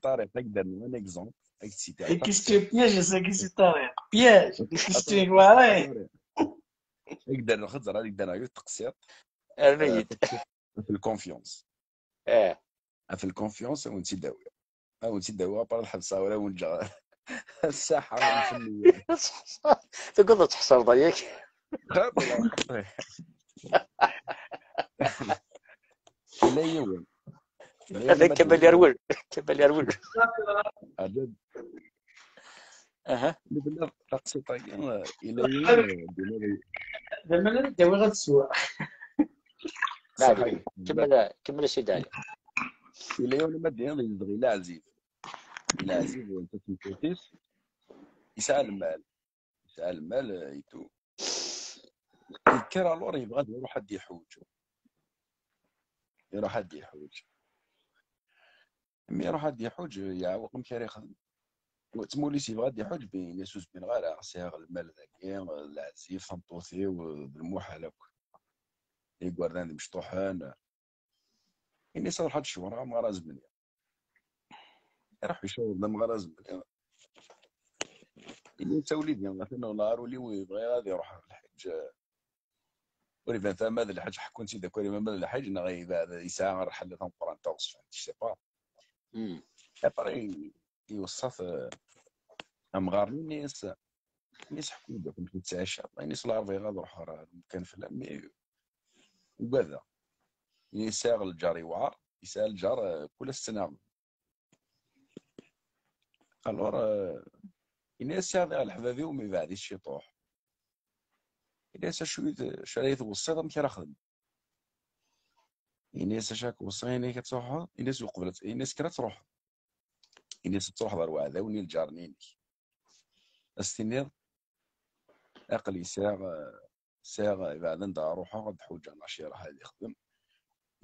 طارق نقدر نون اكزومبل اكسيتي كيستيون بياج سا كيسي طريق بياج كيستيون واعي نقدر نخزر نقدر نعيط تقصير ارنيت في الكونفيونس في الكونفيونس ونسي داوي ونسي داوي بار الحبسه ولا ونجا الساحه الفنيه تقول تحصر ضيق خاطر الا يوم هذا كمال يرول كمال يرول عجب اها بالله تقصي طاقين الى يوم دابا نداوي غير السواق صحيح كمل سيدي علي الى يوم ما دير يبغي لا عزيز الى عزيز وانت تنفوتيس يسعى المال يتو يكر الور يبغى يروح حد يحوج مي يروح حد يحوج يعوق مكاري يخدم وتمولي سي بغا يحوج بين يسوس بين غير صياغ المال ذاكي العزيز فنطوثي وبالموحل هكا يقردان مشطوحان إني صار حد الشهرة مغرز مني راح يشوف ذا مغرز مني إني توليد مثلا نهار ولي ويبغي غادي يروح الحج ولي فان ماذا الحج حكون سيدا كوري ماذا الحج نغي هذا يساعة رحلة قران توصف سي با ابري يوصف امغارني ناس حكوا كنت نتعشى ناس العربي غادي نروح كان في مي وكذا يساغ الجار يوعر يسال الجار كل السنه الور الناس هذا الحبابي ومن بعد شي طوح الناس شريت وسيطه مكي خدم الناس شاك وصيني كتروح الناس وقبلت الناس كرا تروح الناس تروح دار وعدا وني الجارنين استنير اقل ساغ بعد ندا روحها غد حوجه ناشيره هذه يخدم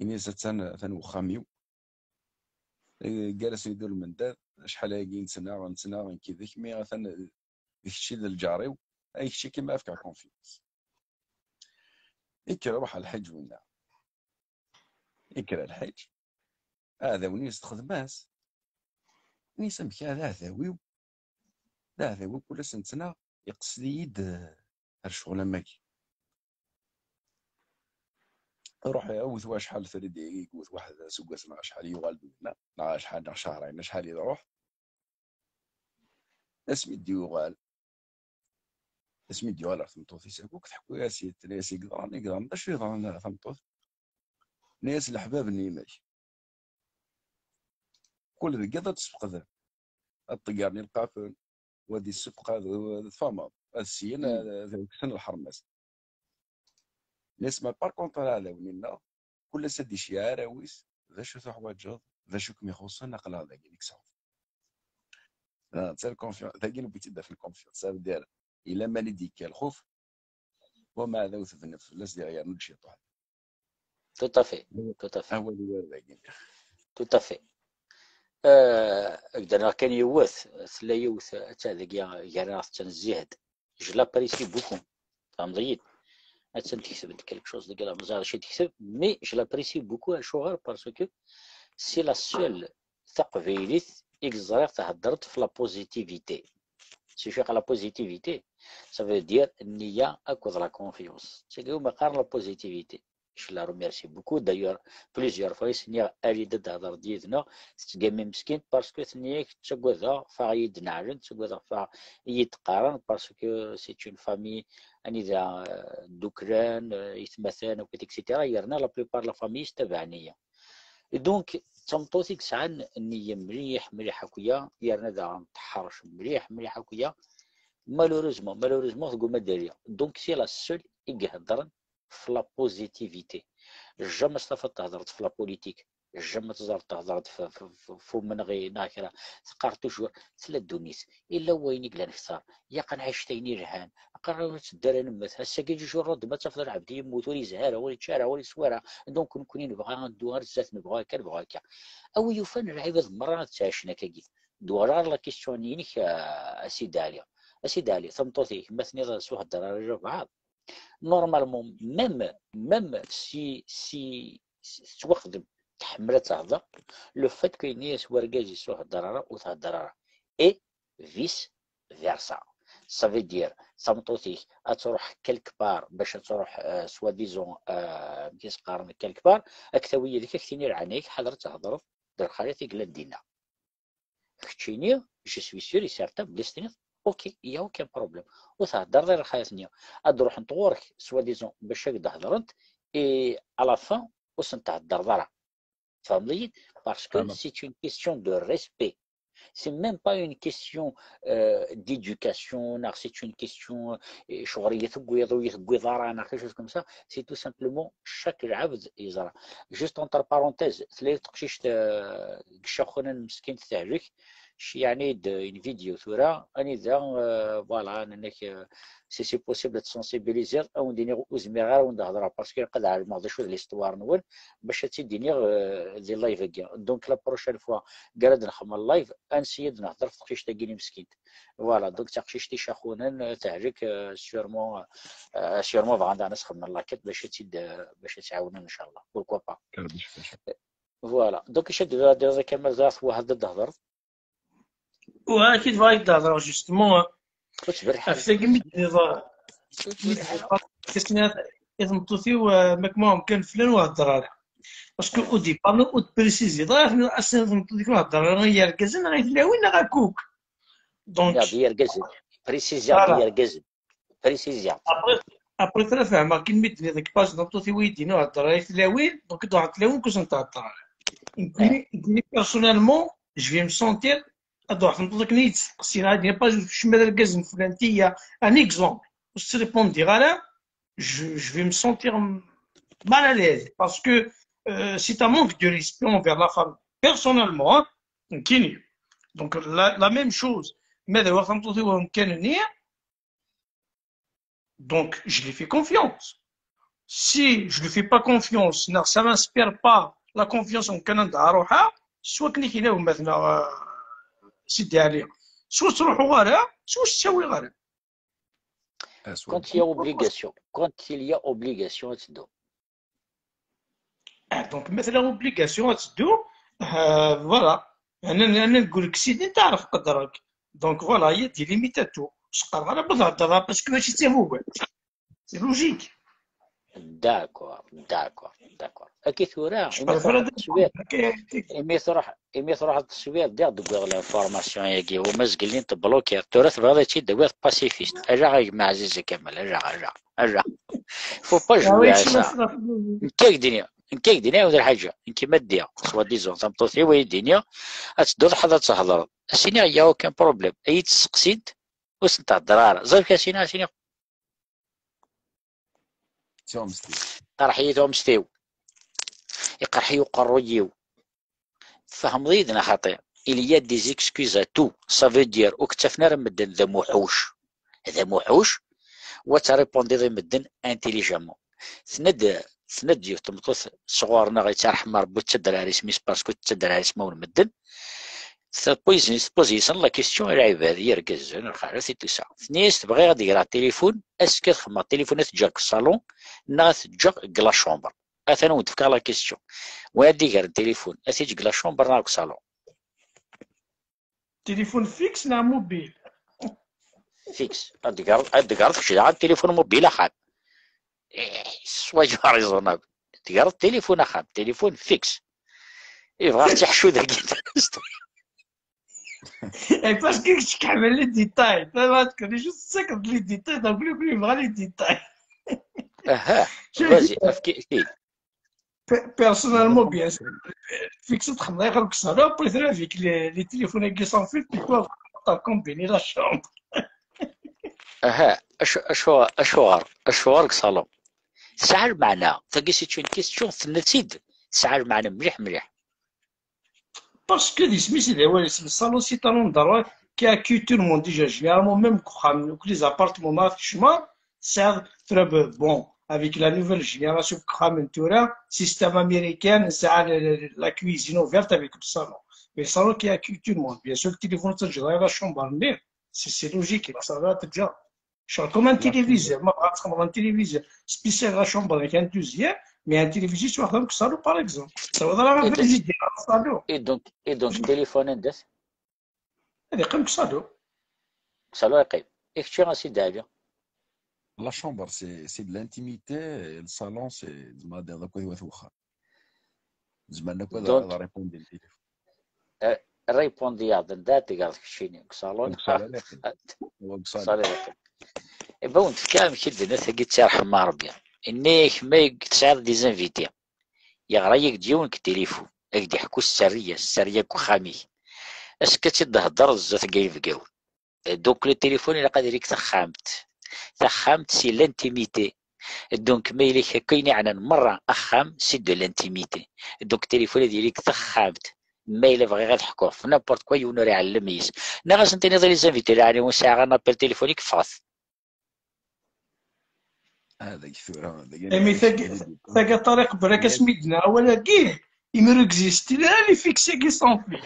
الناس تنوخاميو جالس يدور من دار شحال هاكي نتسنى كي ذيك مي مثلا ديك الشيء ديال الجاري اي شيء كيما فيك كونفيونس يكرا روح الحج ولا يكرا الحج هذا وني يستخدماس ني سمك هذا ذاوي كل سنتنا يقصد يد الشغل ماكي روح يوث واش شحال ثري يقوث واحد سوقسنا شحال يغالب لنا شحال شهرين شحال يروح اسمي ديوغال ثمطوث يساكوك تحكوا يا سيدي ناسي قدران باش يضران ثمطوث ناس الحباب نيماش كل ذي قدر تسبق ذا الطيارني القافل ودي السبق هذا فما السين ذاك سن الحرماس ناس ما بار كونتر هذا ونينا كل سدي شياره ويس ذا شو تحواجد ذا شو كم يخصنا نقل هذا كيك صاف تاع الكونفيونس ثاقي بيتي في الكونفيونس ديال الى ما نديك الخوف وما ذا في النفس لاس ديال غير نمشي طوح توتافي هو اللي وارد ذاك توتافي قدرنا كان يوث ثلا يوث تاع ذاك يا راس تنزيهد جلا بريسي بوكم فهمتي تكتب quelque chose de grave مازال شي تكتب مي جو لابريسي بوكو اشوغر باسكو سي لا سول تقبيليت اكزريغ تهدرت في لا بوزيتيفيتي سيفي لا بوزيتيفيتي سافو دير النية اكوض لا كونفيونس تيقيو مقارن لا بوزيتيفيتي je la remercie beaucoup d'ailleurs plusieurs fois سنيا أريد تهضر ديالنا تتقامي مسكين باسكو ثنيا تقوذا فايد نعلن تقوذا فا يتقارن باسكو سي اون فامي اني ذا دوكران يتمثل وكذا اكسيتيرا يرنا لا بليبار لا فامي تبعنيه دونك تمطوتيك سعان النية مليح هكويا يرنا ذا نتحرش مليح هكويا مالوريزمون تقول ما داريا دونك سي لا سول يقهدرن في لا بوزيتيفيتي جا استفدت هضرت في لا بوليتيك جا تهضرت في من غير ناكره تقار توجور ثلاث دونيت الا وينك لا نختار يا قنعيش تايني رهان قرر تدار نمت هسا كي يجي رد ما تفضل عبد يموت ولي زهاره ولي تشارع ولي سواره دونك نكون نبغى ندوار الزات نبغى هكا او يفن العباد مرات تعيشنا كي دوار لا كيستيونينك اسيدي عليا ثمطوتي مثني سوها الدراري بعض نورمالمون ميم سي تخدم تحمل تهضر لو فات كاين ناس ورقاج يسوح الضراره وتهضر اي فيس فيرسا صافي دير صمتوتيك تروح كلك بار باش تروح سوا ديزون كيس قارن كلك بار اكثويه ديك كتيني عينيك حضر تهضر در خالتك لا دينا كتشيني جو سوي سيور سارتا بليستيني اوكي يا اوكي بروبليم وتهضر غير خايفني تروح نطورك سوا ديزون باش هكذا هضرت اي على فان وسنت تهضر فهمتي باسكو سي اون كيسيون دو ريسبي c'est même pas une question d'éducation c'est une question شغل يثقوي رانا quelque chose comme ça c'est tout simplement chaque عبد يزرع juste entre parenthèses تلاقي تقشيش كشخونا المسكين تاعك يعني une vidéo ثورة اني ذا فوالا انك سي بوسيبل تسونسيبيليزير او ندير وزميغار ونهضر باسكو قد عارف ما شو ليستوار نول باش تيديني دي لايف كاع دونك لا بروشين فوا قاعد نخدم اللايف انسيد نهضر في تقيش تاكيني مسكين فوالا دونك تقشيش تي شاخونا تاعك سيرمون عندنا نسخدم اللاكيت باش تعاوننا ان شاء الله بوركوا با فوالا دونك شد هذا كمل ذات وهذا الهضر واكيد فايد تهضر جوستمون وتبرح افتكر كسنات يتمطوثيو ماكماهم كان فلان وهضر عليه باسكو او ديبار نو بريسيزي ضايف من اصلا تمطوثيك وهضر انا يركزن غيتلاوين غاكوك دونك يركزن بريسيزيا يركزن بريسيزيا ابري ترى فاهمه كي نمد هذاك باج نمطوثي ويدينا وهضر غيتلاوين دونك دو غتلاوين كوش نتهضر عليه يمكن بيرسونيلمون جو في مسونتير أدوح نطلق نيت قصير هادي با شمال الكازن فلانتية ان اكزومبل واش تريبوندي غالا جو في me sentir mal à l'aise parce que c'est un manque de respect envers la femme personnellement كاين donc la même chose ماذا وقت نطلق وكان نية donc je lui fais confiance si je lui fais pas confiance ça m'inspire pas la confiance en كان عندها روحها سوا كني كيلاو مثلا سيدي عليها سوا تروحوا غيرها سوا تساوي غيرها quand il y a obligation تدو دونك مثلا اوبليغاسيون تدو فوالا انا نقول لك سيدي تعرف قدرك دونك فوالا هي دي ليميتاتو شقر غير بالهضره باسكو ماشي حتى هو سي لوجيك داكور اكيد ثورا إمي تروح التصوير ديال دوغ لانفورماسيون ياكي هما زقلين تبلوكي التراث بغا تي دوغ باسيفيست اجا غير مع عزيز كمال اجا فو با جوي على نكاك دنيا ودير حاجه انكي ماديه سوا ديزون تمطوثي وي الدنيا تدور حدا تهضر سيني يا كان بروبليم اي تسقسيد واش نتهضر زرك سيني قرحيتهم مستيو يقرحيو قرويو فهم ضيدنا خطير إليا دي زيكسكوز تو سافو دير وكتفنا رمدن ذا موحوش وتريبوندي ذا مدن انتيليجامون ثند ديو تمطوث صغورنا غيترحم ربو تدر على سميس باسكو تدر على سما ونمدن تبوزيسن لا كيستيون العباد يركزون الخارج تسعة ثنيس تبغي غادي يقرا التليفون اسكو تخدم التليفون تجاك الصالون نا تجاك لا شومبر انا ودفك لا كيستيون وادي يقرا التليفون اسيج لا شومبر نا الصالون تليفون فيكس نا موبيل فيكس غادي يقرا فشي على التليفون موبيل خام سوا ريزونابل تقرا التليفون خام تليفون فيكس يبغى تحشو ذاك parce que je camel les détails. Tu vois, je sais que les détails, donc plus vraiment les détails. vas-y افكي Personnellement, bien sûr, fixe de travail comme ça, là, pour être avec les téléphones qui sont faits, tu peux combiner la chambre. اشوار صالون ساعة معنا تلقى سي اون كيستيون تنتيد ساعة معنا مليح Parce que le salon, c'est un endroit qui accueille tout le monde déjà. Généralement, même les appartements, c'est très bon. Avec la nouvelle génération, système américain, c'est la cuisine ouverte avec le salon. Mais le salon qui accueille tout le monde. Bien sûr, le téléphone, c'est la chambre. C'est logique, ça va être déjà. Je suis comme un téléviseur, un téléviseur spécial à la chambre avec un deuxième, mais un téléviseur sur un salon, par exemple. Ça va dans la visite du salon. et donc téléphone ندث هذا يقيم كصالون. صالون يقيم اكتشي غاسي دابيا La chambre, c'est de l'intimité. Et le salon, c'est de quoi il faut faire. زعما quoi Donc, de répondre au téléphone. ريبوندي هذا ذات قال كشيني صالون صالون يقيم بون تكلم كده ناس قلت يرحم ربي انك ما تسعر دي زانفيتي يغريك ديون التليفون اكدي يحكوا السريه كخامي اسكو تهضر الزات كاين دوك لو تليفون الا قادر يك تخامت سي لانتيميتي دونك ما يليك كاين عنا مره اخام سي دو لانتيميتي دونك التليفون ديالك تخامت ما الا بغي غير تحكوا في نابورت كوا يونوري على الميس نا غاس انت نظري زانفيتي يعني ساعه نابل تليفونيك فاث هذا كثير مي ثاقا طريق براك سميتنا ولا كيه يمر اكزيستي لا لي فيكسي كي سون في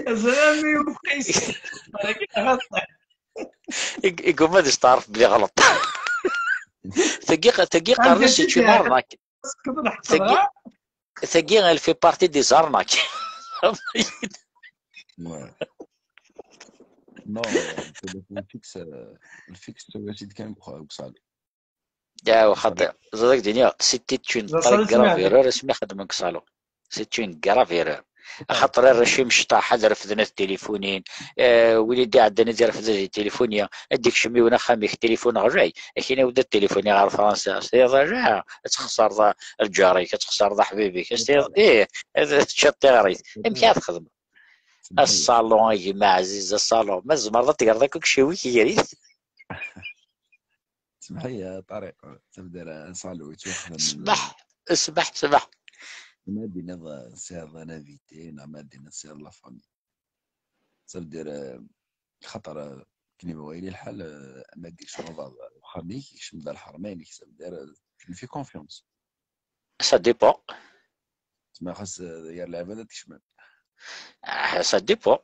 زلمي وقيس ولكن غلط يقول ما تعرف بلي غلط ثقي قرر سي تشي مارناك ثقي elle fait partie des arnaques Non, le fixe, c'est quand même quoi. يا وخطأ زادك دنيا سيتي تشين طريق كرافيرور اسمي خدمك صالو سيتي كرافيرور خاطر الرشيم شطاح هذا رفدنا التليفونين وليدي عندنا دير رفد التليفونيا اديك شمي وانا خاميك تليفون رجعي كاين ودا التليفون غير فرنسا استي رجع تخسر الجاري كتخسر حبيبك استي ايه شطي غريت امشي تخدم الصالون يا جماعه عزيز الصالون ما زمرض تقرا كل شيء ويكي يريد سمح لي طارق تبدا صالون اسمح ما دينا سير نافيتي ما دينا سير لا فامي تبدير خطر كني ويلي الحال ما ديرش نوض خاميك يشمد الحرمين تبدير في كونفيونس سا ديبون تما خاص دير العباده تشمل سا ديبون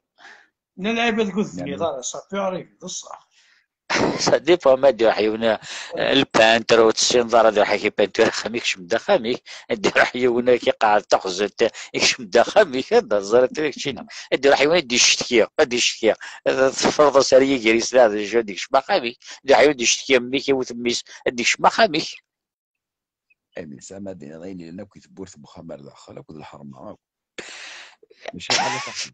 نلعب الكوزني لا صافي عريف بصح سا ديبون ما دير حيونا البانتر وتسينظر دير حكي بانتر خاميك شمدا خاميك دير حيونا كي قاعد تخزن يشمدا خاميك هذا زرت لك شينا دير حيوان دي الشتكيه تفرض سريه جريس هذا جو ديك شما خاميك دير حيوان دي الشتكيه ميك وتميس ديك شما خاميك امين سما دينا غيني لنا كي تبورث بخمر داخل كود الحرمه ماشي حاجه صح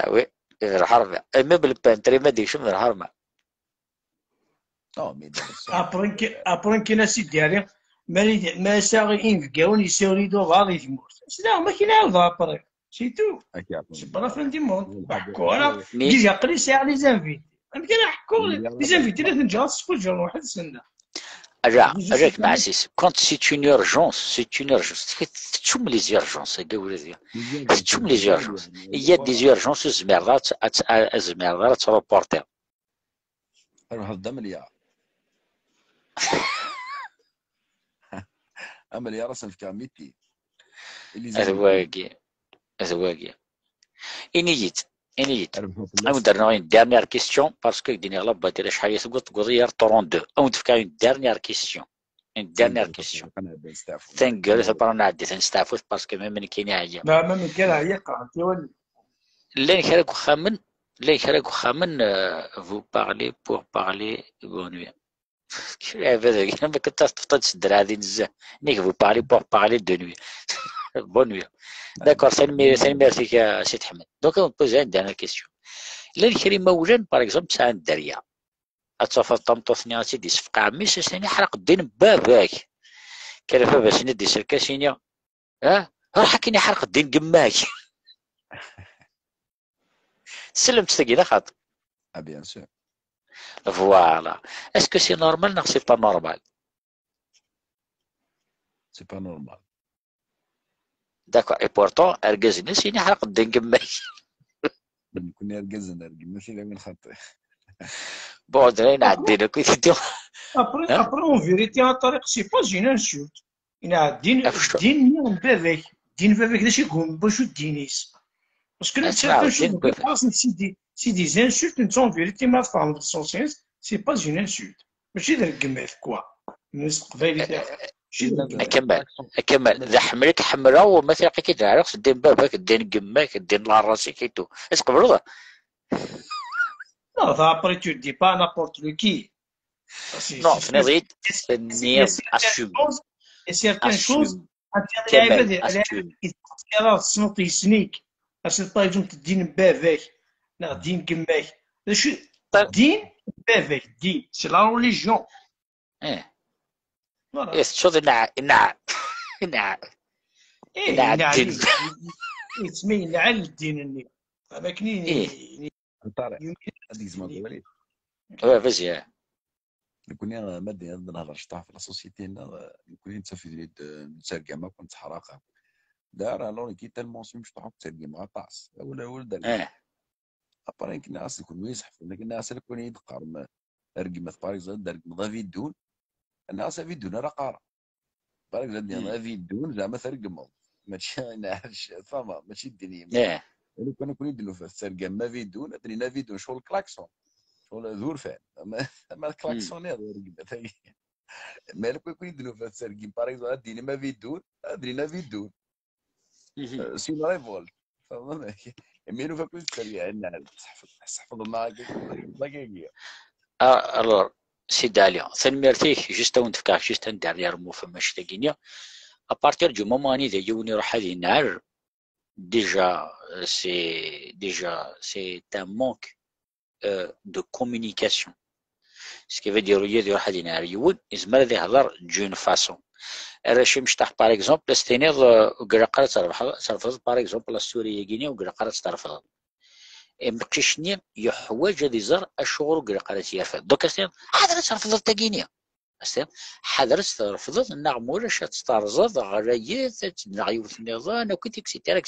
وي الحرمه اما بالبانتري ما ديكش من الحرمه Après qu'il a si derrière, mais ça arrive, on y s'est réuni dans les morts. C'est là, mais qu'il a après. C'est tout. C'est pas la fin du monde. D'accord. Dis après, c'est les invités. Les invités, les gens, c'est pas le genre de personne. أجاك مع سيس كونت سي اون اورجونس تشوم لي زيرجونس تشوم لي زيرجونس هي دي زيرجونس زميرات تروبورتير اروح الدم ليا اما اللي راسن في كاميتي أذواقي إني جيت أنا درنا une dernière question parce que ديني غلط بدير شحال تقول غير 32 أو تفكر une dernière question ثانك تبارك نعدي تنستعفوت باسكو ما من كاين حاجه لا ما من كان عيق تيولي اللي كراك خامن vous parlez pour parler bonne nuit هذا ما كنت تفضل تسدر هذه بزاف نيك vous parlez pour parler de nuit bonne nuit d'accord ثاني ميرسيك يا سيد حمد دونك on pose عندنا كيسيون اللي كريم موجان باغ اكزومبل تاع الدريه اتوفى طمطوثني سيدي صفقة عمي سيني حرق الدين باباك كان بابا سيني دي سلكا سيني راح كيني حرق الدين قماك سلمت تلاقينا خاطر بيان سور فوالا اسكو سي نورمال نو سي با نورمال سي با نورمال داكور اي بورتون اركزني سيني حرق الدين قماك كنا اركزنا ماشي من خاطر Bon, نعدينا كي Après, en vérité, à طريق سي با جين انسولت. الدين من باباك، الدين باباك ماشي يقوم باش الدينيس. باسكو certaines choses سي دي انسولت انت en vérité ما تفهم السونسينس سي با جين انسولت. ماشي درقمات كوا. الناس القبايلي تاعك. أكمل ذا حملك حمراء وما تلقى كي تعرف الدين باباك الدين قماك الدين لاراسي كيتو. اسقبلوا Non, après tu ne dis pas n'importe qui. Non, il y a certaines choses, صنوطي سنيك عشان باغ اكزومبل الدين باباك لا الدين كماك الدين باباك الدين سي لا ريليجيون شوف نعم يسمي نعل الدين فهمكني طارق هذيك زعما وليد فازي كنا مادي نهضر شطح في لاسوسيتي كنا نتسافر نترجم كنت حراقه دار الون كي تالمون سي مش تحط ترجم طاس ولا ولد ابري كنا اصلا كون يصحف لكن الناس اللي كون يدقر رقمه باريزون رقم فيدون الناس فيدون راه قارا باريزون فيدون زعما ترقم ماشي نعرفش فما ماشي الدنيا اللي كانوا يديروا في الترجم ما فيدون ادرينا فيدون شغل الكلاكسون شغل ذورفان ما الكلاكسون هذا رقم مالك يكون يديروا في الترجم باريزون اديني ما فيدون ادرينا فيدون سينو ريفولت فهمت مينو فاكو الترجم تحفظ معاك دقيقه alors c'est d'aller ثاني ميرتيك جوست ونتفكر جوست ندير مو فماش تاكينيا à partir du moment où il y a des نهار déjà c'est un manque de communication ce qui veut dire qu'il y a des نهار يود يزمر يهضر d'une façon راه مش تحت باغ اكزومبل استنيض قرقره ترفض باغ اكزومبل السوريه كينيا وقرقره ترفض مكشني يحوج هذه زر الشغل قرقره يرفض دوك استنيض حاضر ترفض تاكينيا استنيض حاضر ترفض النعموله تسترزض غرايات نعيوث النظام وكنت اكسيتيرا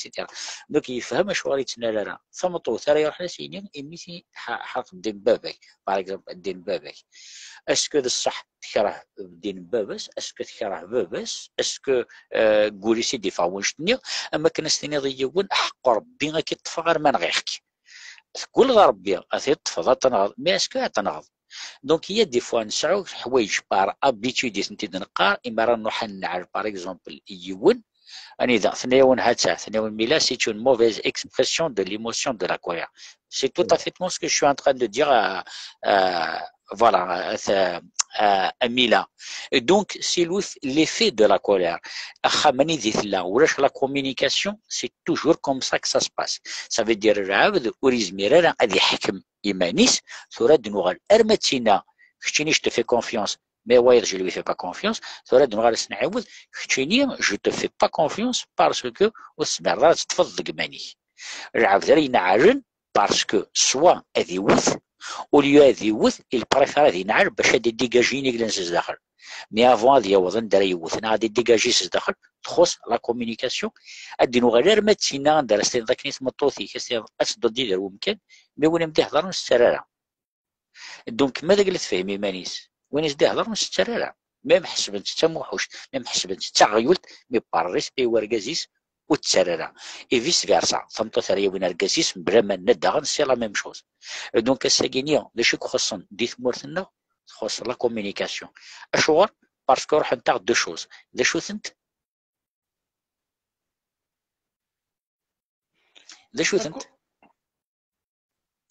دوك يفهم شغل يتنالا ثم طوثر يروح لسيني اميتي حق الدين بابك باغ اكزومبل الدين بابك اسكو الصح تكره الدين بابس اسكو تكره بابس اسكو قولي سيدي فاونشتني اما كنستني ضيون حق ربي غير تفغر ما نغيحك تقول غير ربي اثي تفضل تنغض مي اسكو تنغض دونك هي دي فوا نسعو حوايج بار ابيتيدي انت نقار اما راه نروح نعرف باغ اكزومبل يون اني ذا ثنيون هاتسا ثنيون ميلا سي اون موفيز اكسبرسيون دو ليموسيون دو لا كولير سي تو افيتمون سكو جو ان تران دو دير voilà Mila. Et donc c'est l'effet de la colère. La communication, c'est toujours comme ça que ça se passe. Ça veut dire je te fais confiance, mais ouais, je lui fais pas confiance. Je te fais pas confiance parce que parce que soit au lieu هذه يوث البريفير هذه نعرف باش هادي ديجاجي نيكلنس داخل مي افون هذه يوضن دار يوث انا غادي ديجاجي داخل تخص لا كومونيكاسيون ادينو غير ما تسينا ندير استي ذاك نيت مطوثي كاستي اسد دير ممكن مي وين مدي يهضر نسترارا دونك ماذا قلت فهمي مانيس وين يزدي يهضر نسترارا ما حسبتش حتى موحوش، ما حسبتش حتى غيولت، مي باريس اي وركازيس وتسرر اي فيس فيرسا فهمتوا ثريا وين ركازيس بلا ما ندغن سي لا ميم شوز. دونك الساكينيا باش يخصن دي ثمورتنا تخص لا كومونيكاسيون اشغل باسكو راح نتاع دو شوز دي شوز انت دي شوز انت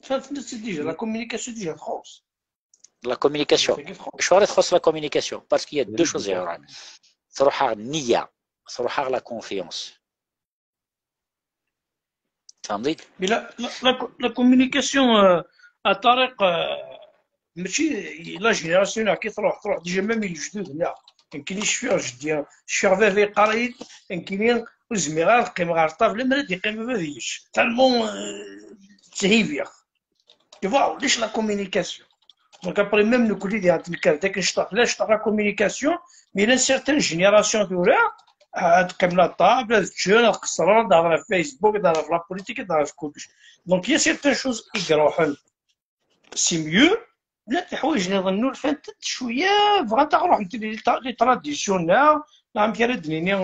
فهمت ديجا لا كومونيكاسيون ديجا فرونس لا كومونيكاسيون شغل تخص لا كومونيكاسيون باسكو هي دو شوز يوران تروح النية تروح لا كونفيونس فهمتي؟ مي لا كومونيكاسيون الطريق ماشي لا جينيراسيون كي تروح ديجا ميم الجدود لا يمكنليش فيها جدي شفيغ فافي قرايد يمكن وزمي غير قيم غير الطابله ما دي قيم ما ديش تالمون تهيفيغ تفوا ليش لا كومونيكاسيون دونك ابري ميم نقول لي هاد داك الشطح لا شطح لا كومونيكاسيون مي لا سيرتان جينيراسيون دولا تقيم لا طابله تجون القصران دار في فيسبوك دار في لا بوليتيك دار في كلشي دونك يا سيرتان شوز يقروحن سي ميو لا الحوايج اللي نظنوا الفات شويه بغات نروح لي تراديسيونال نعم كي ردني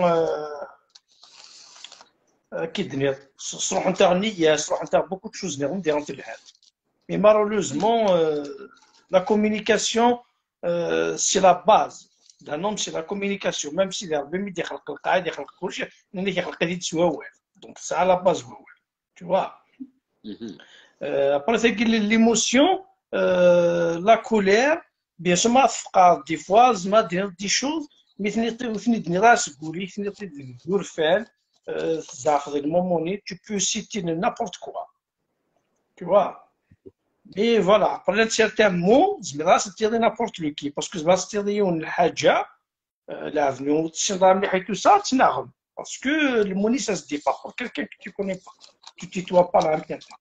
كي دنيا صروح نتاع النيه صروح نتاع بوكو دو شوز اللي ندير نتاع الحال مي مالوروزمون لا كومونيكاسيون سي لا باز d'un homme c'est la communication même si ربي يخلق القاعده يخلق كلشي اللي يخلق هذه تسواوال دونك سي على باز هو tu vois après c'est que l'émotion la colère bien sûr ما تفقع دي فوا زعما دي شوز مثني دني راسك قولي ثني تدور فعل زعما ديك الموموني tu peux citer n'importe quoi tu vois. Et voilà, après certains mots, زعما تدير n'importe lequel parce que زعما تدير الحاجه l'avenue تشرب حيت ça تناغم parce que le mot ça se dit pas pour quelqu'un que tu connais pas tu tutoies pas la même personne.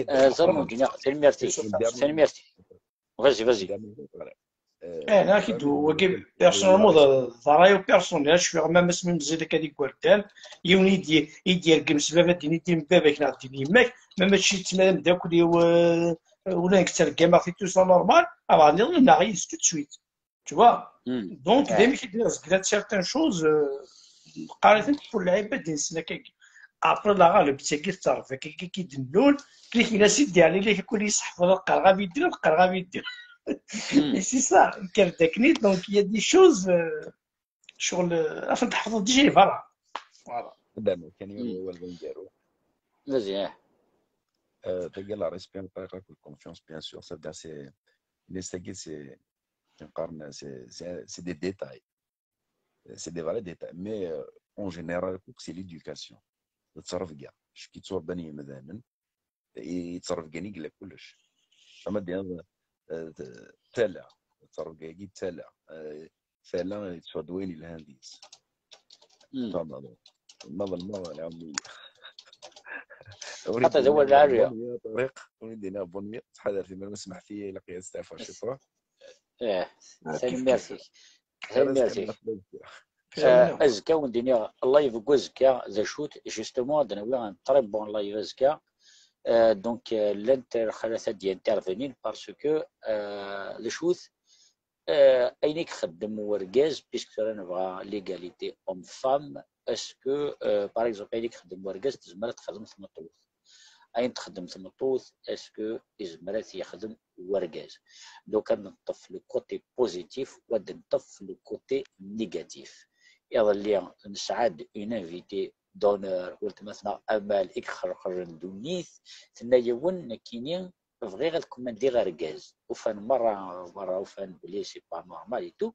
زعما تلميرتي فازي انا كي هو بيرسونالمون ضرايو بيرسونيل شويه ما مسمى مزيد هذيك وردان يوني يدير كمس بابا ديني دير باباك نعطيني يماك ما ماشي تمام داك ولا نكثر كاع في تو سا نورمال غادي نغي تو سويت tu vois donc دائما كيدير زكرات سيرتان شوز قاريت كل لعيبه ديال السنه كي ابري لا غالب تاكي تعرف كي دنول كي لا سيدي على اللي كيكون يصحف القرغه بيدير القرغه بيدير et c'est ça quelle technique donc il y a des choses شغل عشان تحفظ ديجي فوالا دابا كان هو اللي نديرو مزيان تلقى لا ريسبي بطريقه الكونفيونس بيان سور سا دا سي نستاكي سي نقارن سي دي ديتاي سي دي فالي ديتاي مي اون جينيرال سي ليدوكاسيون تصرف كاع كي تصور بني مثلا يتصرف كاع يقلب كلش فما ديال تلا تصرف كاع تلا فعلا يتفضوين الهنديس تفضلوا نظن العمليه حتى دول العربيه طريق وليدينا بونمي تحضر فيما المسمح فيه الى قياس تعرف شي سلام ميرسي ازكا ونديني الله يفوق ازكا ذا شوت جوستومون دنا ان تري بون لايف ازكا دونك لانتر خلاص ديال انترفينين باسكو لي شوت اينيك خدم وركاز بيسكو انا نبغى ليغاليتي اوم فام اسكو باغ اكزومبل اينيك خدم وركاز تزمر تخدم ثم طوث اين تخدم ثم طوث اسكو يزمرات يخدم وركاز دوكا نطف لو كوتي بوزيتيف ونطف لو كوتي نيجاتيف يظل لي نسعد اون انفيتي دونور قلت مثلا امال اكخر دونيث ثنايا ون كاينين فغي غتكوماندي غير ركاز وفان مره وفان بلي سي با نورمال اي تو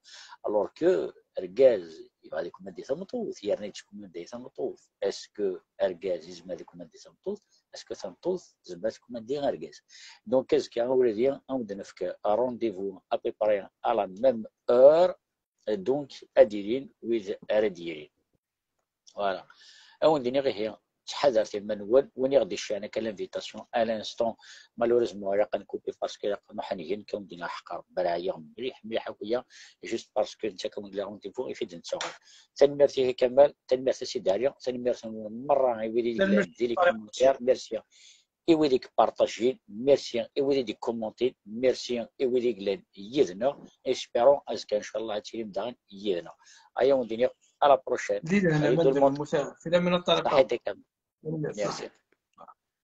الوغ كو ركاز يبغى يكوماندي ثمطوث يعني تكوماندي ثمطوث اسكو ركاز يزما يكوماندي ثمطوث اسكو ثمطوث زعما تكوماندي غير ركاز دونك كازكا ولادي نبدا نفك رونديفو ابي بري على ميم اور دونك اديرين ويز رديرين فوالا او ندير غير هي تحذر من وين غادي انا كالانفيتاسيون ا لانستون مالوريزمون راه كنكوبي باسكو ما حنيين كندير حقر برايا مليح ويا جوست باسكو انت كون رونديفو يفيد نتصور تنمرتي كمال تنمرتي سي داريا تنمرتي مره يولي ديري كومونتير ميرسي إيويديك بارطاجين ميرسي إيويديك كومونتي ميرسي إيويديك لان يدنا إسبيرون أزكى إن شاء الله هاتيلي مدغن يدنا أيا ودينيا على بروشين لينا أنا من المساعد في من الطريقة صحيتك ميرسي